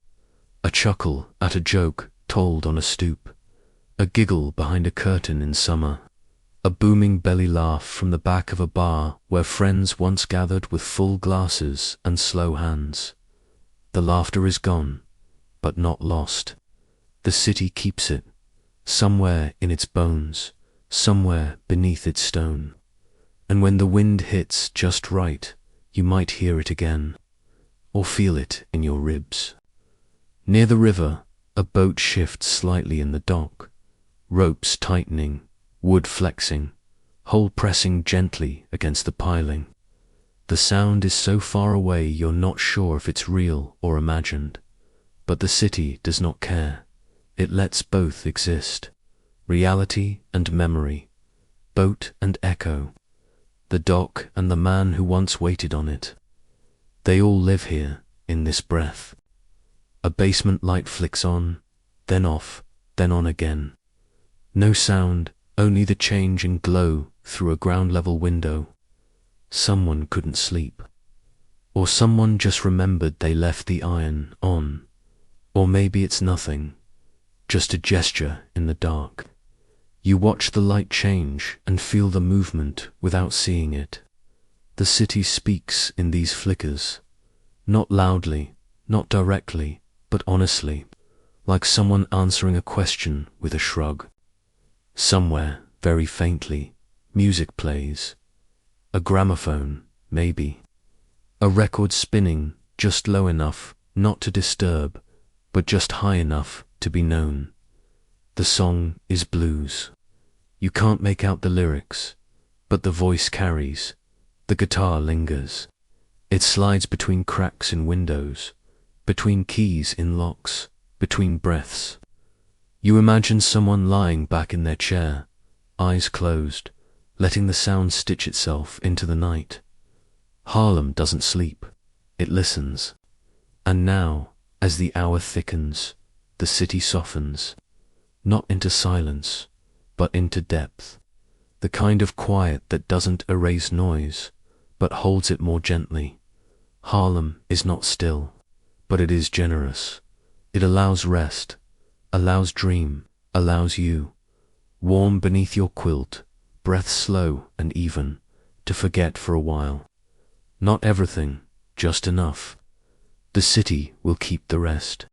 S1: A chuckle at a joke told on a stoop, a giggle behind a curtain in summer, A booming belly laugh from the back of a bar where friends once gathered with full glasses and slow hands. The laughter is gone, but not lost. The city keeps it, somewhere in its bones, somewhere beneath its stone. And when the wind hits just right, you might hear it again, or feel it in your ribs. Near the river, a boat shifts slightly in the dock, ropes tightening, wood flexing, hull pressing gently against the piling. The sound is so far away you're not sure if it's real or imagined. But the city does not care. It lets both exist. Reality and memory, boat and echo, the dock and the man who once waited on it. They all live here, in this breath. A basement light flicks on, then off, then on again. No sound, only the change in glow through a ground-level window. Someone couldn't sleep. Or someone just remembered they left the iron on. Or maybe it's nothing, just a gesture in the dark. You watch the light change and feel the movement without seeing it. The city speaks in these flickers, not loudly, not directly, but honestly, like someone answering a question with a shrug. Somewhere, very faintly, music plays. A gramophone, maybe. A record spinning just low enough not to disturb, but just high enough to be known. The song is blues. You can't make out the lyrics, but the voice carries. The guitar lingers. It slides between cracks in windows, between keys in locks, between breaths. You imagine someone lying back in their chair, eyes closed, letting the sound stitch itself into the night. Harlem doesn't sleep, it listens. And now, as the hour thickens, the city softens, not into silence, but into depth, the kind of quiet that doesn't erase noise, but holds it more gently. Harlem is not still, but it is generous. It allows rest, allows dream, allows you, warm beneath your quilt, breath slow and even, to forget for a while. Not everything, just enough. The city will keep the rest.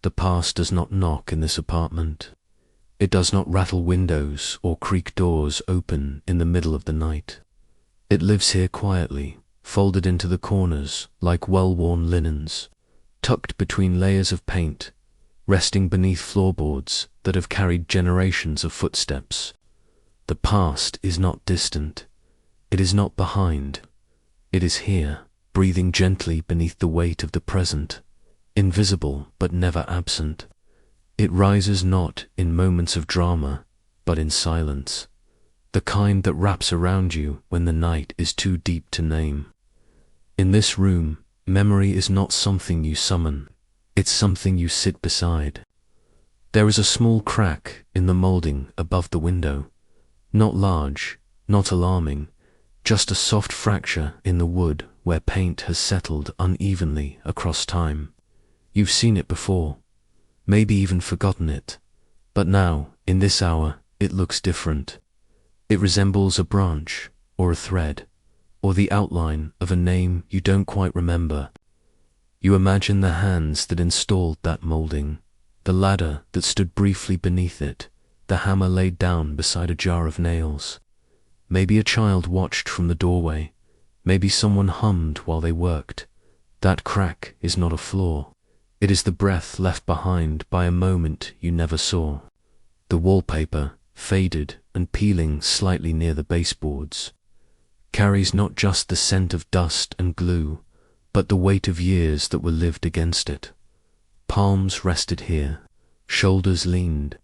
S1: The past does not knock in this apartment. It does not rattle windows or creak doors open in the middle of the night. It lives here quietly, folded into the corners like well-worn linens, tucked between layers of paint, resting beneath floorboards that have carried generations of footsteps. The past is not distant. It is not behind. It is here, breathing gently beneath the weight of the present, invisible but never absent. It rises not in moments of drama, but in silence, the kind that wraps around you when the night is too deep to name. In this room, memory is not something you summon, it's something you sit beside. There is a small crack in the molding above the window, not large, not alarming, just a soft fracture in the wood where paint has settled unevenly across time. You've seen it before, maybe even forgotten it, but now, in this hour, it looks different. It resembles a branch, or a thread, or the outline of a name you don't quite remember. You imagine the hands that installed that molding, the ladder that stood briefly beneath it, the hammer laid down beside a jar of nails. Maybe a child watched from the doorway, maybe someone hummed while they worked. That crack is not a flaw. It is the breath left behind by a moment you never saw. The wallpaper, faded and peeling slightly near the baseboards, carries not just the scent of dust and glue, but the weight of years that were lived against it. Palms rested here, shoulders leaned,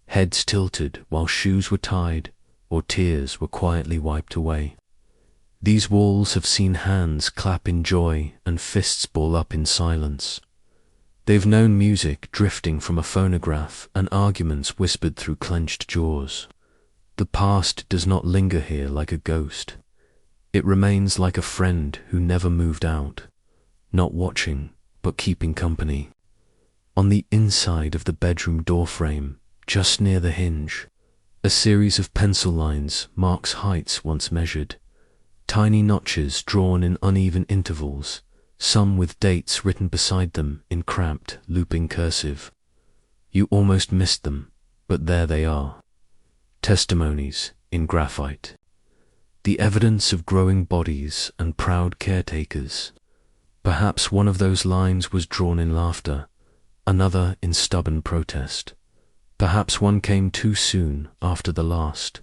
S1: heads tilted while shoes were tied or tears were quietly wiped away. These walls have seen hands clap in joy and fists ball up in silence. They've known music drifting from a phonograph and arguments whispered through clenched jaws. The past does not linger here like a ghost. It remains like a friend who never moved out, not watching, but keeping company. On the inside of the bedroom doorframe, just near the hinge. A series of pencil lines marks heights once measured, tiny notches drawn in uneven intervals, some with dates written beside them in cramped, looping cursive. You almost missed them, but there they are. Testimonies in graphite. The evidence of growing bodies and proud caretakers. Perhaps one of those lines was drawn in laughter, another in stubborn protest. Perhaps one came too soon after the last,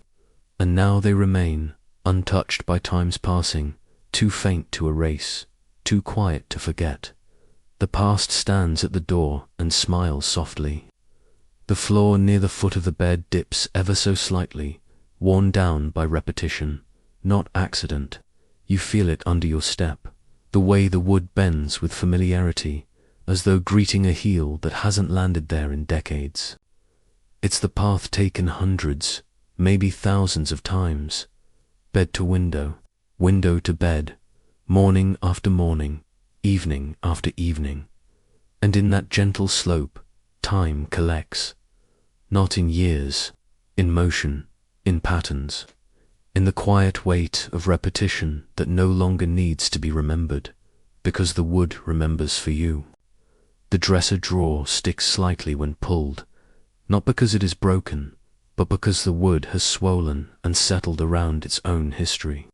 S1: and now they remain, untouched by time's passing, too faint to erase, too quiet to forget. The past stands at the door and smiles softly. The floor near the foot of the bed dips ever so slightly, worn down by repetition, not accident. You feel it under your step, the way the wood bends with familiarity, as though greeting a heel that hasn't landed there in decades. It's the path taken hundreds, maybe thousands of times. Bed to window, window to bed, morning after morning, evening after evening. And in that gentle slope, time collects. Not in years, in motion, in patterns, in the quiet weight of repetition that no longer needs to be remembered, because the wood remembers for you. The dresser drawer sticks slightly when pulled, not because it is broken, but because the wood has swollen and settled around its own history.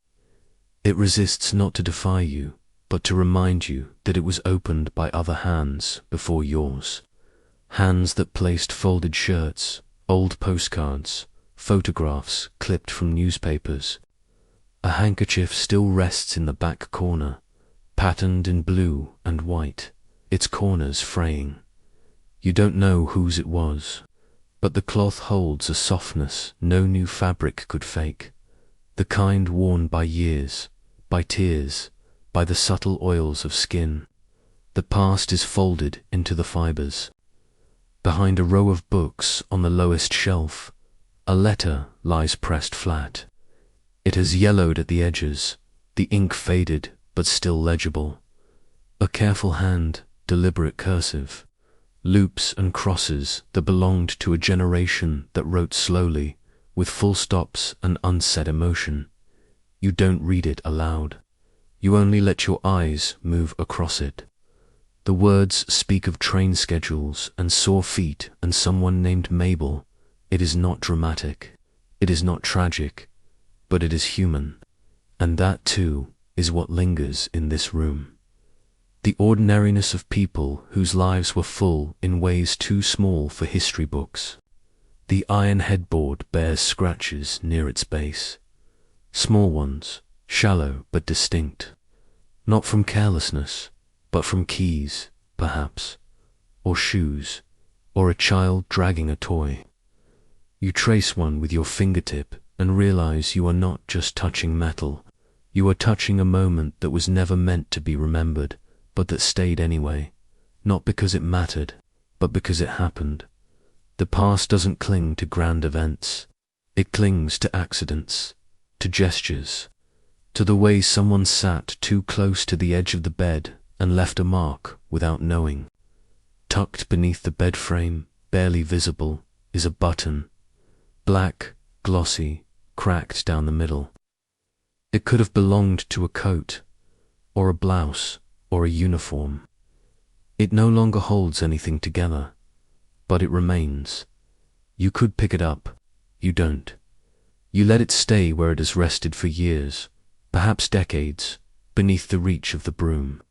S1: It resists not to defy you, but to remind you that it was opened by other hands before yours. Hands that placed folded shirts, old postcards, photographs clipped from newspapers. A handkerchief still rests in the back corner, patterned in blue and white, its corners fraying. You don't know whose it was, but the cloth holds a softness no new fabric could fake, the kind worn by years, by tears, by the subtle oils of skin. The past is folded into the fibers. Behind a row of books on the lowest shelf, a letter lies pressed flat. It has yellowed at the edges, the ink faded but still legible. A careful hand, deliberate cursive, loops and crosses that belonged to a generation that wrote slowly, with full stops and unsaid emotion. You don't read it aloud. You only let your eyes move across it. The words speak of train schedules and sore feet and someone named Mabel. It is not dramatic. It is not tragic. But it is human. And that, too, is what lingers in this room. The ordinariness of people whose lives were full in ways too small for history books. The iron headboard bears scratches near its base. Small ones, shallow but distinct. Not from carelessness, but from keys, perhaps, or shoes, or a child dragging a toy. You trace one with your fingertip and realize you are not just touching metal. You are touching a moment that was never meant to be remembered, but that stayed anyway, not because it mattered, but because it happened. The past doesn't cling to grand events. It clings to accidents, to gestures, to the way someone sat too close to the edge of the bed and left a mark without knowing. Tucked beneath the bed frame, barely visible, is a button, black, glossy, cracked down the middle. It could have belonged to a coat, or a blouse, or a uniform. It no longer holds anything together, but it remains. You could pick it up. You don't. You let it stay where it has rested for years, perhaps decades, beneath the reach of the broom.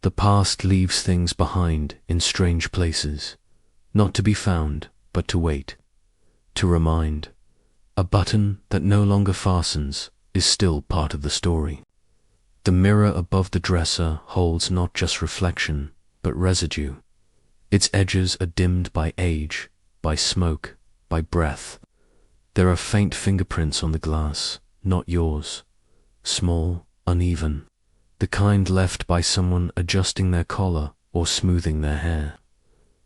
S1: The past leaves things behind in strange places, not to be found, but to wait, to remind. A button that no longer fastens is still part of the story. The mirror above the dresser holds not just reflection, but residue. Its edges are dimmed by age, by smoke, by breath. There are faint fingerprints on the glass, not yours. Small, uneven. The kind left by someone adjusting their collar or smoothing their hair.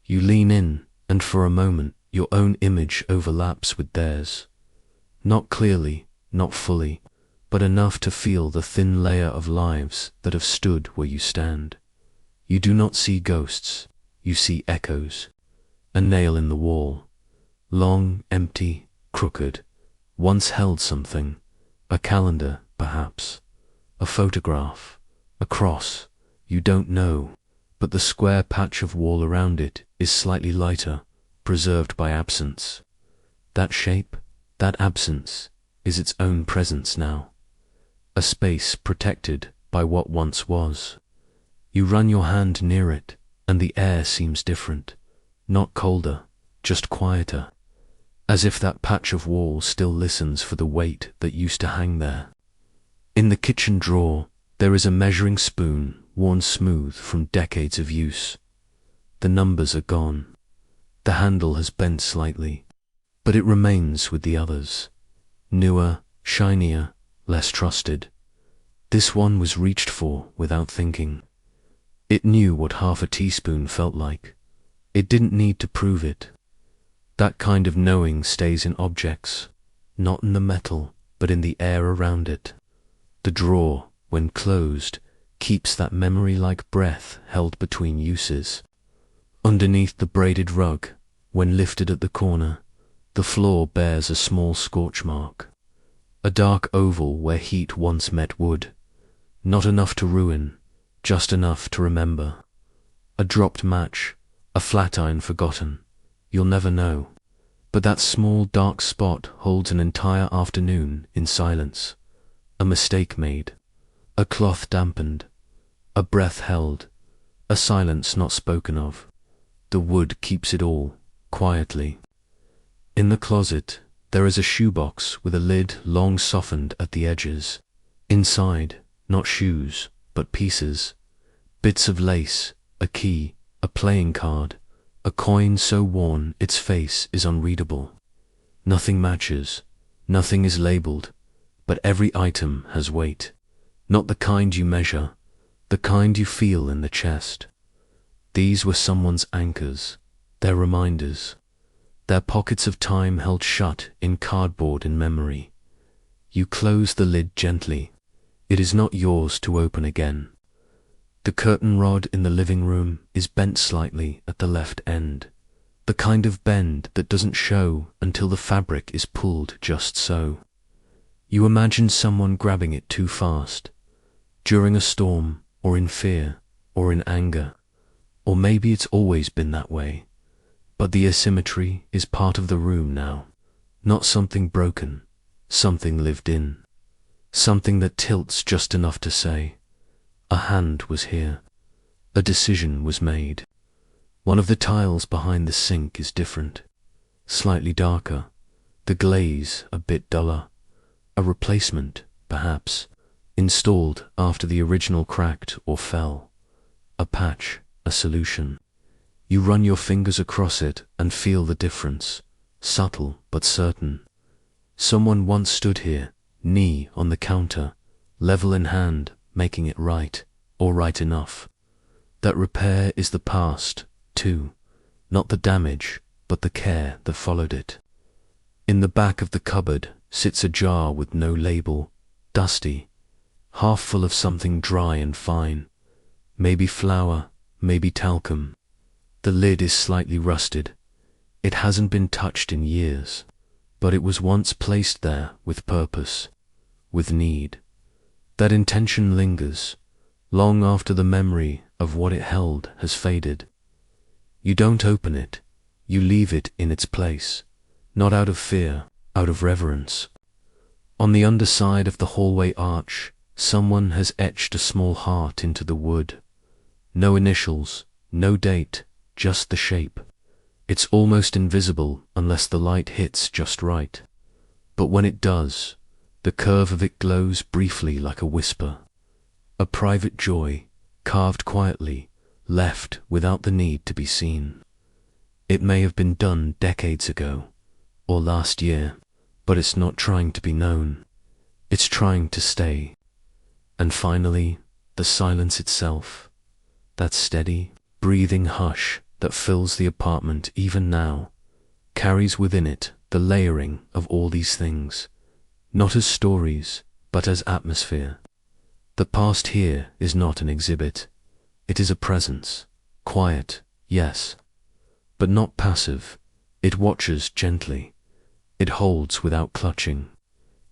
S1: You lean in, and for a moment your own image overlaps with theirs. Not clearly, not fully, but enough to feel the thin layer of lives that have stood where you stand. You do not see ghosts, you see echoes. A nail in the wall, long, empty, crooked, once held something, a calendar, perhaps, a photograph, a cross, you don't know, but the square patch of wall around it is slightly lighter, preserved by absence. That shape, that absence, is its own presence now. A space protected by what once was. You run your hand near it, and the air seems different, not colder, just quieter, as if that patch of wall still listens for the weight that used to hang there. In the kitchen drawer, there is a measuring spoon worn smooth from decades of use. The numbers are gone. The handle has bent slightly, but it remains with the others. Newer, shinier, less trusted. This one was reached for without thinking. It knew what half a teaspoon felt like. It didn't need to prove it. That kind of knowing stays in objects, not in the metal, but in the air around it. The drawer, when closed, keeps that memory-like breath held between uses. Underneath the braided rug, when lifted at the corner, the floor bears a small scorch mark. A dark oval where heat once met wood. Not enough to ruin, just enough to remember. A dropped match, a flat iron forgotten. You'll never know. But that small dark spot holds an entire afternoon in silence. A mistake made. A cloth dampened. A breath held. A silence not spoken of. The wood keeps it all, quietly. In the closet, there is a shoebox with a lid long softened at the edges. Inside, not shoes, but pieces. Bits of lace, a key, a playing card, a coin so worn its face is unreadable. Nothing matches, nothing is labeled, but every item has weight. Not the kind you measure, the kind you feel in the chest. These were someone's anchors, their reminders, their pockets of time held shut in cardboard in memory. You close the lid gently. It is not yours to open again. The curtain rod in the living room is bent slightly at the left end, the kind of bend that doesn't show until the fabric is pulled just so. You imagine someone grabbing it too fast, during a storm, or in fear, or in anger, or maybe it's always been that way. But the asymmetry is part of the room now, not something broken, something lived in, something that tilts just enough to say, a hand was here, a decision was made. One of the tiles behind the sink is different, slightly darker, the glaze a bit duller, a replacement, perhaps, installed after the original cracked or fell, a patch, a solution. You run your fingers across it and feel the difference, subtle but certain. Someone once stood here, knee on the counter, level in hand, making it right, or right enough. That repair is the past, too, not the damage, but the care that followed it. In the back of the cupboard sits a jar with no label, dusty, half full of something dry and fine, maybe flour, maybe talcum. The lid is slightly rusted. It hasn't been touched in years, but it was once placed there with purpose, with need. That intention lingers, long after the memory of what it held has faded. You don't open it, you leave it in its place, not out of fear, out of reverence. On the underside of the hallway arch, someone has etched a small heart into the wood. No initials, no date, just the shape. It's almost invisible unless the light hits just right. But when it does, the curve of it glows briefly like a whisper. A private joy, carved quietly, left without the need to be seen. It may have been done decades ago, or last year, but it's not trying to be known. It's trying to stay. And finally, the silence itself, that steady, breathing hush that fills the apartment even now, carries within it the layering of all these things, not as stories, but as atmosphere. The past here is not an exhibit. It is a presence, quiet, yes, but not passive. It watches gently. It holds without clutching.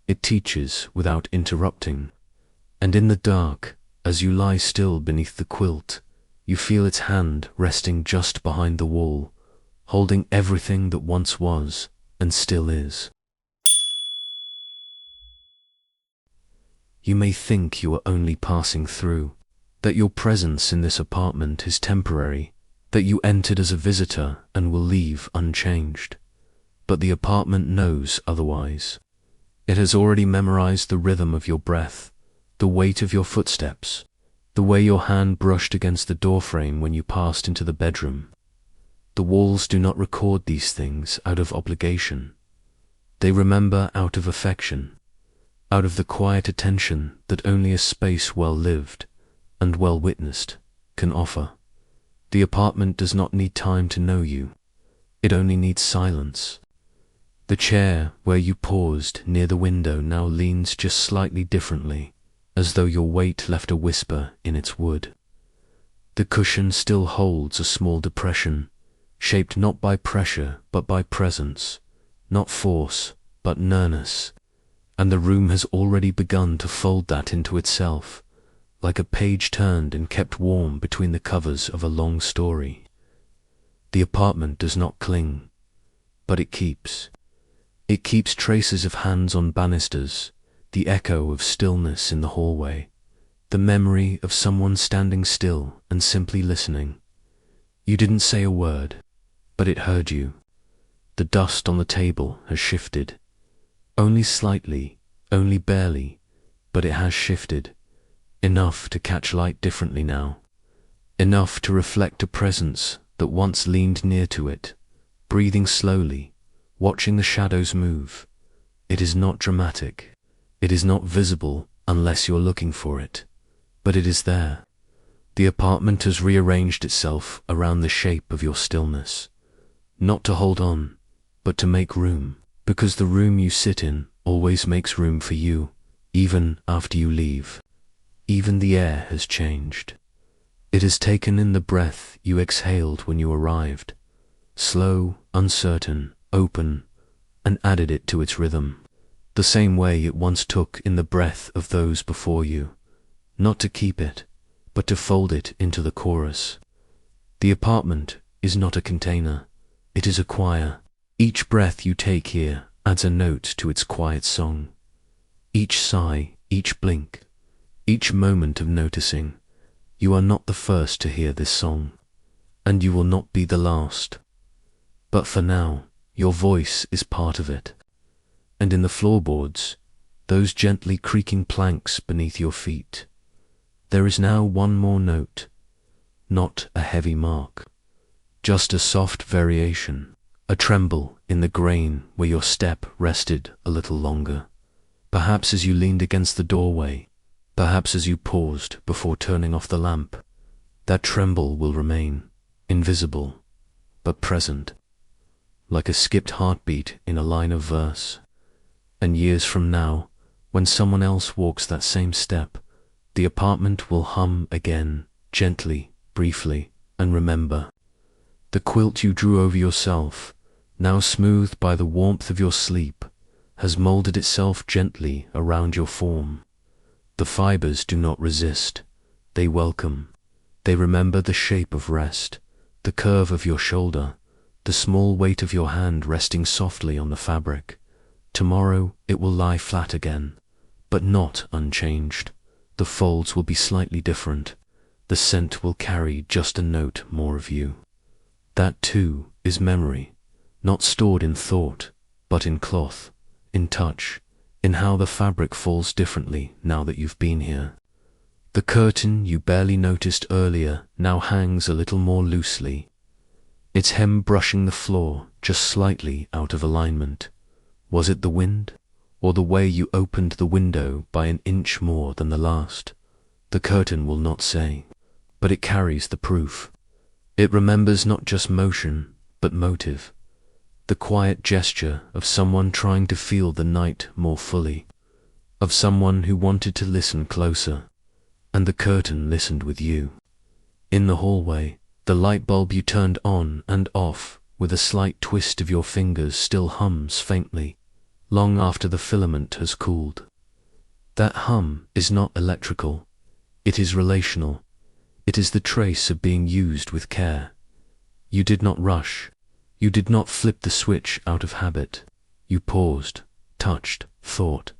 S1: It teaches without interrupting. And in the dark, as you lie still beneath the quilt, you feel its hand resting just behind the wall, holding everything that once was and still is. You may think you are only passing through, that your presence in this apartment is temporary, that you entered as a visitor and will leave unchanged. But the apartment knows otherwise. It has already memorized the rhythm of your breath, the weight of your footsteps, the way your hand brushed against the doorframe when you passed into the bedroom. The walls do not record these things out of obligation. They remember out of affection, out of the quiet attention that only a space well lived and well witnessed can offer. The apartment does not need time to know you. It only needs silence. The chair where you paused near the window now leans just slightly differently, as though your weight left a whisper in its wood. The cushion still holds a small depression, shaped not by pressure but by presence, not force but nearness, and the room has already begun to fold that into itself, like a page turned and kept warm between the covers of a long story. The apartment does not cling, but it keeps. It keeps traces of hands on banisters, the echo of stillness in the hallway, the memory of someone standing still and simply listening. You didn't say a word, but it heard you. The dust on the table has shifted. Only slightly, only barely, but it has shifted. Enough to catch light differently now. Enough to reflect a presence that once leaned near to it, breathing slowly, watching the shadows move. It is not dramatic. It is not visible unless you're looking for it. But it is there. The apartment has rearranged itself around the shape of your stillness. Not to hold on, but to make room. Because the room you sit in always makes room for you, even after you leave. Even the air has changed. It has taken in the breath you exhaled when you arrived. Slow, uncertain, open, and added it to its rhythm, the same way it once took in the breath of those before you, not to keep it, but to fold it into the chorus. The apartment is not a container, it is a choir. Each breath you take here adds a note to its quiet song. Each sigh, each blink, each moment of noticing. You are not the first to hear this song, and you will not be the last. But for now, your voice is part of it. And in the floorboards, those gently creaking planks beneath your feet, there is now one more note, not a heavy mark, just a soft variation, a tremble in the grain where your step rested a little longer, perhaps as you leaned against the doorway, perhaps as you paused before turning off the lamp. That tremble will remain, invisible, but present, like a skipped heartbeat in a line of verse. And years from now, when someone else walks that same step, the apartment will hum again, gently, briefly, and remember. The quilt you drew over yourself, now smoothed by the warmth of your sleep, has molded itself gently around your form. The fibers do not resist, they welcome. They remember the shape of rest, the curve of your shoulder, the small weight of your hand resting softly on the fabric. Tomorrow it will lie flat again, but not unchanged. The folds will be slightly different. The scent will carry just a note more of you. That too is memory, not stored in thought, but in cloth, in touch, in how the fabric falls differently now that you've been here. The curtain you barely noticed earlier now hangs a little more loosely, its hem brushing the floor just slightly out of alignment. Was it the wind, or the way you opened the window by an inch more than the last? The curtain will not say, but it carries the proof. It remembers not just motion, but motive, the quiet gesture of someone trying to feel the night more fully, of someone who wanted to listen closer, and the curtain listened with you. In the hallway, the light bulb you turned on and off with a slight twist of your fingers still hums faintly, long after the filament has cooled. That hum is not electrical, it is relational. It is the trace of being used with care. You did not rush. You did not flip the switch out of habit. You paused, touched, thought,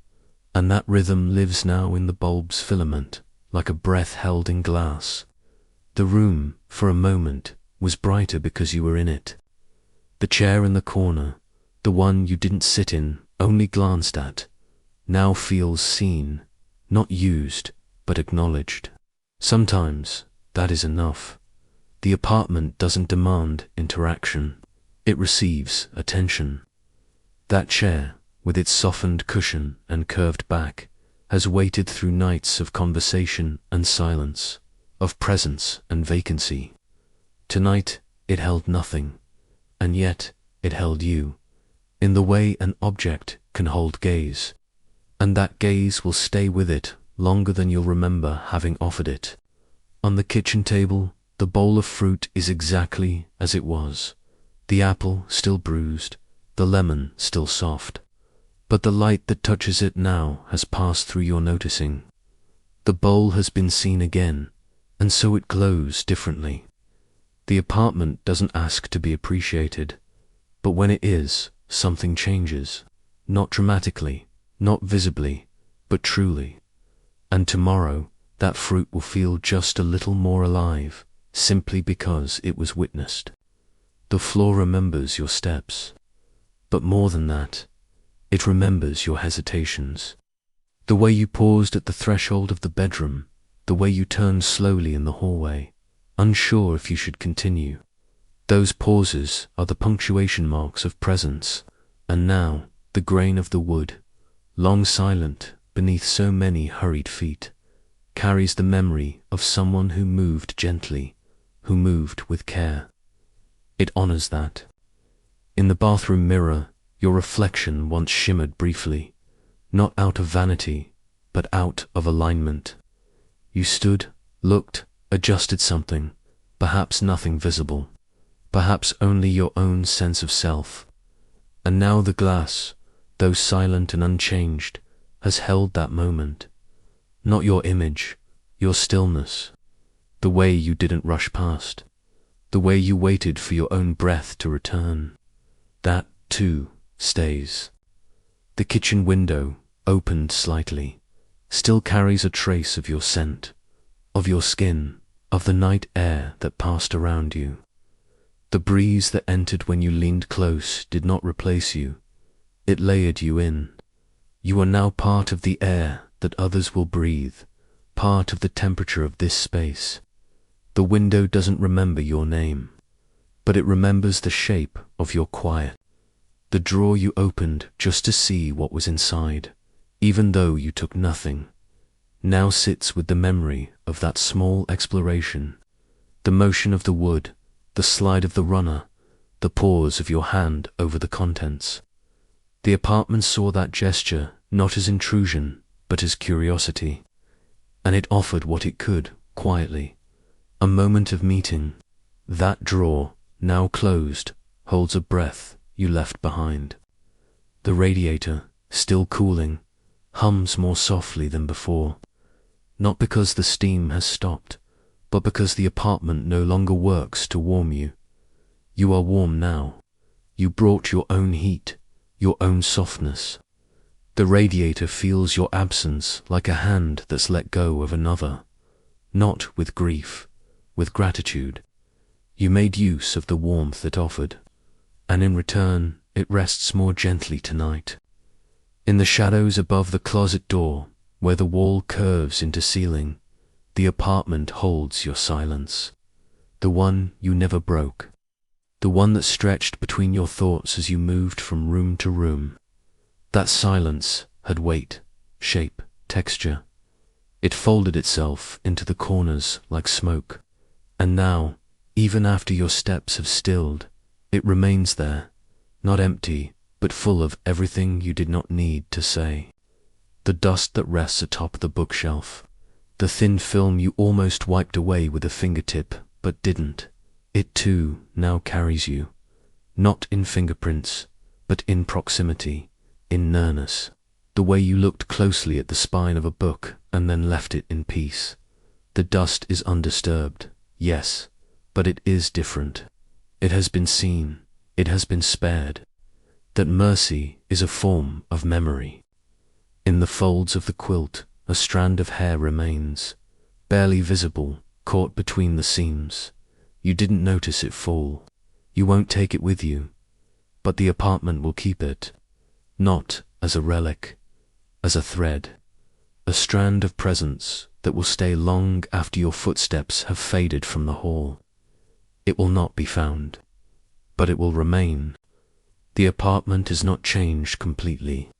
S1: and that rhythm lives now in the bulb's filament, like a breath held in glass. The room, for a moment, was brighter because you were in it. The chair in the corner, the one you didn't sit in, only glanced at, now feels seen, not used, but acknowledged. Sometimes that is enough. The apartment doesn't demand interaction. It receives attention. That chair, with its softened cushion and curved back, has waited through nights of conversation and silence, of presence and vacancy. Tonight it held nothing, and yet it held you, in the way an object can hold gaze, and that gaze will stay with it longer than you'll remember having offered it. On the kitchen table, the bowl of fruit is exactly as it was, the apple still bruised, the lemon still soft, but the light that touches it now has passed through your noticing. The bowl has been seen again, and so it glows differently. The apartment doesn't ask to be appreciated, but when it is, something changes, not dramatically, not visibly, but truly. And tomorrow, that fruit will feel just a little more alive, simply because it was witnessed. The floor remembers your steps, but more than that, it remembers your hesitations. The way you paused at the threshold of the bedroom, the way you turned slowly in the hallway, unsure if you should continue. Those pauses are the punctuation marks of presence, and now the grain of the wood, long silent beneath so many hurried feet, carries the memory of someone who moved gently, who moved with care. It honors that. In the bathroom mirror, your reflection once shimmered briefly, not out of vanity, but out of alignment. You stood, looked, adjusted something, perhaps nothing visible, perhaps only your own sense of self. And now the glass, though silent and unchanged, has held that moment. Not your image, your stillness, the way you didn't rush past, the way you waited for your own breath to return. That, too, stays. The kitchen window, opened slightly, still carries a trace of your scent, of your skin, of the night air that passed around you. The breeze that entered when you leaned close did not replace you. It layered you in. You are now part of the air that others will breathe, part of the temperature of this space. The window doesn't remember your name, but it remembers the shape of your quiet. The drawer you opened just to see what was inside, even though you took nothing, now sits with the memory of that small exploration, the motion of the wood, the slide of the runner, the pause of your hand over the contents. The apartment saw that gesture not as intrusion, but as curiosity, and it offered what it could, quietly, a moment of meeting. That drawer, now closed, holds a breath you left behind. The radiator, still cooling, hums more softly than before, not because the steam has stopped, but because the apartment no longer works to warm you. You are warm now. You brought your own heat, your own softness. The radiator feels your absence like a hand that's let go of another, not with grief, with gratitude. You made use of the warmth it offered, and in return it rests more gently tonight. In the shadows above the closet door, where the wall curves into ceiling, the apartment holds your silence, the one you never broke, the one that stretched between your thoughts as you moved from room to room. That silence had weight, shape, texture. It folded itself into the corners like smoke, and now, even after your steps have stilled, it remains there, not empty, but full of everything you did not need to say. The dust that rests atop the bookshelf, the thin film you almost wiped away with a fingertip, but didn't, it too now carries you. Not in fingerprints, but in proximity, in nearness. The way you looked closely at the spine of a book and then left it in peace. The dust is undisturbed, yes, but it is different. It has been seen, it has been spared. That mercy is a form of memory. In the folds of the quilt, a strand of hair remains, barely visible, caught between the seams. You didn't notice it fall. You won't take it with you, but the apartment will keep it, not as a relic, as a thread, a strand of presence that will stay long after your footsteps have faded from the hall. It will not be found, but it will remain. The apartment is not changed completely.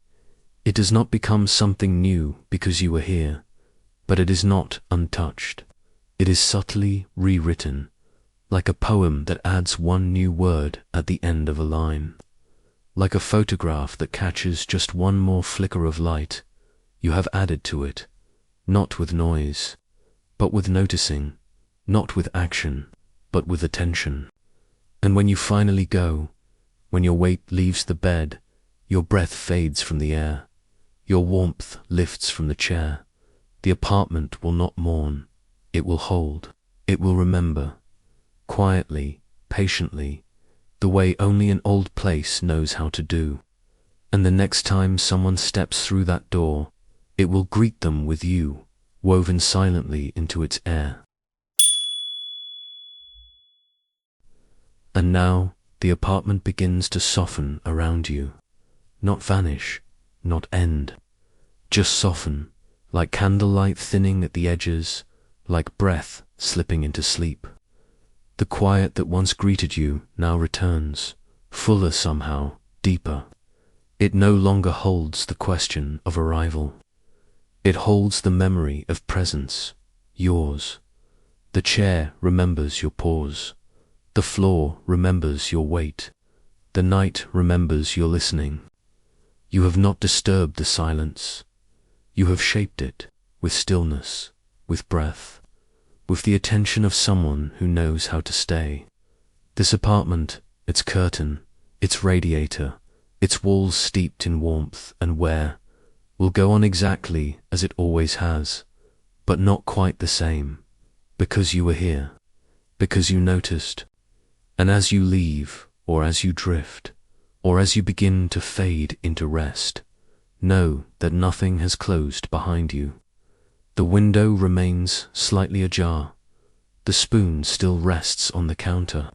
S1: It does not become something new because you are here, but it is not untouched. It is subtly rewritten, like a poem that adds one new word at the end of a line. Like a photograph that catches just one more flicker of light, you have added to it, not with noise, but with noticing, not with action, but with attention. And when you finally go, when your weight leaves the bed, your breath fades from the air, your warmth lifts from the chair, the apartment will not mourn, it will hold, it will remember, quietly, patiently, the way only an old place knows how to do. And the next time someone steps through that door, it will greet them with you, woven silently into its air. And now the apartment begins to soften around you, not vanish, not end, just soften, like candlelight thinning at the edges, like breath slipping into sleep. The quiet that once greeted you now returns, fuller somehow, deeper. It no longer holds the question of arrival. It holds the memory of presence, yours. The chair remembers your pause. The floor remembers your weight. The night remembers your listening. You have not disturbed the silence. You have shaped it with stillness, with breath, with the attention of someone who knows how to stay. This apartment, its curtain, its radiator, its walls steeped in warmth and wear, will go on exactly as it always has, but not quite the same, because you were here, because you noticed. And as you leave, or as you drift, or as you begin to fade into rest, know that nothing has closed behind you. The window remains slightly ajar. The spoon still rests on the counter.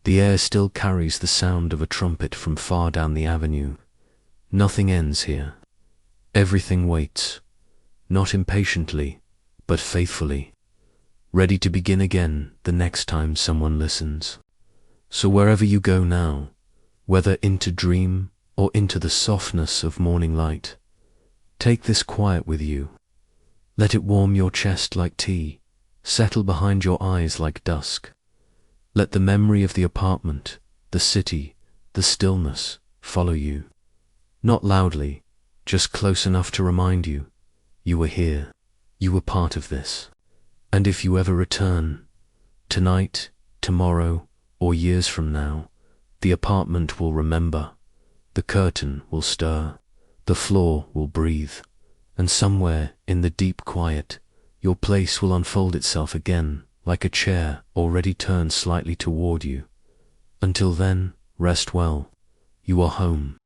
S1: The air still carries the sound of a trumpet from far down the avenue. Nothing ends here. Everything waits, not impatiently, but faithfully, ready to begin again the next time someone listens. So wherever you go now, whether into dream or into the softness of morning light, take this quiet with you. Let it warm your chest like tea, settle behind your eyes like dusk. Let the memory of the apartment, the city, the stillness follow you. Not loudly, just close enough to remind you, you were here, you were part of this. And if you ever return, tonight, tomorrow, or years from now, the apartment will remember, the curtain will stir, the floor will breathe, and somewhere in the deep quiet, your place will unfold itself again, like a chair already turned slightly toward you. Until then, rest well. You are home.